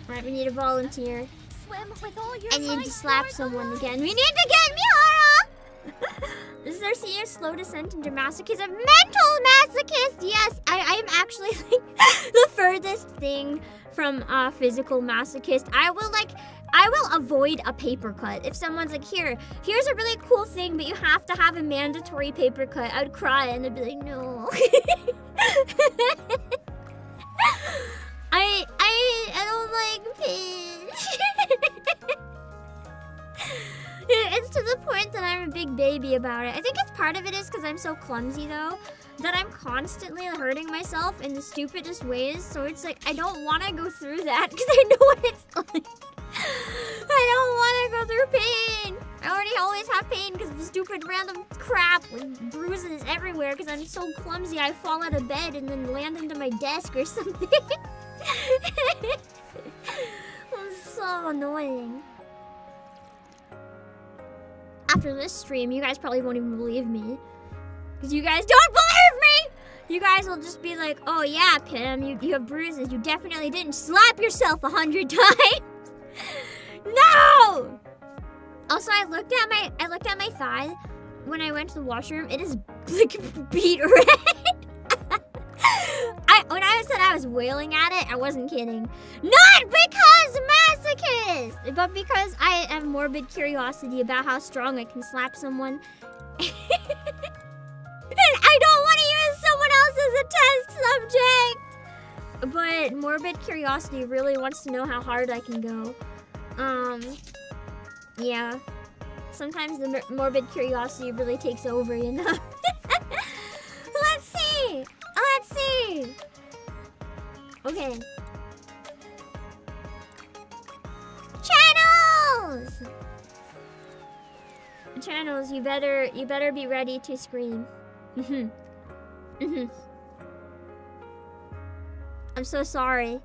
Alright, we need a volunteer. I need to slap someone again. We need to get Mihara! This is our senior slow descent into masochism. Mental masochist! Yes, I am actually like the furthest thing from physical masochist. I will avoid a paper cut. If someone's like, here's a really cool thing, but you have to have a mandatory paper cut, I would cry and I'd be like, no. I don't like pain. It's to the point that I'm a big baby about it. I think it's part of it is because I'm so clumsy though, that I'm constantly hurting myself in the stupidest ways. So it's like, I don't want to go through that because I know what it's like. I don't want to go through pain. I already always have pain because of the stupid random crap with bruises everywhere because I'm so clumsy. I fall out of bed and then land into my desk or something. I'm so annoying. After this stream, you guys probably won't even believe me. Because you guys don't believe me! You guys will just be like, oh yeah, Pim, you have bruises. You definitely didn't slap yourself 100 times. No! Also, I looked at my thigh when I went to the washroom. It is like beet red. When I said I was wailing at it, I wasn't kidding. Not because masochist, but because I have morbid curiosity about how strong I can slap someone. And I don't want to use someone else as a test subject. But morbid curiosity really wants to know how hard I can go. Yeah. Sometimes the morbid curiosity really takes over, you know? Let's see! Let's see! Okay. Channels! Channels, you better be ready to scream. I'm so sorry.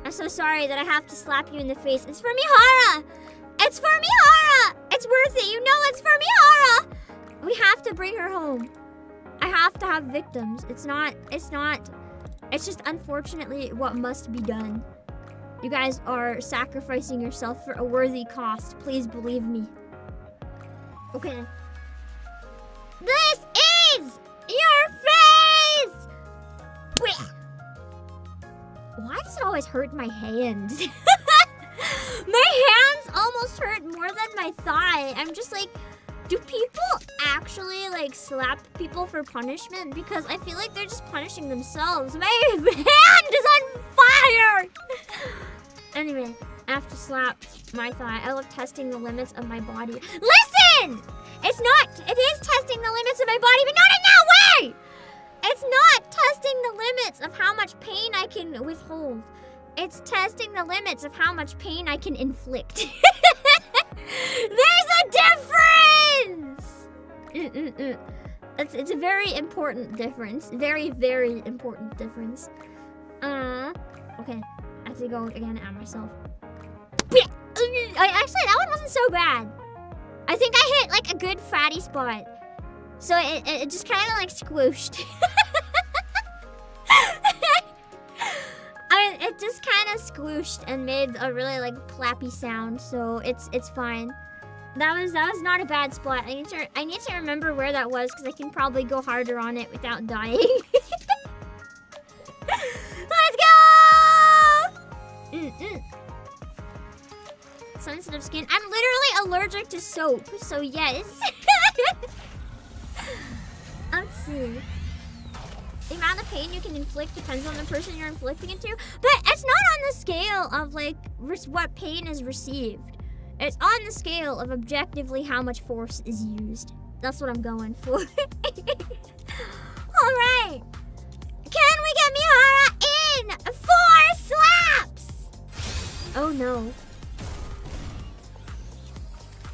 I'm so sorry that I have to slap you in the face. It's for Mihara! It's for Mihara! It's worth it. You know it's for Mihara! We have to bring her home. I have to have victims. It's just unfortunately what must be done. You guys are sacrificing yourself for a worthy cost. Please believe me. Okay. This is your face! Wait. Why does it always hurt my hands? My hands almost hurt more than my thigh. I'm just like, do people actually like slap people for punishment? Because I feel like they're just punishing themselves. My hand is on fire! Anyway, I have to slap my thigh. I love testing the limits of my body. Listen! It is testing the limits of my body, but not in that way! It's not testing the limits of how much pain I can withhold. It's testing the limits of how much pain I can inflict. There's a difference! It's a very important difference. Very, very important difference. Okay. I have to go again at myself. Actually, that one wasn't so bad. I think I hit like a good fatty spot. So it just kind of like squooshed. It just kind of squooshed and made a really like plappy sound. So it's fine. That was not a bad spot. I need to remember where that was because I can probably go harder on it without dying. Let's go! Sensitive skin. I'm literally allergic to soap, so yes. Let's see. The amount of pain you can inflict depends on the person you're inflicting it to, but it's not on the scale of like what pain is received. It's on the scale of objectively how much force is used. That's what I'm going for. All right. Can we get Mihara in 4 slaps? Oh no.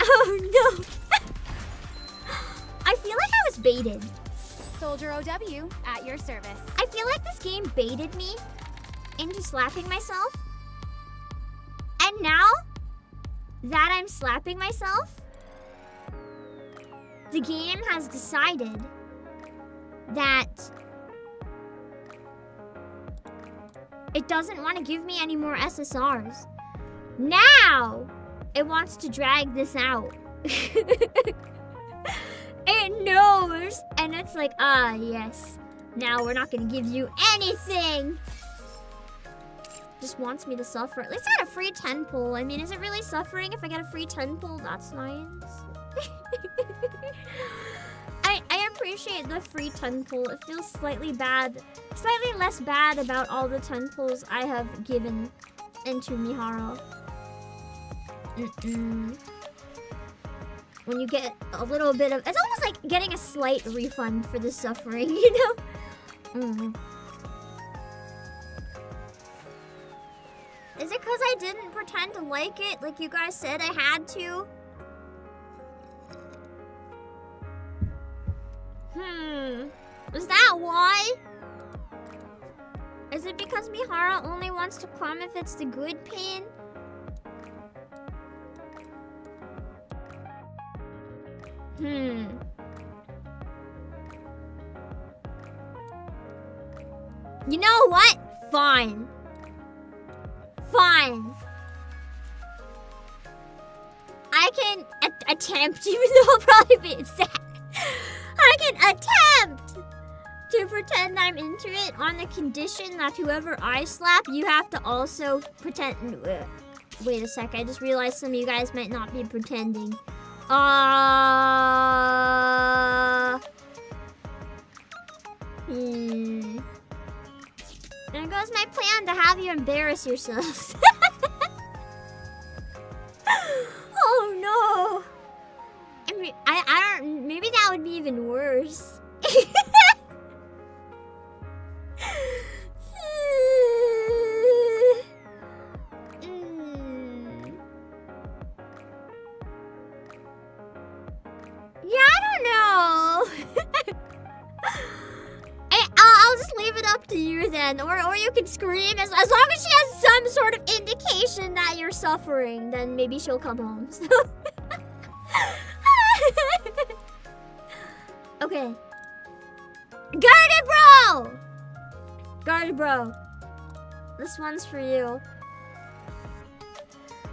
Oh no. I feel like I was baited. Soldier OW, at your service. I feel like this game baited me into slapping myself. And now that I'm slapping myself, the game has decided that it doesn't want to give me any more SSRs. Now it wants to drag this out. It knows, and it's like, yes. Now we're not gonna give you anything. Just wants me to suffer. At least I got a free 10 pull. I mean, is it really suffering if I get a free 10 pull? That's nice. I appreciate the free 10 pull. It feels slightly less bad about all the 10 pulls I have given into Mihara. When you get a little bit of... It's almost like getting a slight refund for the suffering, you know? Is it because I didn't pretend to like it like you guys said I had to? Is that why? Is it because Mihara only wants to come if it's the good pain? You know what? Fine. Fine. I can attempt, even though I'll probably be sad. I can attempt to pretend I'm into it on the condition that whoever I slap, you have to also pretend. Wait a sec, I just realized some of you guys might not be pretending. There goes my plan to have you embarrass yourselves. would be even worse. Yeah, I don't know. I'll just leave it up to you then, or you can scream as long as she has some sort of indication that you're suffering. Then maybe she'll come home. So. Okay. Guarded bro! Guarded bro. This one's for you.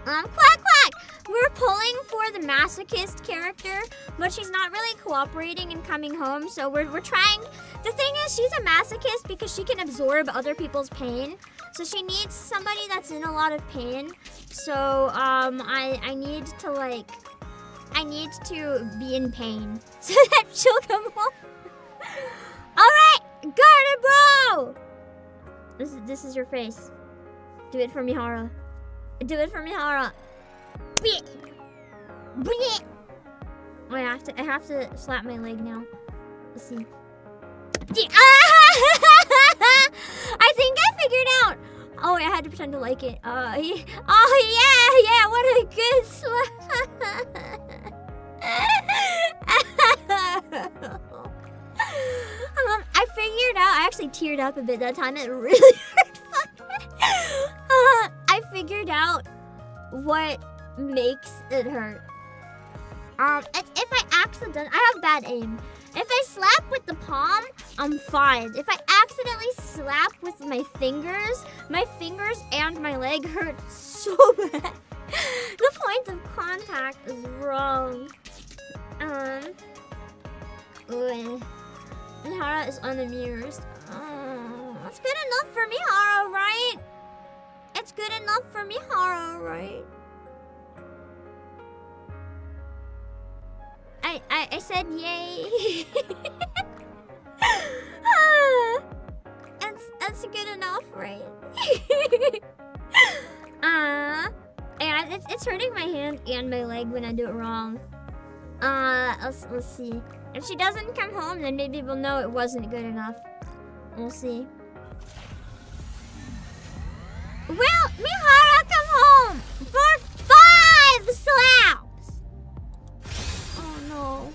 Quack quack! We're pulling for the masochist character, but she's not really cooperating and coming home, so we're trying. The thing is, she's a masochist because she can absorb other people's pain. So she needs somebody that's in a lot of pain. So I need to be in pain so that she'll come home. Alright, guarded bro! This is your face. Do it for Mihara. Do it for Mihara. Oh, I have to slap my leg now. Let's see. I think I figured out. Oh, I had to pretend to like it. Oh yeah, what a good slap. I figured out. I actually teared up a bit that time. It really hurt. I figured out what makes it hurt. If I accidentally, I have bad aim. If I slap with the palm, I'm fine. If I accidentally slap with my fingers and my leg hurt so bad. The point of contact is wrong. Mihara is unamused. It's good enough for Mihara, right? It's good enough for Mihara, right? I said yay. That's good enough, right? And it's hurting my hand and my leg when I do it wrong. Let's see. If she doesn't come home, then maybe we'll know it wasn't good enough. We'll see. Will Mihara come home for 5 slaps? Oh no.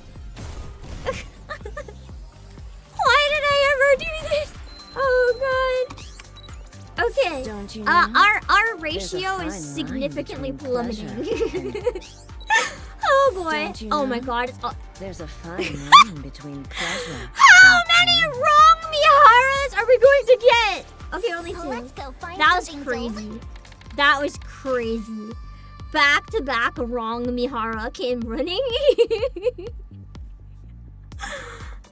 Why did I ever do this? Oh god. Okay. Don't you know? Our ratio is significantly plummeting. Oh boy. Oh my god. It's all... There's a fine line between pleasure. How many wrong Miharas are we going to get? Okay, only 2. Let's go find That was something crazy. dull. That was crazy. Back to back wrong Mihara came running.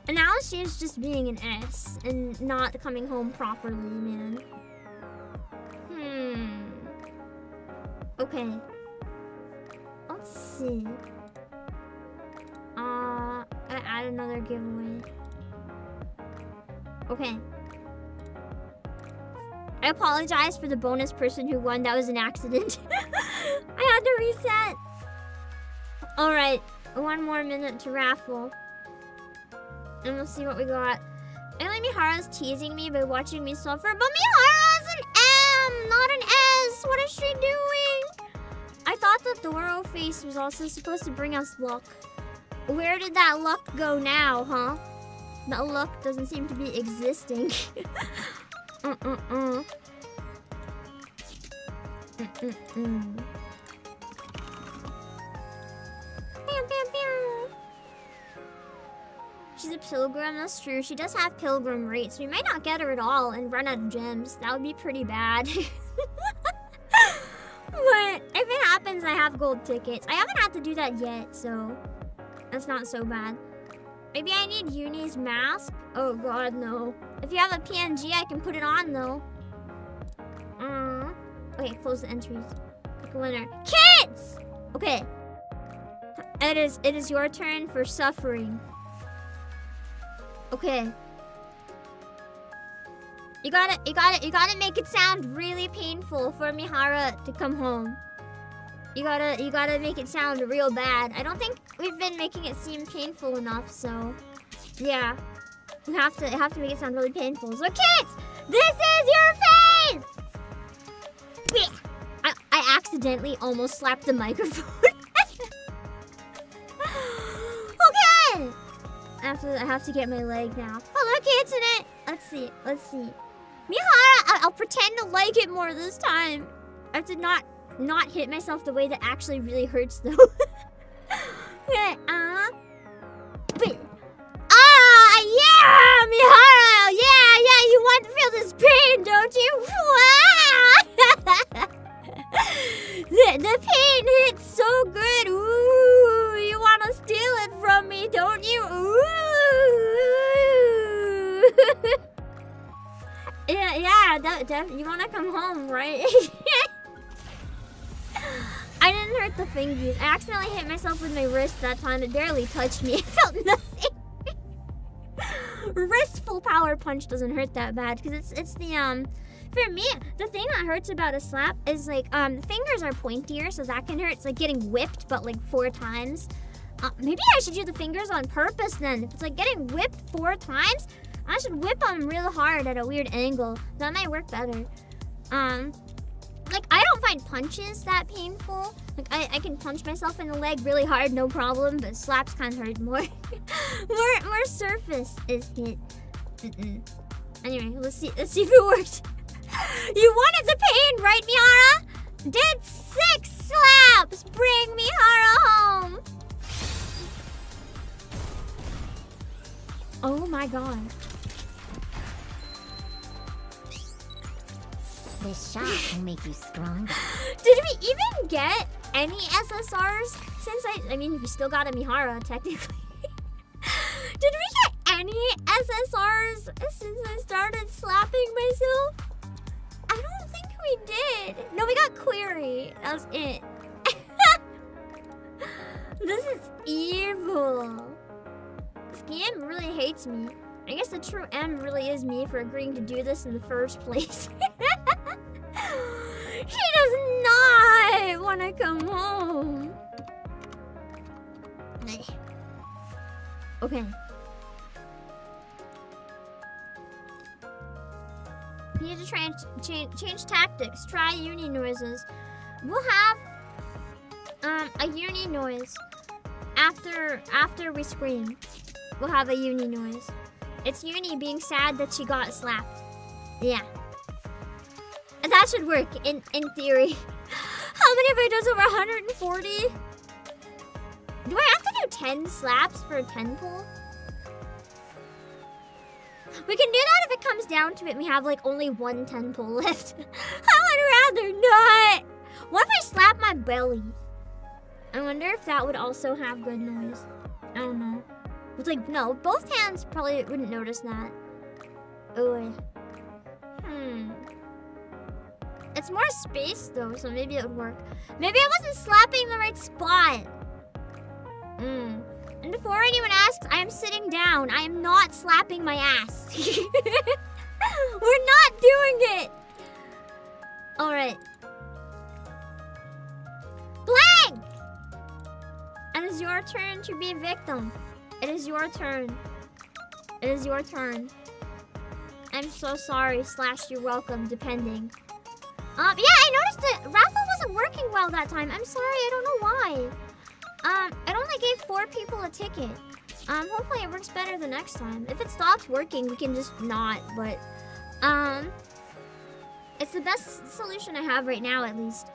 And now she's just being an S and not coming home properly, man. Okay. Let's see. I add another giveaway. Okay. I apologize for the bonus person who won. That was an accident. I had to reset. Alright. 1 more minute to raffle. And we'll see what we got. Only Mihara's teasing me by watching me suffer. But Mihara is an M, not an S. What is she doing? I thought the Doro face was also supposed to bring us luck. Where did that luck go now, huh? That luck doesn't seem to be existing. She's a pilgrim, that's true. She does have pilgrim rates. We might not get her at all and run out of gems. That would be pretty bad. But if it happens, I have gold tickets. I haven't had to do that yet, so that's not so bad. Maybe I need Uni's mask? Oh god, no. If you have a PNG, I can put it on, though. Okay, close the entries. Pick a winner. Kids! Okay. It is your turn for suffering. Okay. You gotta make it sound really painful for Mihara to come home. You gotta make it sound real bad. I don't think we've been making it seem painful enough, so yeah. You have to make it sound really painful. So kids, this is your face! I accidentally almost slapped the microphone. Okay! I have to get my leg now. Hello kids in it! Let's see. Mihara, I'll pretend to like it more this time. I have to not hit myself the way that actually really hurts though. Okay, yeah, Mihara! Yeah, you want to feel this pain, don't you? The pain hits so good. Ooh, you want to steal it from me, don't you? Ooh. Yeah, you want to come home, right? I didn't hurt the fingies. I accidentally hit myself with my wrist that time. It barely touched me. It felt nothing. Wrist full power punch doesn't hurt that bad because it's the for me the thing that hurts about a slap is like the fingers are pointier, so that can hurt. It's like getting whipped but like 4 times. Maybe I should do the fingers on purpose then. If it's like getting whipped 4 times, I should whip them real hard at a weird angle. That might work better. Like I don't find punches that painful. Like I can punch myself in the leg really hard, no problem, but slaps kind of hurt more. more surface is hit. Anyway, let's see if it worked. You wanted the pain, right, Mihara? Did 6 slaps bring Mihara home? Oh my god. This shot will make you stronger. Did we even get any SSRs since I mean, we still got a Mihara technically. Did we get any SSRs since I started slapping myself? I don't think we did. No, we got Query. That was it. This is evil. This game really hates me. I guess the true M really is me for agreeing to do this in the first place. He does not want to come home. Okay. We need to try and change tactics. Try uni noises. We'll have a uni noise after we scream. We'll have a uni noise. It's Uni being sad that she got slapped. Yeah. And that should work in theory. How many have I done? Over 140? Do I have to do 10 slaps for a 10 pull? We can do that if it comes down to it. We have like only 1 10 pull left. I would rather not. What if I slap my belly? I wonder if that would also have good noise. I don't know. It's like, no, both hands probably wouldn't notice that. Oh. It's more space though, so maybe it would work. Maybe I wasn't slapping the right spot. And before anyone asks, I am sitting down. I am not slapping my ass. We're not doing it. All right. Blank! And it's your turn to be victim. It is your turn. It is your turn. I'm so sorry / you're welcome, depending. Yeah, I noticed that Raffle wasn't working well that time. I'm sorry, I don't know why. It only gave 4 people a ticket. Hopefully it works better the next time. If it stops working, we can just not, but it's the best solution I have right now, at least.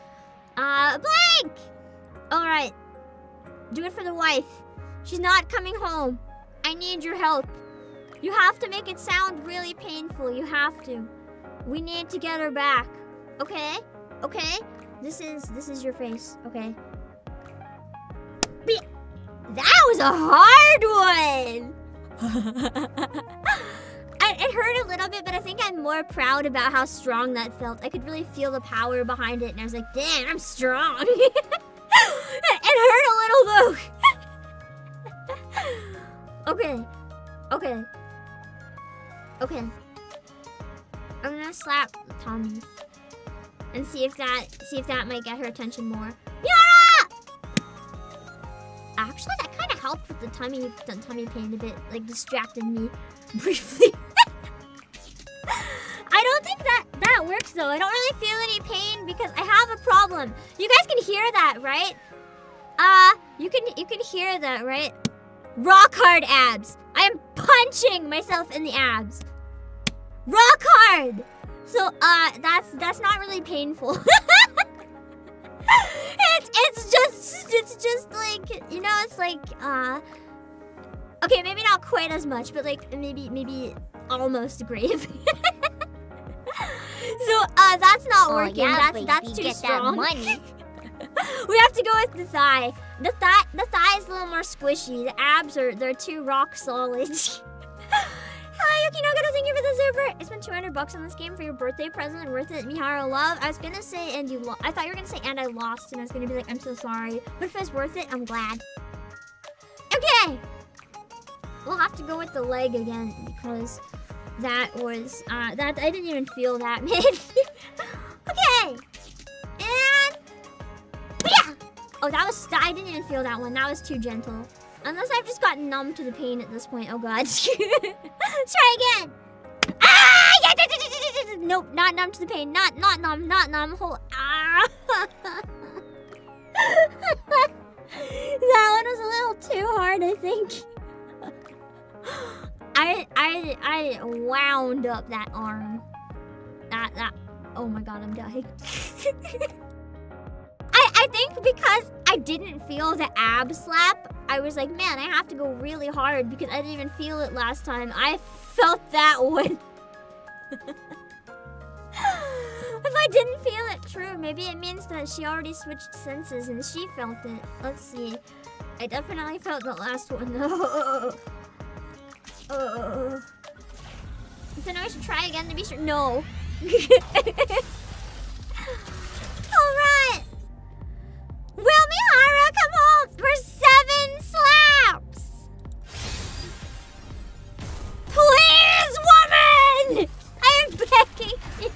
Blank! Alright. Do it for the wife. She's not coming home. I need your help. You have to make it sound really painful. You have to. We need to get her back. Okay? Okay? This is your face. Okay? That was a hard one! It hurt a little bit, but I think I'm more proud about how strong that felt. I could really feel the power behind it, and I was like, damn, I'm strong. It hurt a little, though. Okay. Okay. Okay. I'm gonna slap Tommy and see if that might get her attention more. Mihara! with the tummy pain a bit, like, distracted me briefly. I don't think that works though. I don't really feel any pain because I have a problem. You guys can hear that, right? You can hear that, right? Rock hard abs. I am punching myself in the abs. Rock hard. So that's not really painful. it's just like, you know, it's like okay, maybe not quite as much, but like maybe almost grave. So that's not working. Yeah, that's too get strong. That money. We have to go with the thigh. The thigh is a little more squishy. The abs they're too rock solid. Hi, Yukinoga, thank you for the super. I spent $200 on this game for your birthday present. Worth it, Mihara love. I was gonna say and you I thought you were gonna say and I lost, and I was gonna be like, I'm so sorry. But if it's worth it, I'm glad. Okay. We'll have to go with the leg again because that was that I didn't even feel that mid. Okay. And yeah. Oh, I didn't even feel that one. That was too gentle. Unless I've just gotten numb to the pain at this point. Oh god. Let's try again. Ah! Yeah! Nope, not numb to the pain. Not numb. Hold. Ah. That one was a little too hard, I think. I wound up that arm. That. Oh my god, I'm dying. I think because I didn't feel the ab slap, I was like, man, I have to go really hard because I didn't even feel it last time. I felt that one. If I didn't feel it, true, maybe it means that she already switched senses and she felt it. Let's see. I definitely felt the last one though. Then I should try again to be sure. No. Alright. Will Mihara come home for 7 slaps? Please, woman! I am begging you.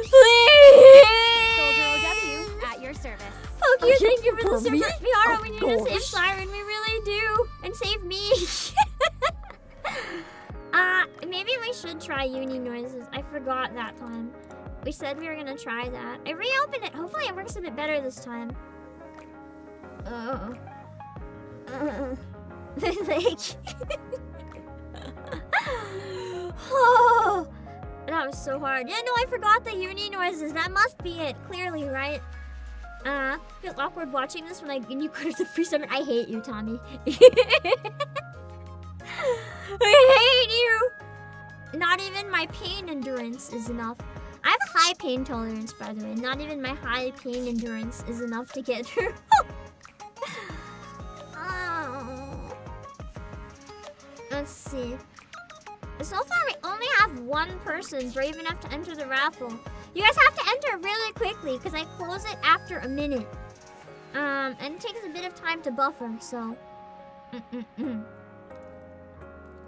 Please! Soldier OW, at your service. Fuck you, thank you for the super. Mihara, we need to save Siren. We really do. And save me. Maybe we should try uni noises. I forgot that time. We said we were gonna try that. I reopened it. Hopefully it works a bit better this time. Like. Oh, that was so hard. Yeah, no, I forgot the uni noises. That must be it. Clearly, right? Feel awkward watching this when you go to the free summon. I hate you, Tommy. I hate you. Not even my pain endurance is enough. I have a high pain tolerance, by the way. Not even my high pain endurance is enough to get through. Oh. Let's see. So far, we only have one person brave enough to enter the raffle. You guys have to enter really quickly because I close it after a minute. And it takes a bit of time to buffer, so.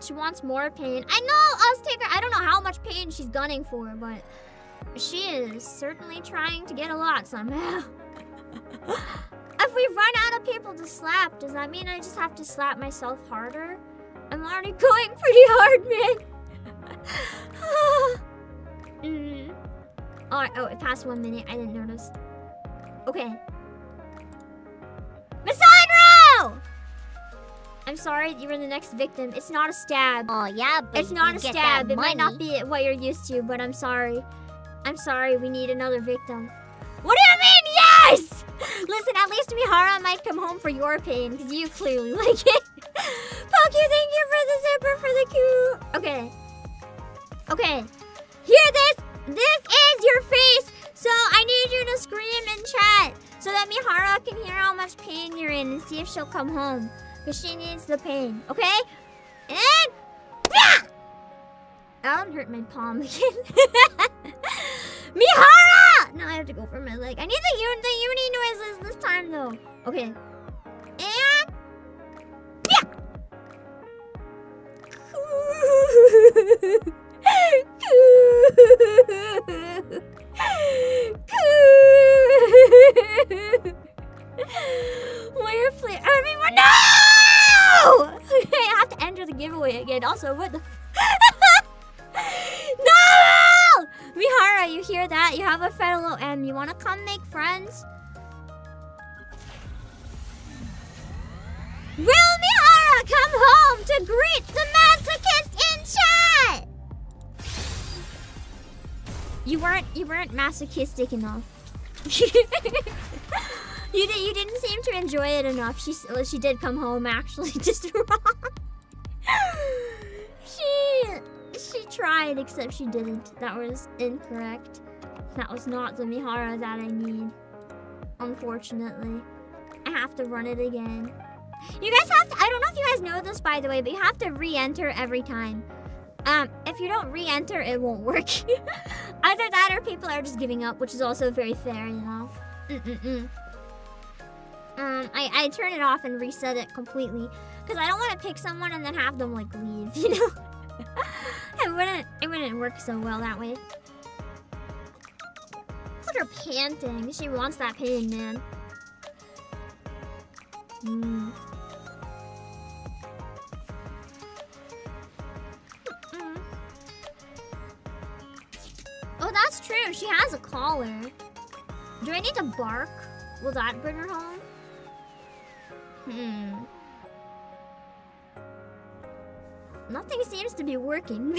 She wants more pain. I know, Oztaker. I don't know how much pain she's gunning for, but she is certainly trying to get a lot somehow. If we run out of people to slap, does that mean I just have to slap myself harder? I'm already going pretty hard, man. Alright, oh, it passed 1 minute. I didn't notice. Okay. Misandro! I'm sorry, you were the next victim. It's not a stab. Oh yeah, but it's not a get stab. that It might money. not be what you're used to, but I'm sorry. I'm sorry, we need another victim. What do you mean, yes? Listen, at least Mihara might come home for your pain, because you clearly like it. Poku, thank you for the zipper for the cue. Okay. Okay. Hear this? This is your face. So I need you to scream in chat so that Mihara can hear how much pain you're in and see if she'll come home. Because she needs the pain. Okay? And... yeah! That hurt my palm again. Mihara! Now I have to go for my leg. I need the uni noises this time though. Okay. And... yeah! Where play everyone? No! hear that? You have a fellow M. You wanna come make friends? Will Mihara come home to greet the masochist in chat? You weren't masochistic enough. You didn't seem to enjoy it enough. She did come home actually just wrong. She tried, except she didn't. That was incorrect. That was not the Mihara that I need. Unfortunately. I have to run it again. You guys have to, I don't know if you guys know this by the way, but you have to re-enter every time. If you don't re-enter, it won't work. Either that or people are just giving up, which is also very fair, you know? I turn it off and reset it completely. Because I don't want to pick someone and then have them, like, leave, you know? It wouldn't work so well that way. Look at her panting. She wants that pain, man. Oh, that's true. She has a collar. Do I need to bark? Will that bring her home? Nothing seems to be working.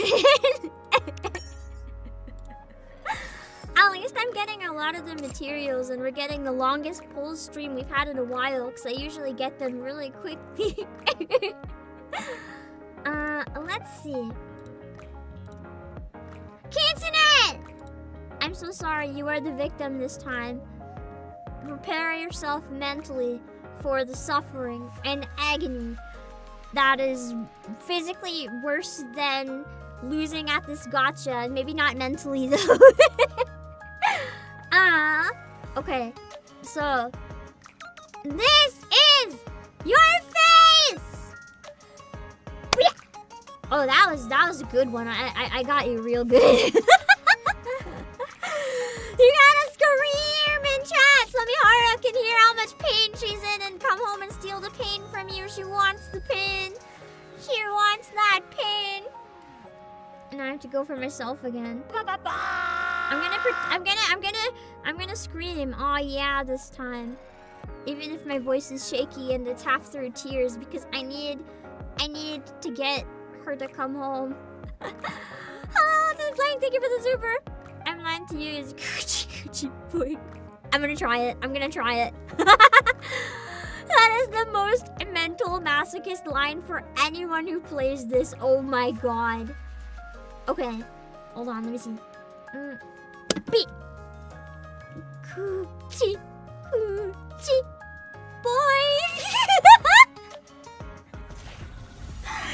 At least I'm getting a lot of the materials and we're getting the longest pull stream we've had in a while because I usually get them really quickly. Let's see. Kitsune! I'm so sorry, you are the victim this time. Prepare yourself mentally for the suffering and agony that is physically worse than losing at this gacha. Maybe not mentally though. Okay. So this is your face. Oh, that was a good one. I got you real good. You gotta scream in chat so Mihara can hear how much pain she's in and come home and steal the pain from you. She wants the pain. She wants that pain. And I have to go for myself again. I'm gonna scream. Oh yeah, this time. Even if my voice is shaky and it's half through tears because I need to get her to come home. Oh, this is playing. Thank you for the super. I'm lying to you is coochie boy. I'm gonna try it. That is the most mental masochist line for anyone who plays this. Oh my god. Okay. Hold on, let me see. Beat. Coochie boy.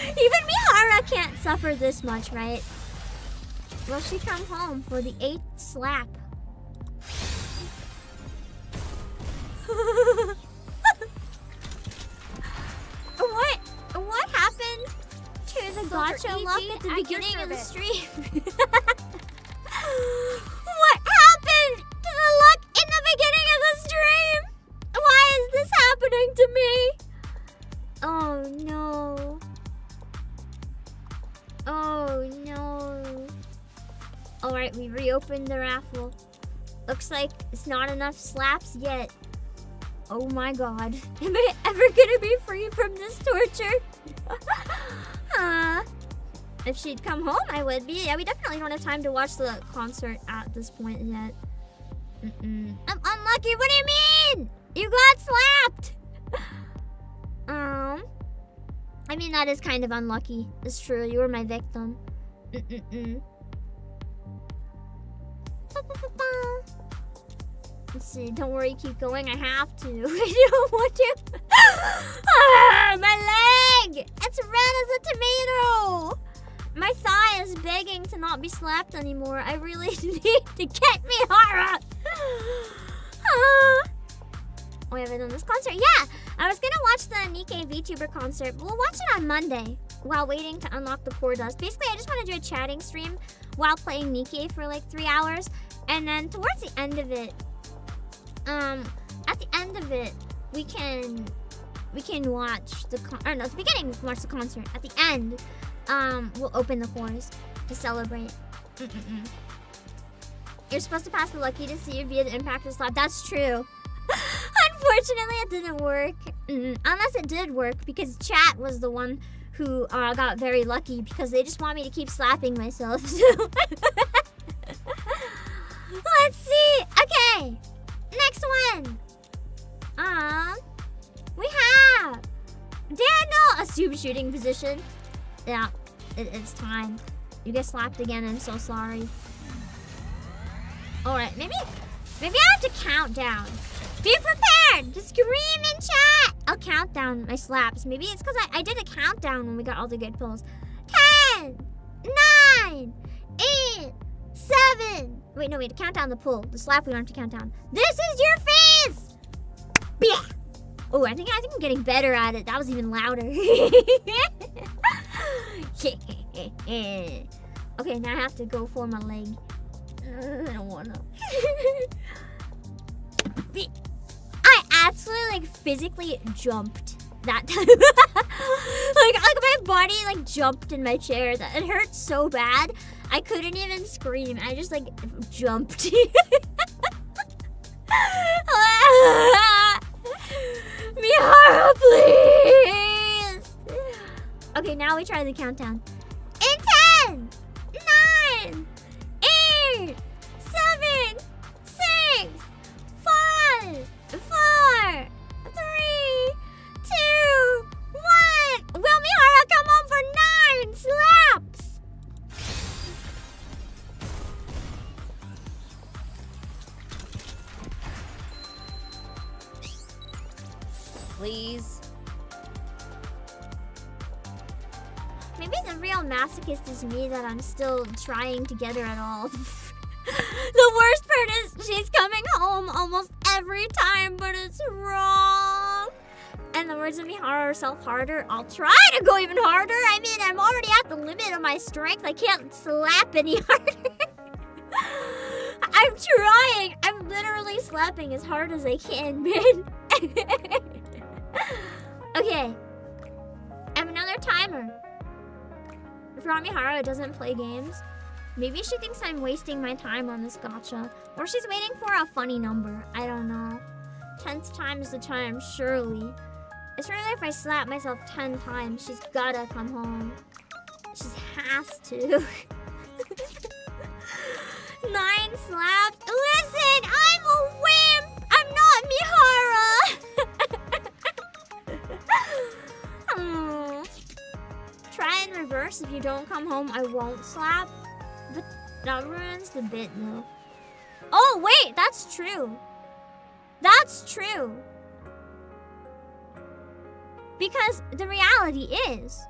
Even Mihara can't suffer this much, right? Will she come home for the 8th slap? What happened to the gacha luck at the beginning of the stream? What happened to the luck in the beginning of the stream? Why is this happening to me? Oh no. Oh no. Alright, we reopened the raffle. Looks like it's not enough slaps yet. Oh my god. Am I ever gonna be free from this torture? If she'd come home, I would be. Yeah, we definitely don't have time to watch the concert at this point yet. I'm unlucky. What do you mean? You got slapped. I mean, that is kind of unlucky. It's true. You were my victim. Let's see. Don't worry. Keep going. I have to. I don't want to. My leg. It's red as a tomato. My thigh is begging to not be slapped anymore. I really need to get Mihara. Oh, we haven't done this concert. Yeah, I was gonna watch the NIKKE VTuber concert. We'll watch it on Monday while waiting to unlock the core dust. Basically, I just want to do a chatting stream while playing NIKKE for like 3 hours, and then towards the end of it, we can watch the at the beginning we can watch the concert. At the end, we'll open the cores to celebrate. You're supposed to pass the lucky to see via the impact or slap. That's true. Unfortunately, it didn't work. Unless it did work, because chat was the one who got very lucky because they just want me to keep slapping myself. So let's see. Okay, next one. We have Daniel, assume shooting position. Yeah, it's time. You get slapped again. I'm so sorry. All right, maybe I have to count down. Be prepared to scream in chat. I'll count down my slaps. Maybe it's because I did a countdown when we got all the good pulls. 10, 9, 8, 7. Wait, no, wait, to count down the pull. The slap we don't have to count down. This is your face. Yeah. Oh, I think I'm getting better at it. That was even louder. Okay, now I have to go for my leg. I don't wanna. I absolutely physically jumped that time. like my body jumped in my chair. It hurt so bad. I couldn't even scream. I just jumped. Mihara, please. Okay, now we try the countdown. In 10, 9, 8, 7, 6, 5, 4, 3, 2, 1. Will Mihara come home for 9 slaps? Please. Maybe the real masochist is me that I'm still trying to get her at all. The worst part is she's coming home almost every time, but it's wrong. And the words of Mihara herself harder. I'll try to go even harder. I mean, I'm already at the limit of my strength. I can't slap any harder. I'm trying. I'm literally slapping as hard as I can, man. Okay. I have another timer. If Mihara doesn't play games, maybe she thinks I'm wasting my time on this gacha. Or she's waiting for a funny number. I don't know. 10th time is the charm, surely. It's really if I slap myself 10 times, she's gotta come home. She has to. 9 slaps. Listen, I'm a wimp. I'm not Mihara. Try in reverse. If you don't come home, I won't slap. But that ruins the bit, though. Oh, wait, that's true. That's true. Because the reality is,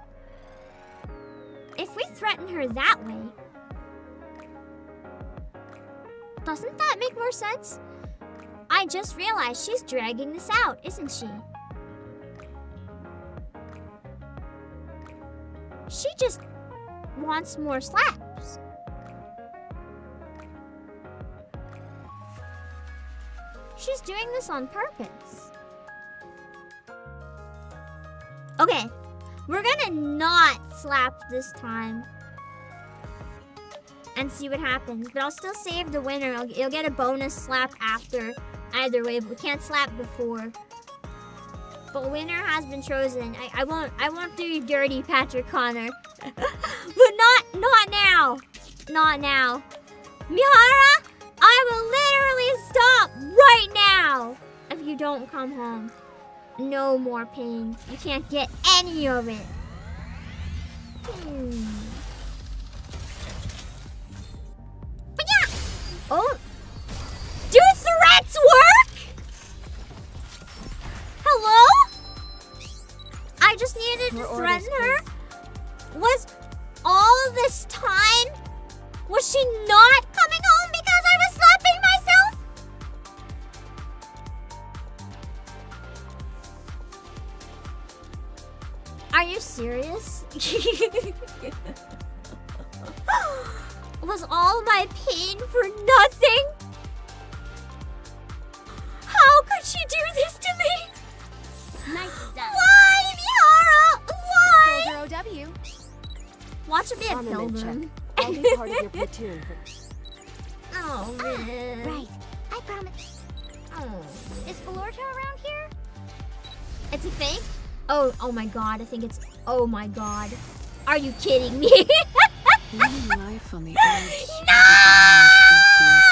if we threaten her that way, doesn't that make more sense? I just realized she's dragging this out, isn't she? She just wants more slaps. She's doing this on purpose. Okay, we're gonna not slap this time and see what happens. But I'll still save the winner. You'll get a bonus slap after either way, but we can't slap before. But winner has been chosen. I won't do you dirty, Patrick Connor. But not now. Not now. Mihara, I will literally stop right now if you don't come home. No more pain. You can't get any of it. But yeah. Oh. Do threats work? Hello? I just needed to threaten her? Was all this time? Was she not coming home because I was slapping myself? Are you serious? Was all my pain for nothing? How could she do this to me? Nice done. Why, Mihara? Why? Soldier OW. Watch it be a Armament pilgrim. check. I'll be part of your platoon. Oh, man. It's a fake? Oh my god, I think it's... Oh my god. Are you kidding me? Living life on the edge.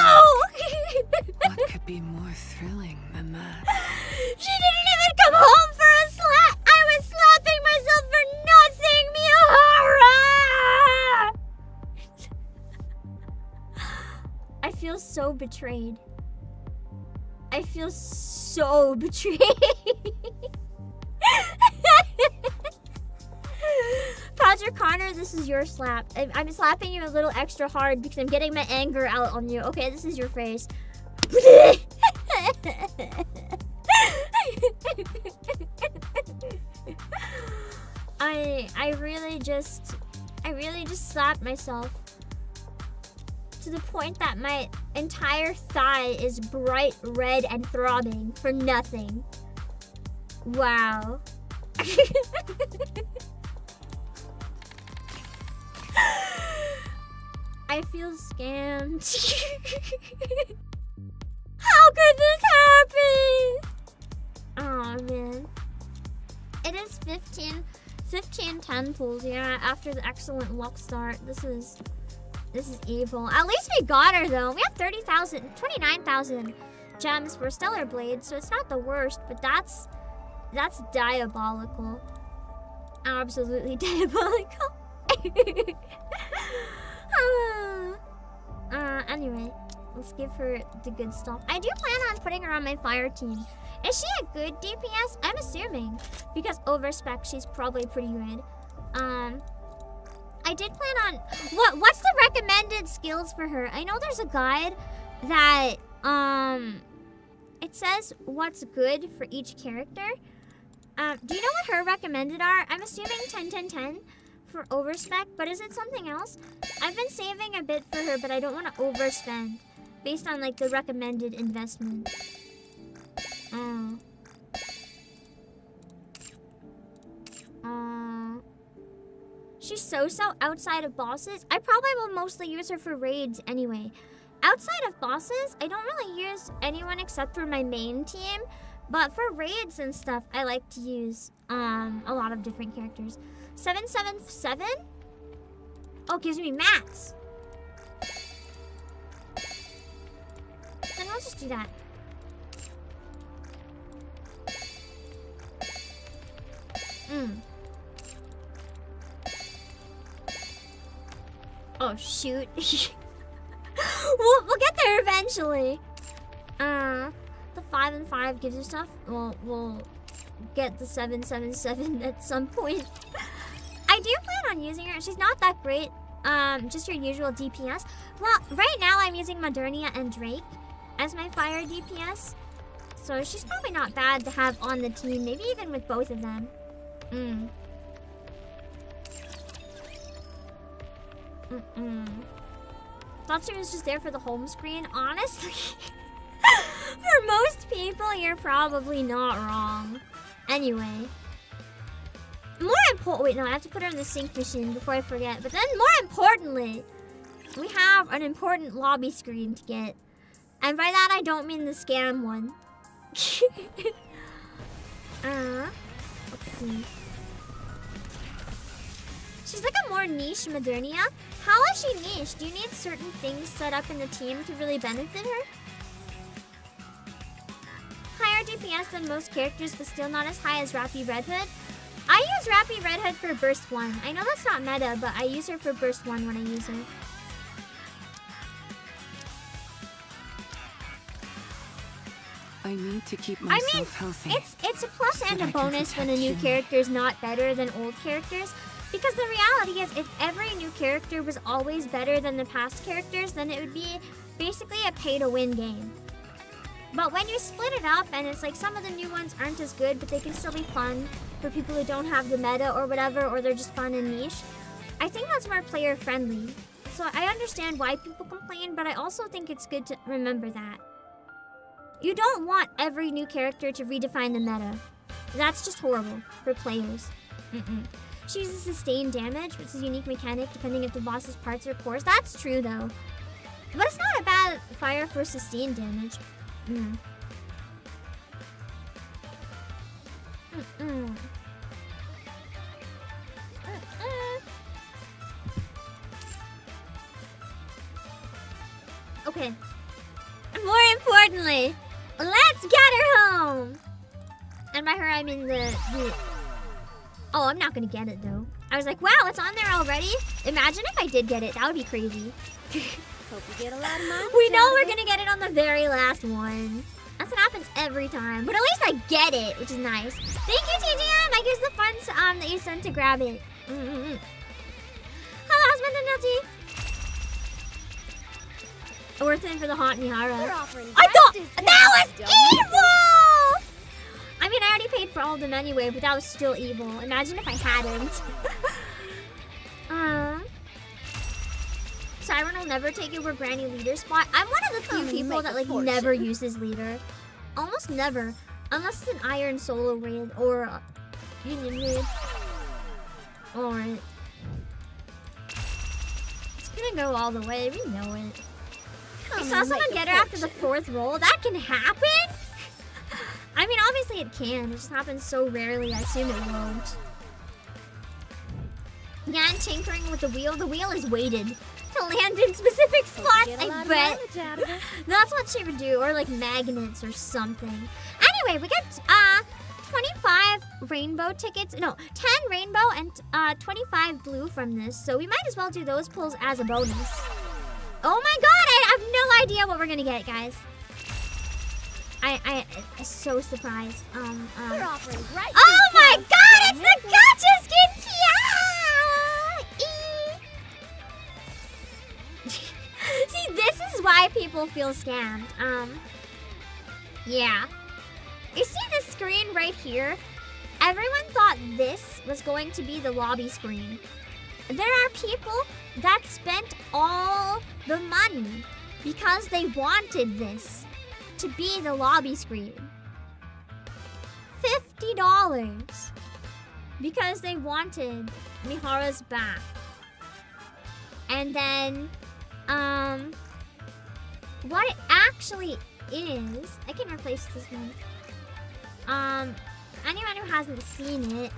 No! What could be more thrilling than that? She didn't even come home for a slap! I was slapping myself for not saying Mihara! I feel so betrayed. I feel so betrayed. Project Connor, this is your slap. I'm slapping you a little extra hard because I'm getting my anger out on you. Okay, this is your face. I really just slapped myself to the point that my entire thigh is bright red and throbbing for nothing. Wow. I feel scammed. How could this happen? Oh man. It is 15-10 pulls, yeah, after the excellent luck start. This is evil. At least we got her though. We have 29,000 gems for Stellar Blade, so it's not the worst, but that's diabolical. Absolutely diabolical. Anyway, let's give her the good stuff. I do plan on putting her on my fire team. Is she a good DPS? I'm assuming. Because overspec, she's probably pretty good. I did plan on... What's the recommended skills for her? I know there's a guide that, it says what's good for each character. Do you know what her recommended are? I'm assuming 10-10-10 for overspec, but is it something else? I've been saving a bit for her, but I don't want to overspend based on like the recommended investment. She's so-so outside of bosses. I probably will mostly use her for raids anyway. Outside of bosses, I don't really use anyone except for my main team. But for raids and stuff, I like to use a lot of different characters. 777? Oh, gives me mats. Then I'll just do that. Oh shoot. we'll get there eventually. The 5 and 5 gives you stuff. We'll get the 777 at some point. I do plan on using her. She's not that great. Just your usual DPS. Well, right now I'm using Modernia and Drake as my fire DPS. So she's probably not bad to have on the team. Maybe even with both of them. Thought she was just there for the home screen. Honestly, for most people, you're probably not wrong. Anyway. Wait, no, I have to put her in the sync machine before I forget. But then, more importantly, we have an important lobby screen to get. And by that, I don't mean the scam one. Let's see. She's like a more niche Modernia. How is she niche? Do you need certain things set up in the team to really benefit her? Higher DPS than most characters, but still not as high as Rappy Red Hood. I use Rappy Red Hood for Burst 1. I know that's not meta, but I use her for Burst 1 when I use her. I need to keep myself healthy. It's a plus and a bonus when a new character is not better than old characters. Because the reality is, if every new character was always better than the past characters, then it would be basically a pay-to-win game. But when you split it up, and it's like some of the new ones aren't as good, but they can still be fun for people who don't have the meta or whatever, or they're just fun and niche, I think that's more player-friendly. So I understand why people complain, but I also think it's good to remember that. You don't want every new character to redefine the meta. That's just horrible for players. She uses sustained damage, which is a unique mechanic depending if the boss's parts or cores. That's true though. But it's not a bad fire for sustained damage. Mm-mm. Mm-mm. Okay. More importantly, let's get her home. And by her, I mean the. Oh, I'm not gonna get it though. I was like, wow, it's on there already. Imagine if I did get it. That would be crazy. Hope you get a lot of money. We know we're gonna get it on the very last one. That's what happens every time. But at least I get it, which is nice. Thank you, TGM. I guess the funds that you sent to grab it. Mm-mm-mm. Hello, husband and Nutty. Worth it for the hot Mihara. We're offering I thought breakfast that was discounts. evil! I mean, I already paid for all of them anyway, but that was still evil. Imagine if I hadn't. Siren will never take over Granny Leader spot. I'm one of the few people that like never uses Leader. Almost never. Unless it's an Iron Solo raid or a Union raid. Alright. It's gonna go all the way, we know it. I saw someone get her after the 4th roll. That can happen? I mean, obviously it can. It just happens so rarely, I assume it won't. Yeah, and tinkering with the wheel. The wheel is weighted to land in specific spots, I bet. That's what she would do, or like magnets or something. Anyway, we got 25 rainbow tickets. No, 10 rainbow and 25 blue from this. So we might as well do those pulls as a bonus. Oh my god, I have no idea what we're gonna get, guys. I'm so surprised. We're offering right Oh my god, it's the gacha skin! See, this is why people feel scammed. Yeah. You see this screen right here? Everyone thought this was going to be the lobby screen. There are people that spent all the money because they wanted this to be the lobby screen. $50 because they wanted Mihara's back. And then, what it actually is, I can replace this one. Anyone who hasn't seen it,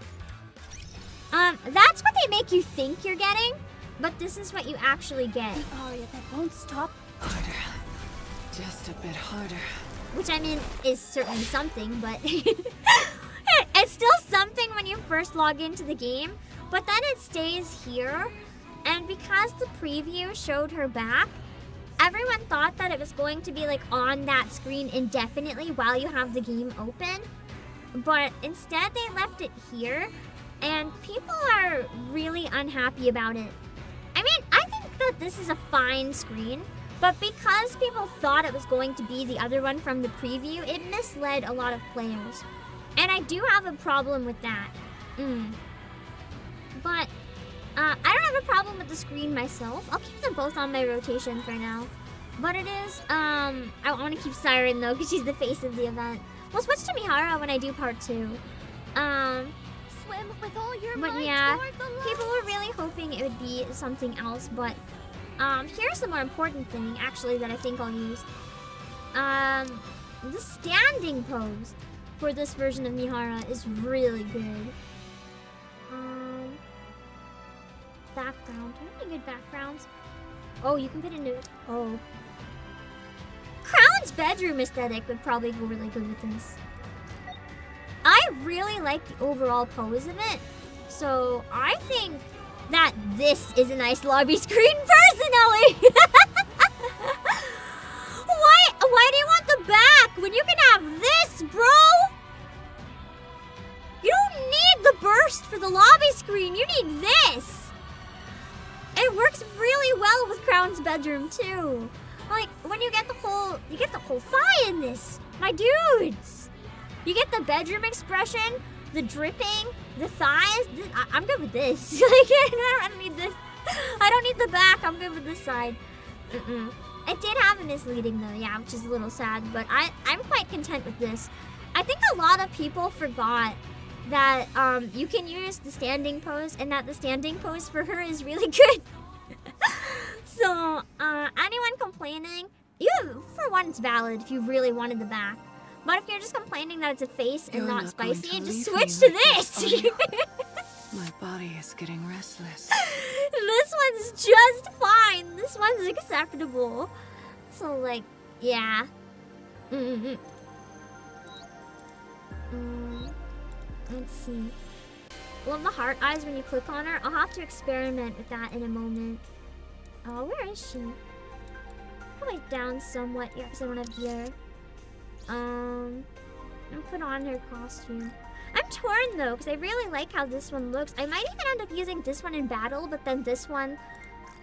that's what they make you think you're getting, but this is what you actually get. Aria that won't stop. Harder. Just a bit harder. Which, I mean, is certainly something, but it's still something when you first log into the game, but then it stays here, and because the preview showed her back, everyone thought that it was going to be like on that screen indefinitely while you have the game open, but instead they left it here, and people are really unhappy about it. I mean, I think that this is a fine screen, but because people thought it was going to be the other one from the preview, it misled a lot of players. And I do have a problem with that. But I don't have a problem with the screen myself. I'll keep them both on my rotation for now. But it is, I want to keep Siren though, because she's the face of the event. We'll switch to Mihara when I do part 2. Swim with all your But might yeah, toward the light. people were really hoping it would be something else, but here's the more important thing, actually, that I think I'll use. The standing pose for this version of Mihara is really good. Background. Do you have any good backgrounds? Oh, you can put into... Oh. Crown's bedroom aesthetic would probably go really good with this. I really like the overall pose of it, so I think that this is a nice lobby screen personally. Why do you want the back when you can have this, bro? You don't need the burst for the lobby screen. You need this. It works really well with Crown's bedroom too. Like when you get the whole thigh in this, my dudes. You get the bedroom expression, the dripping, the thighs. I'm good with this. Like, I don't need this. I don't need the back. I'm good with this side. It did have a misleading though, yeah, which is a little sad. But I'm quite content with this. I think a lot of people forgot that you can use the standing pose, and that the standing pose for her is really good. So anyone complaining, for one, it's valid if you really wanted the back. But if you're just complaining that it's a face and You're not not going spicy, to just leave me switch to like this. this, are you? My body is getting restless. This one's just fine. This one's acceptable. So like, yeah. Let's see. Love the heart eyes when you click on her. I'll have to experiment with that in a moment. Oh, where is she? Probably down somewhat, yeah, because I don't have gear. And put on her costume. I'm torn though, because I really like how this one looks. I might even end up using this one in battle, but then this one,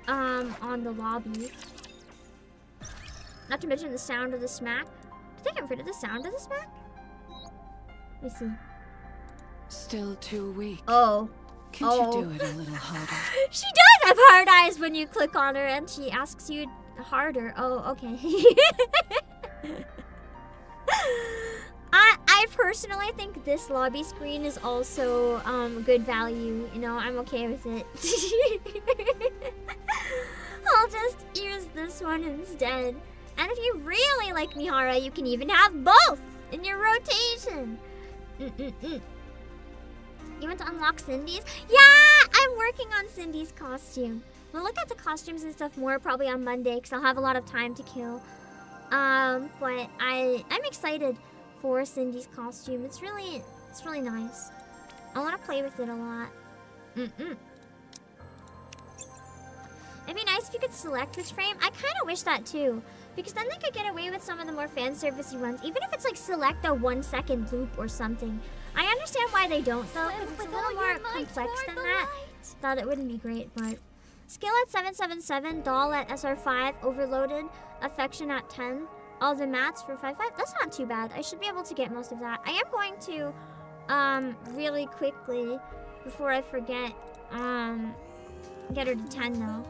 on the lobby. Not to mention the sound of the smack. Did I get rid of the sound of the smack? Let me see. Still too weak. Oh. Can't you do it a little harder? She does have hard eyes when you click on her, and she asks you harder. Oh, okay. I personally think this lobby screen is also good value. You know, I'm okay with it. I'll just use this one instead. And if you really like Mihara, you can even have both in your rotation. You want to unlock Cindy's? Yeah, I'm working on Cindy's costume. We'll look at the costumes and stuff more probably on Monday because I'll have a lot of time to kill. But I'm excited for Cindy's costume. It's really nice. I want to play with it a lot. It'd be nice if you could select which frame. I kind of wish that too, because then they could get away with some of the more fan servicey ones, even if it's like select a 1 second loop or something. I understand why they don't though, because it's a little more complex than that. Thought it wouldn't be great, but skill at 777, doll at SR5, overloaded, affection at 10, all the mats for 5-5. That's not too bad. I should be able to get most of that. I am going to really quickly, before I forget, get her to 10 though.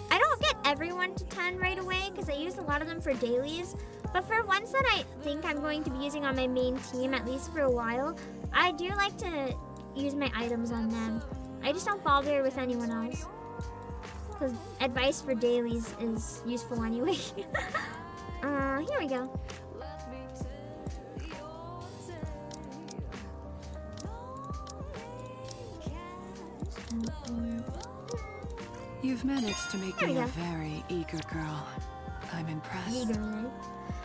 I don't get everyone to 10 right away because I used a lot of them for dailies. But for ones that I think I'm going to be using on my main team, at least for a while, I do like to use my items on them. I just don't bother with anyone else. Because advice for dailies is useful anyway. Here we go. You've managed to make There we me a go. very eager girl. I'm impressed. Eagerly.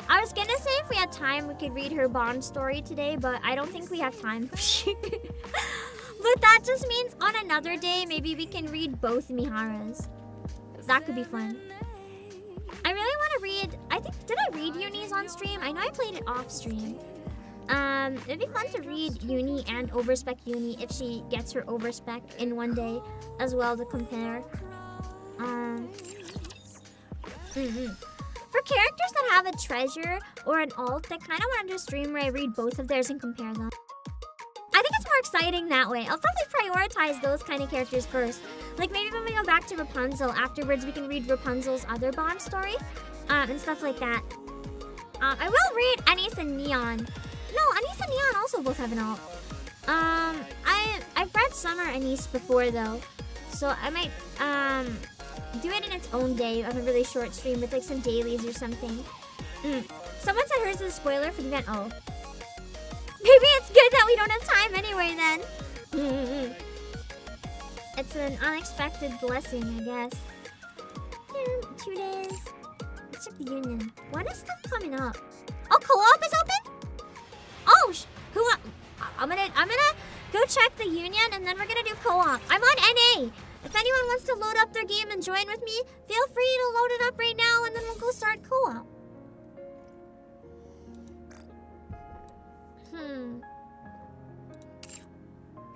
I was gonna say if we had time we could read her Bond story today, but I don't think we have time. But that just means on another day maybe we can read both Miharas. That could be fun. I really want to read, did I read Uni's on stream? I know I played it off stream. It'd be fun to read Uni and Overspec Uni if she gets her Overspec in one day as well to compare. For characters that have a treasure or an alt, I kind of want to do a stream where I read both of theirs and compare them. I think it's more exciting that way. I'll probably prioritize those kind of characters first. Like maybe when we go back to Rapunzel, afterwards we can read Rapunzel's other Bond story, and stuff like that. I will read Anise and Neon. No, Anise and Neon also both have an alt. I've read Summer Anise before though, so I might do it in its own day of a really short stream with like some dailies or something. Someone said hers is a spoiler for the event. Oh. Maybe it's good that we don't have time anyway then. It's an unexpected blessing, I guess. 2 days. Let's check the union. When is stuff coming up? Oh, co-op is open? Oh, I'm gonna go check the union and then we're gonna do co-op. I'm on NA. If anyone wants to load up their game and join with me, feel free to load it up right now and then we'll go start co-op.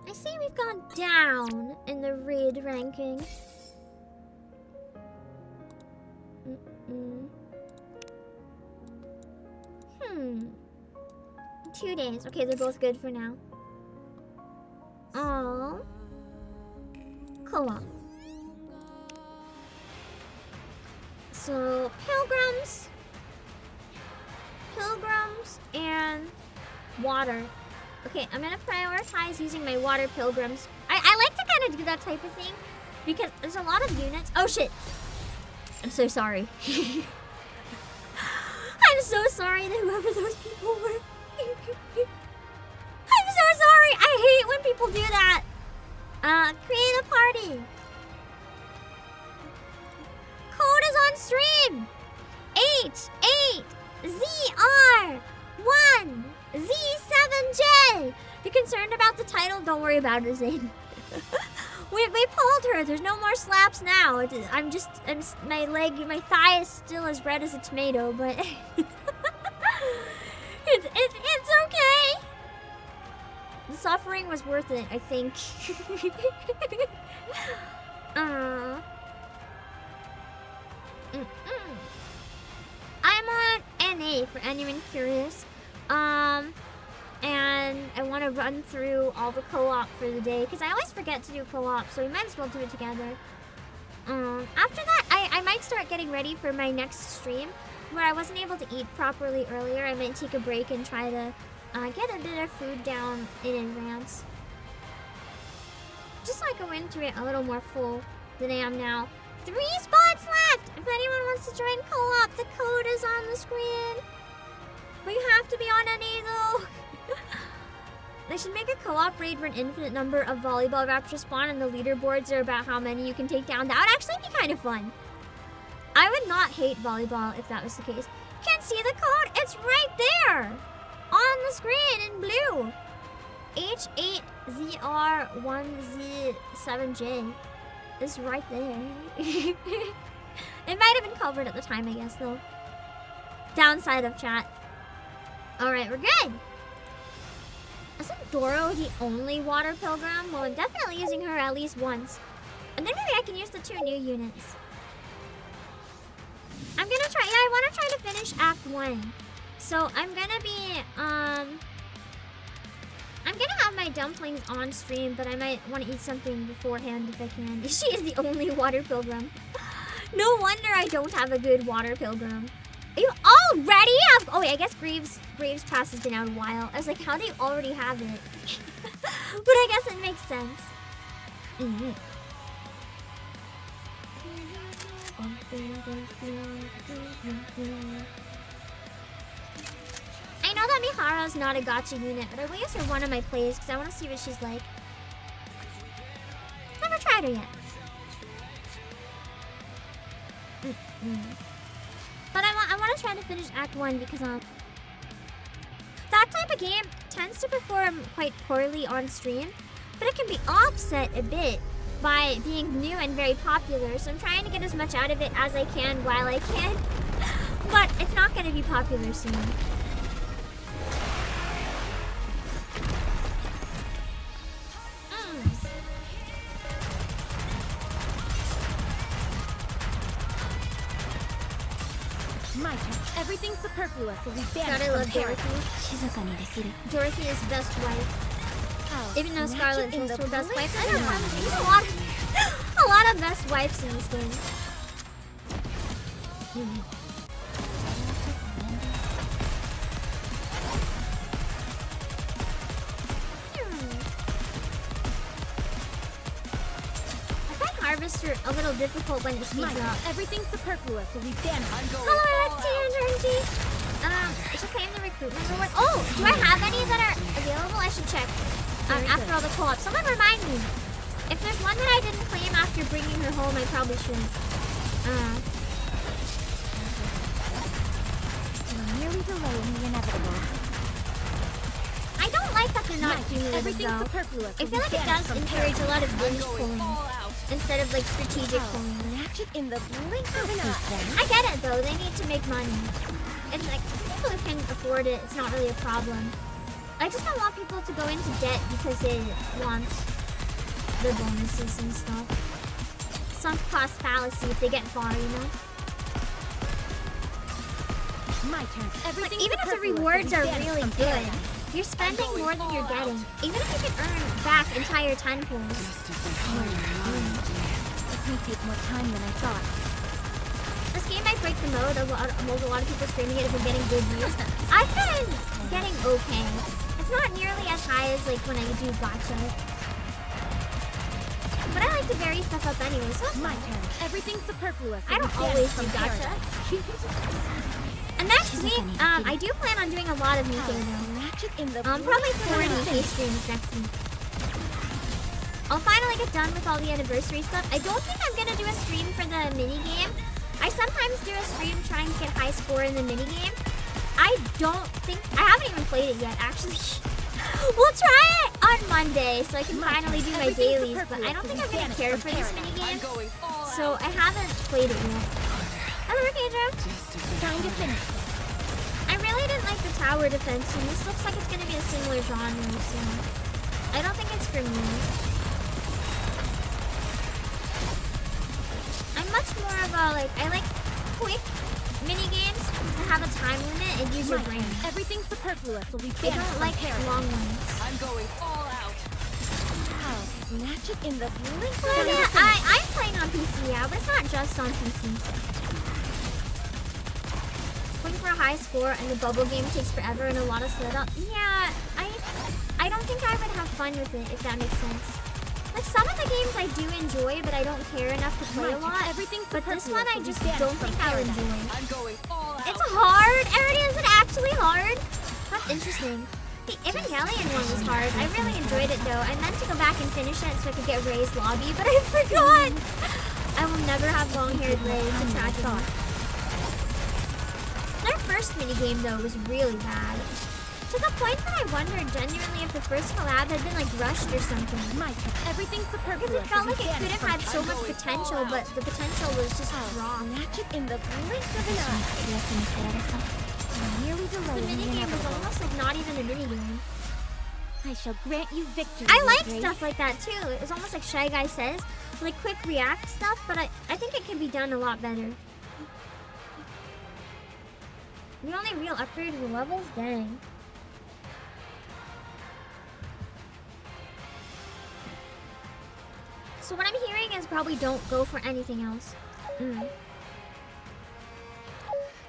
I see we've gone down in the raid ranking. 2 days. Okay, they're both good for now. Oh. Co-op. So, pilgrims, and water. Okay, I'm gonna prioritize using my water pilgrims. I like to kind of do that type of thing because there's a lot of units. Oh shit! I'm so sorry. I'm so sorry to whoever those people were. I'm so sorry. I hate when people do that. Create a party. Code is on stream. H8ZR1Z7J. You're concerned about the title? Don't worry about it, Zane. We pulled her. There's no more slaps now. My thigh is still as red as a tomato, but it's okay. The suffering was worth it, I think. I'm on NA for anyone curious. And I want to run through all the co-op for the day because I always forget to do co-op, so we might as well do it together. After that, I might start getting ready for my next stream where I wasn't able to eat properly earlier. I might take a break and try to get a bit of food down in advance. Just so I go into it a little more full than I am now. 3 spots left! If anyone wants to join co-op, the code is on the screen. But you have to be on NA though. They should make a co-op raid where an infinite number of volleyball raptors spawn and the leaderboards are about how many you can take down. That would actually be kind of fun. I would not hate volleyball if that was the case. Can't see the code? It's right there! On the screen in blue. H8ZR1Z7J is right there. It might have been covered at the time, I guess, though. Downside of chat. Alright, we're good. Isn't Doro the only water pilgrim? Well, I'm definitely using her at least once. And then maybe I can use the 2 new units. I'm gonna try, I wanna try to finish Act 1. So I'm gonna be, I'm gonna have my dumplings on stream, but I might want to eat something beforehand if I can. She is the only water pilgrim. No wonder I don't have a good water pilgrim. You already have? Oh wait, I guess Graves Pass has been out a while. I was like, how do you already have it? But I guess it makes sense. I know that Mihara is not a gacha unit, but I will use her one of my plays because I want to see what she's like. Never tried her yet. But I want to try to finish Act 1 because that type of game tends to perform quite poorly on stream, but it can be offset a bit by being new and very popular, so I'm trying to get as much out of it as I can while I can. But it's not going to be popular soon. My turn. Everything's superfluous, so we ban God, I love Dorothy. Dorothy is best wife. Even though Scarlet is also best wife, I don't know. There's a lot of best wives in this game. I find Harvester a little difficult when it speeds up. Everything's superfluous, so we ban Hello, Alexi. I should claim the recruitment reward. Oh, do I have any that are available? I should check. After all the co-op. Someone remind me. If there's one that I didn't claim after bringing her home, I probably shouldn't. Merely delaying the inevitable. I don't like that they're not cumulative though. I feel like it does encourage a lot of binge pulling instead of like strategic pulling. In the blink of an eye. I get it though, they need to make money. And like people who can afford it, it's not really a problem. I just don't want people to go into debt because they want the bonuses and stuff. Sunk cost fallacy if they get far, you know? My turn. Like, even if the rewards are really good, you're spending more than you're getting. Even if you can earn back entire 10 pulls. This may take more time than I thought. This game might break the mode. A lot of people streaming it have been getting good views. I've been getting okay. It's not nearly as high as like when I do gacha. But I like to vary stuff up anyway, so it's my turn. Everything's superfluous. I don't always do gacha. And next week, I do plan on doing a lot of Nikkei though. Magic in the Probably 4 Nikkei streams next week. I'll finally get done with all the anniversary stuff. I don't think I'm gonna do a stream for the minigame. I sometimes do a stream trying to get high score in the minigame. I haven't even played it yet, actually. We'll try it on Monday so I can finally do my dailies, but I don't think I'm gonna care for this minigame. So I haven't played it yet. Hello, Pedro. Time to finish. I really didn't like the tower defense, and this looks like it's gonna be a similar genre, so I don't think it's for me. I'm much more of a, I like quick mini games that have a time limit and use your brain. Everything superfluous will be I don't like long ones. I'm going all out. I'll snatch it in the blink of Well, an yeah, eye. I'm playing on PC, yeah, but it's not just on PC. Looking for a high score and the bubble game takes forever and a lot of setup. Yeah, I don't think I would have fun with it, if that makes sense. Like, some of the games I do enjoy, but I don't care enough to play a lot. But this one I just don't think I'll enjoy. I'm going all out. It's hard! Already, is it actually hard? That's interesting. The Evangelion one was hard. I really enjoyed it though. I meant to go back and finish it so I could get Ray's lobby, but I forgot! I will never have long-haired Ray. It's a tragic thought. Their first minigame though was really bad. To the point that I wondered genuinely if the first collab had been like rushed or something. Everything Because superfluous. it felt like it could have had so much potential, but the potential was just wrong. Snatch it in the blink of an eye. Nearly The delayed. minigame was almost like not even a minigame. I shall grant you victory. I Your like Grace. stuff like that too. It was almost like Shy Guy says, like quick react stuff, but I think it could be done a lot better. The only real upgrade to the levels? Dang. So what I'm hearing is probably don't go for anything else. The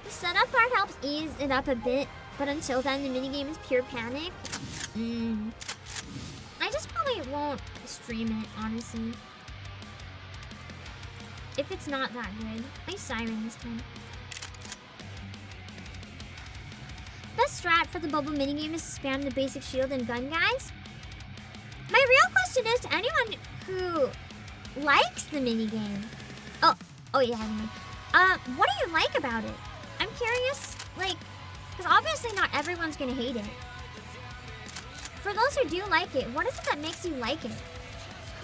setup part helps ease it up a bit, but until then the minigame is pure panic. I just probably won't stream it, honestly. If it's not that good. Play Siren this time. Best strat for the bubble minigame is to spam the basic shield and gun guys. My real question is to anyone who likes the minigame. Oh yeah, anyway. What do you like about it? I'm curious, like, because obviously not everyone's gonna hate it. For those who do like it, what is it that makes you like it?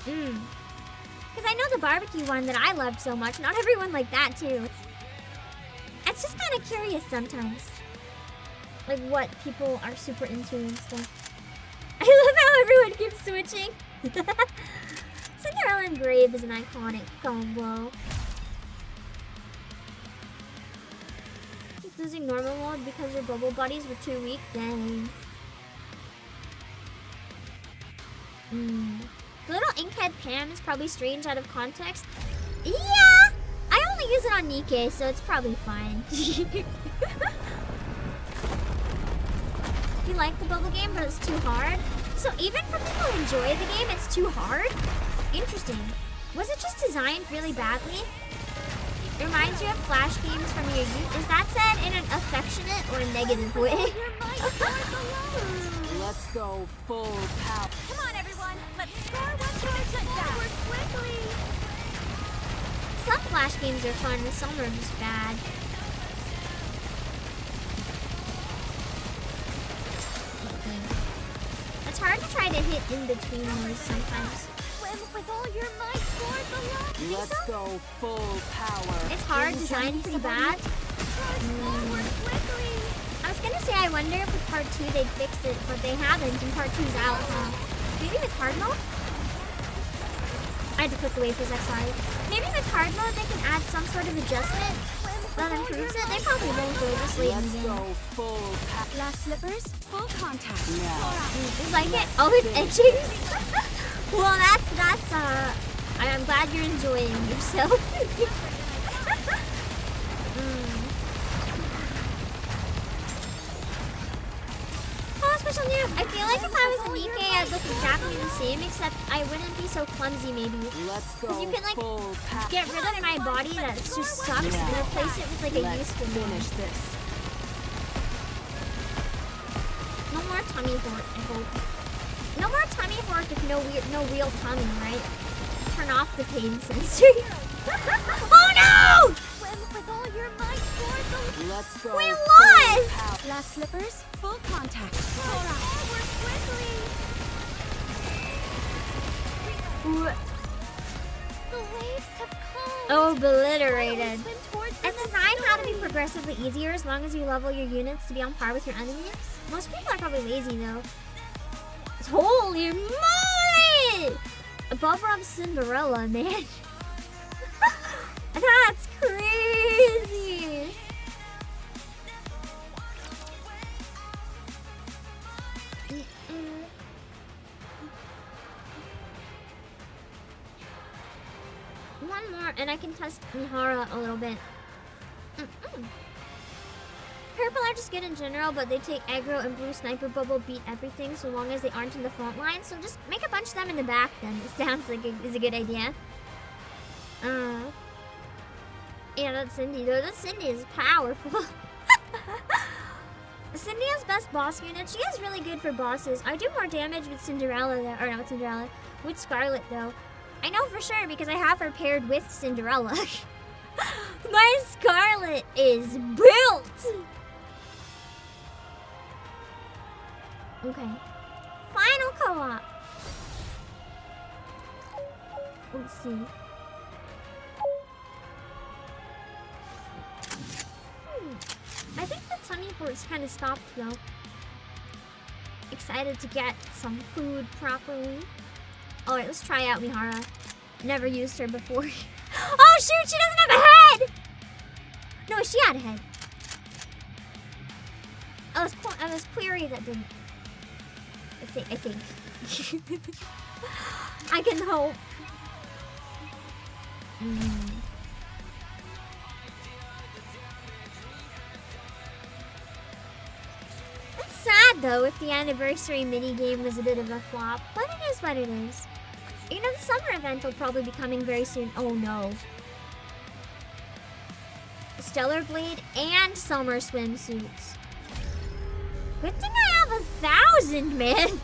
Because I know the barbecue one that I loved so much, not everyone liked that too. It's just kind of curious sometimes. Like what people are super into and stuff. I love how everyone keeps switching. Cinderella and Brave is an iconic combo. Keep losing normal mode because your bubble buddies were too weak. Dang. The little inkhead Pam is probably strange out of context. Yeah! I only use it on NIKKE, so it's probably fine. You like the bubble game, but it's too hard? So even for people who enjoy the game, it's too hard? Interesting. Was it just designed really badly? It reminds you of Flash games from your youth. Is that said in an affectionate or a negative way? Let's go full power. Come on, everyone. Let's score one touchdown. Quickly. Some Flash games are fun, and some are just bad. It's hard to try to hit in between those sometimes. Swim with all your might toward the light. Let's go full power. It's hard, designed pretty bad. Forward quickly. I was gonna say I wonder if with part 2 they'd fix it, but they haven't, and part 2's out, huh? Maybe with hard mode? I had to click away for a sec, sorry. Maybe with hard mode they can add some sort of adjustment that improves it. They probably won't go this late in the Let's game. go full power. Glass slippers, full contact. You like it? Oh, it's edging? Well, I'm glad you're enjoying yourself. Oh, special new. I feel like if I was a NIKKE, I'd look exactly the same, except I wouldn't be so clumsy, maybe. Let's go Because you can, like, full power. get rid of my body that just sucks and replace it with, like, a useful one. Finish this. No more tummy fort, I hope. No more tummy fort if no real tummy, right? Turn off the pain sensor. Oh no! Swim with all your might toward the Let's go. We lost! Last slippers, full contact. forward quickly. The waves have calmed. Obliterated. Swim towards It's designed how to be progressively easier as long as you level your units to be on par with your enemies. Most people are probably lazy though. Holy moly! Above rub Cinderella, man. That's crazy. One more, and I can test Mihara a little bit. Purple are just good in general, but they take aggro and blue sniper bubble beat everything so long as they aren't in the front line. So just make a bunch of them in the back then. It sounds like it is a good idea. Yeah, that's Cindy though. That Cindy is powerful. Cindy has best boss unit. She is really good for bosses. I do more damage with Cinderella though, or not Cinderella, with Scarlet though. I know for sure because I have her paired with Cinderella. My Scarlet is built! Okay. Final co-op. Let's see. I think the tummy fort's kind of stopped though. Excited to get some food properly. Alright, let's try out Mihara. Never used her before. Oh shoot, she doesn't have a head! No, she had a head. Oh, it was Query that didn't. I think. I can hope. It's sad though if the anniversary minigame was a bit of a flop, but it is what it is. You know, the summer event will probably be coming very soon. Oh no. Stellar Blade and summer swimsuits. Good thing I have 1,000, man.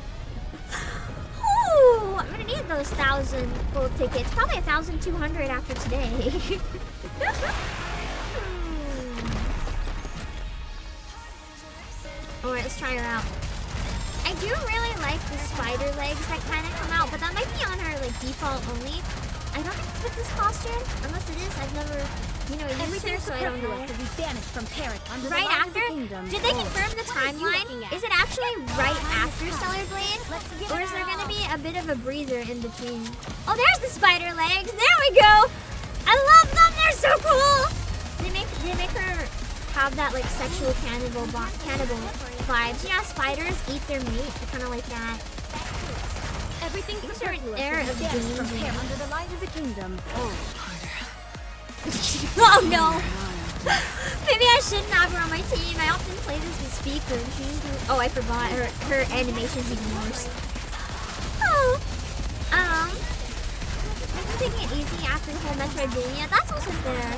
Ooh, I'm gonna need those 1,000 gold tickets. Probably 1,200 after today. Alright, let's try her out. I do really like the spider legs that kind of come out, but that might be on her like default only. I don't think it's with this costume, unless it is. I've never, used her, so I don't know. Right after? Did they confirm the timeline? Is it actually right after Stellar Blade? Or is there gonna be a bit of a breather in between? Oh, there's the spider legs. There we go. I love them. They're so cool. They make her have that like sexual cannibal vibes. Yeah, spiders eat their meat. I kind of like that. Everything's Gives her an superfluous air when of we dance from danger. here under the light of the kingdom. Oh, Oh no! Maybe I shouldn't have her on my team. I often play this with Speaker and she's doing... Oh, I forgot. Her animation's even worse. Oh. I'm taking it easy after the whole Metroidvania. That's also fair.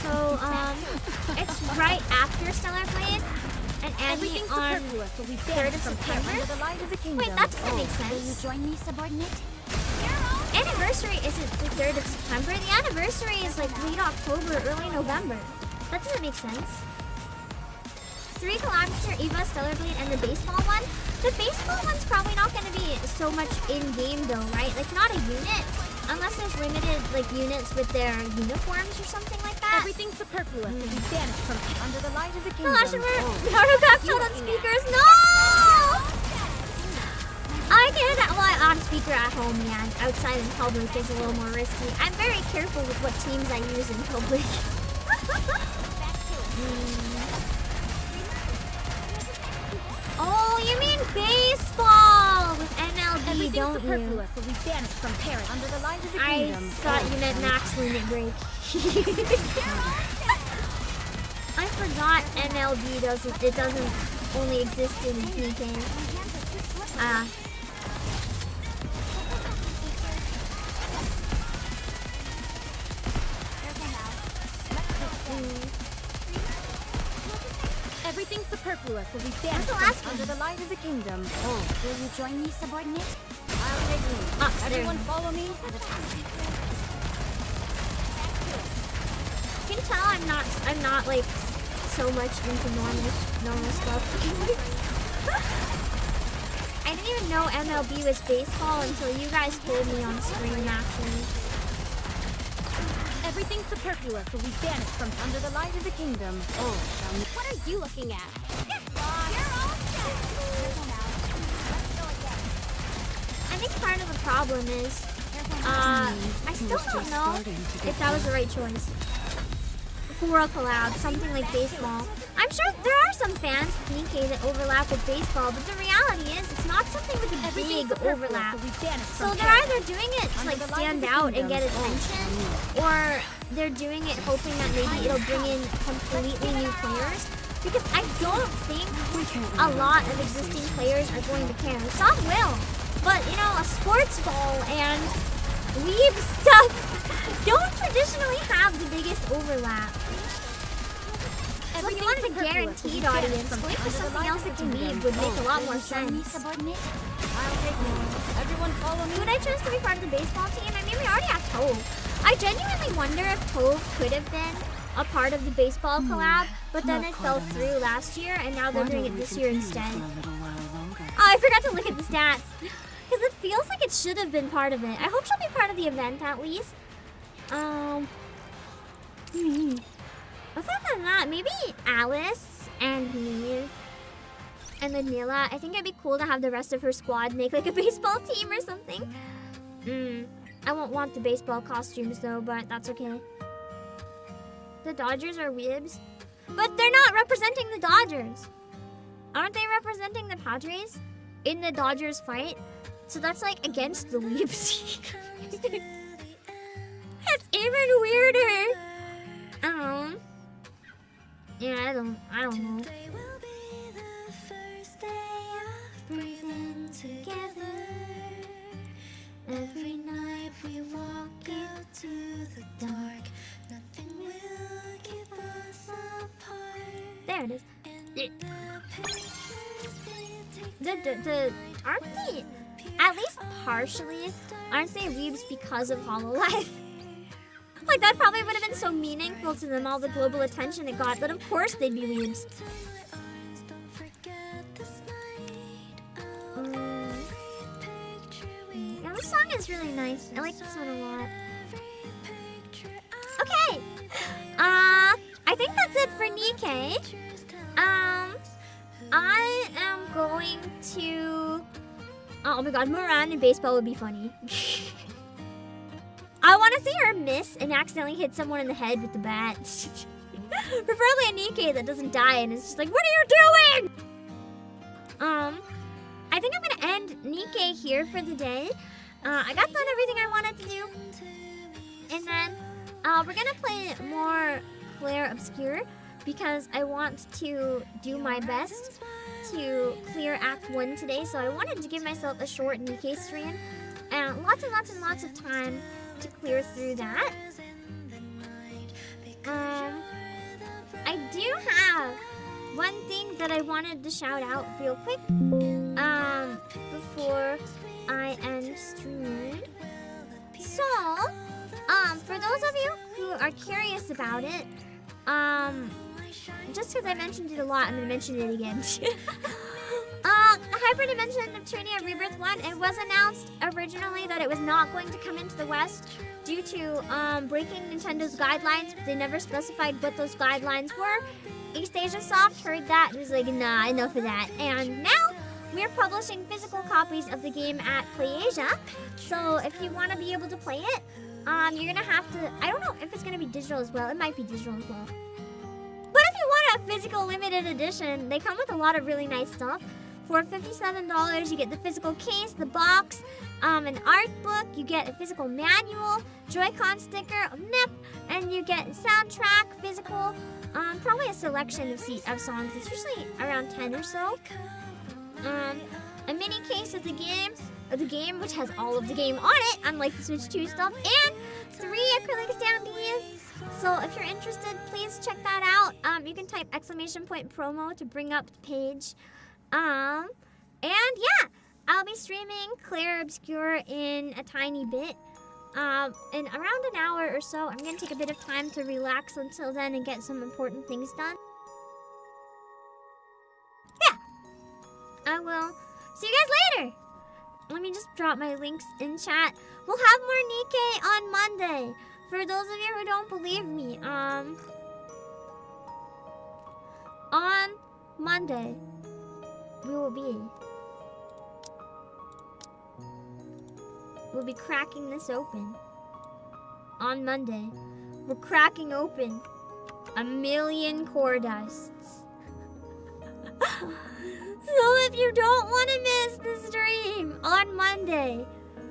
So, it's right after Stellar Blade and Annie everything's on superfluous when we 3rd dance of from here September. under the light of the kingdom. Wait, that doesn't make Will you sense. join me, subordinate? Anniversary isn't the 3rd of September. The anniversary is like late October, early November. That doesn't make sense. 3 collabs are Eva, Stellar Blade, and the baseball one. The baseball one's probably not going to be so much in-game though, right? Like not a unit. Unless there's limited like units with their uniforms or something like that. Everything's superfluous when we dance from here under the light of the kingdom. Gosh, we're backed on speakers. No! I get it. Well, on speaker at home, yeah. Outside in public is a little more risky. I'm very careful with what teams I use in public. Oh, you mean baseball with NLB, Everything's don't you? superfluous when we dance from here under the light of the I kingdom. thought you meant max limit break. I forgot NLB doesn't only exist in PK. Everything superfluous will be banished the last from under the light of the kingdom. Oh, Will you join me, subordinate? I'll take lead. Ah, there. Everyone follow me. You can tell I'm not like so much into normal stuff. I didn't even know MLB was baseball until you guys told me on stream actually. Everything superfluous will be banished from under the light of the kingdom. Oh, What are you looking at? I think part of the problem is I still don't know if that was the right choice for a collab, something like baseball. I'm sure there are some fans of NIKKE that overlap with baseball, but the reality is it's not something with a big overlap. So they're either doing it to like stand out and get attention, or they're doing it hoping that maybe it'll bring in completely new players. Because I don't think a lot of existing players are going to care. Some will, but you know, a sports ball and weeb stuff don't traditionally have the biggest overlap. So if you wanted a guaranteed audience, going for something else that can weeb would make a lot more sense. subordinate. I'll take lead. Everyone follow me. Would I choose to be part of the baseball team? I mean, we already have Tove. I genuinely wonder if Tove could have been a part of the baseball collab, but then it fell through last year, and now they're doing it this year instead. Oh, I forgot to look at the stats. Because it feels like it should have been part of it. I hope she'll be part of the event at least. Other than that, maybe Alice and me and Manila. I think it'd be cool to have the rest of her squad make like a baseball team or something. I won't want the baseball costumes though, but that's okay. The Dodgers are weebs. But they're not representing the Dodgers. Aren't they representing the Padres in the Dodgers fight? So that's like against the weebs. That's even weirder. Yeah, I don't know. Every night we walk into the dark. Nothing will keep us apart. There it is. Aren't they, at least partially, aren't they weebs because of HoloLive? Like, that probably would have been so meaningful to them, all the global attention it got, that of course they'd be weebs. Yeah, this song is really nice. I like this one a lot. Okay! I think that's it for NIKKE. I am going to... Oh my god, Moran in baseball would be funny. I want to see her miss and accidentally hit someone in the head with the bat. Preferably a NIKKE that doesn't die and is just like, what are you doing? I think I'm going to end NIKKE here for the day. I got done everything I wanted to do. And then we're going to play more Claire Obscure because I want to do my best to clear Act 1 today. So I wanted to give myself a short NIKKE stream and lots and lots of time to clear through that. I do have one thing that I wanted to shout out real quick before I end stream. So, for those of you who are curious about it, just because I mentioned it a lot, I'm going to mention it again. Hyperdimension Neptunia Rebirth 1, it was announced originally that it was not going to come into the West due to breaking Nintendo's guidelines, but they never specified what those guidelines were. East Asia Soft heard that and was like, nah, enough of that. And now we're publishing physical copies of the game at PlayAsia. So if you want to be able to play it, you're going to have to, I don't know if it's going to be digital as well. It might be digital as well. But if you want a physical limited edition, they come with a lot of really nice stuff. For $57, you get the physical case, the box, an art book, you get a physical manual, Joy-Con sticker, a nip, and you get soundtrack, physical, probably a selection of songs. It's usually around 10 or so. A mini case of the game, which has all of the game on it, unlike the Switch 2 stuff, and 3 acrylic standees, So if you're interested, please check that out. You can type !promo to bring up the page. And yeah, I'll be streaming Claire Obscure in a tiny bit. In around an hour or so. I'm gonna take a bit of time to relax until then and get some important things done. Yeah, I will see you guys later. Let me just drop my links in chat. We'll have more NIKKE on Monday. For those of you who don't believe me, on Monday, we'll be cracking this open. On Monday, we're cracking open 1,000,000 core dusts. So if you don't want to miss the stream on Monday,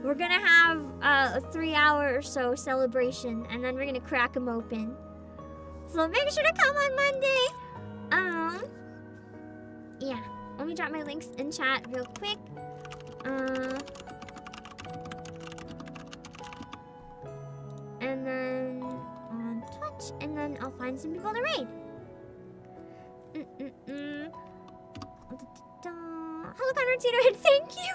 we're gonna have a 3-hour or so celebration, and then we're gonna crack them open. So make sure to come on Monday. Yeah. Let me drop my links in chat real quick. And then on Twitch, and then I'll find some people to raid. Hello, Conrad, thank you.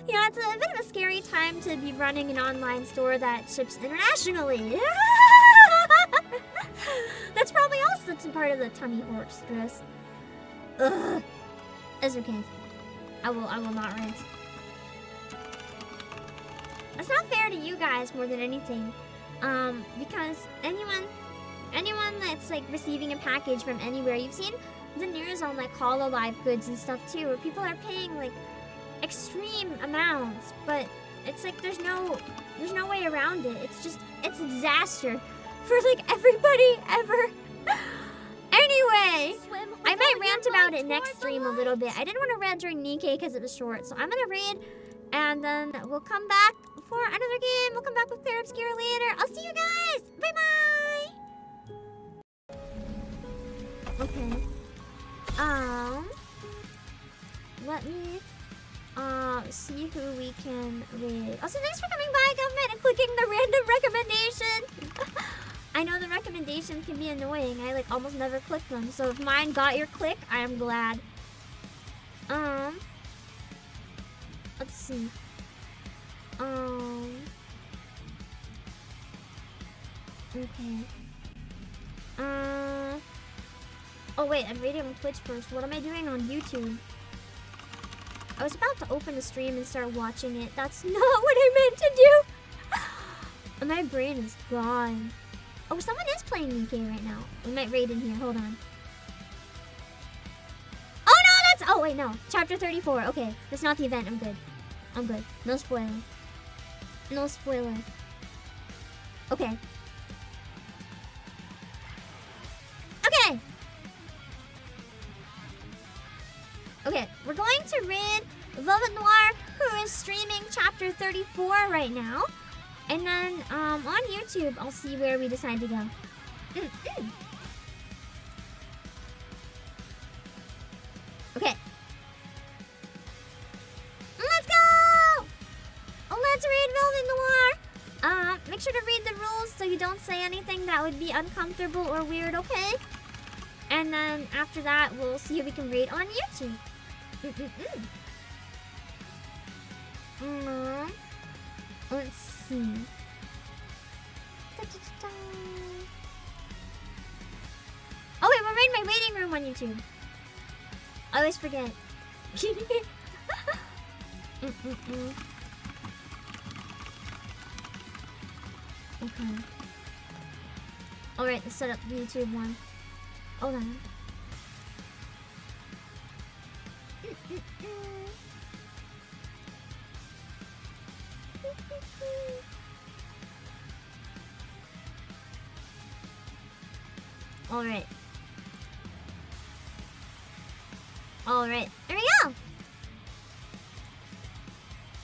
Yeah, it's a bit of a scary time to be running an online store that ships internationally. That's probably also part of the tummy horror stress. Ugh. It's okay. I will not rant. It's not fair to you guys more than anything. Because anyone that's like receiving a package from anywhere, you've seen the news on like Hololive goods and stuff too, where people are paying like extreme amounts, but it's like there's no way around it. It's a disaster for like everybody ever. Anyway, I might rant about it next stream a little bit. I didn't want to rant during NIKKE because it was short, so I'm gonna raid, and then we'll come back for another game. We'll come back with Claire Obscure later. I'll see you guys. Bye bye. Okay. Let me see who we can raid. Also, thanks for coming by, Government, and clicking the random recommendation. I know the recommendations can be annoying. I like almost never click them. So if mine got your click, I am glad. Let's see. Okay. Oh wait, I'm raiding on Twitch first. What am I doing on YouTube? I was about to open the stream and start watching it. That's not what I meant to do. My brain is gone. Oh, someone is playing NIKKE right now. We might raid in here. Hold on. Oh no, that's... Oh wait, no. Chapter 34. Okay, that's not the event. I'm good. I'm good. No spoiler. No spoiler. Okay. Okay. Okay, we're going to raid Velvet Noir, who is streaming chapter 34 right now. And then on YouTube, I'll see where we decide to go. Okay. Let's go! Let's raid Velvet Noir. Make sure to read the rules so you don't say anything that would be uncomfortable or weird, okay? And then after that, we'll see if we can raid on YouTube. Let's see. Oh wait, we're raiding my waiting room on YouTube. I always forget. Okay. Alright, let's set up the YouTube one. Hold on. Alright. Alright, there we go!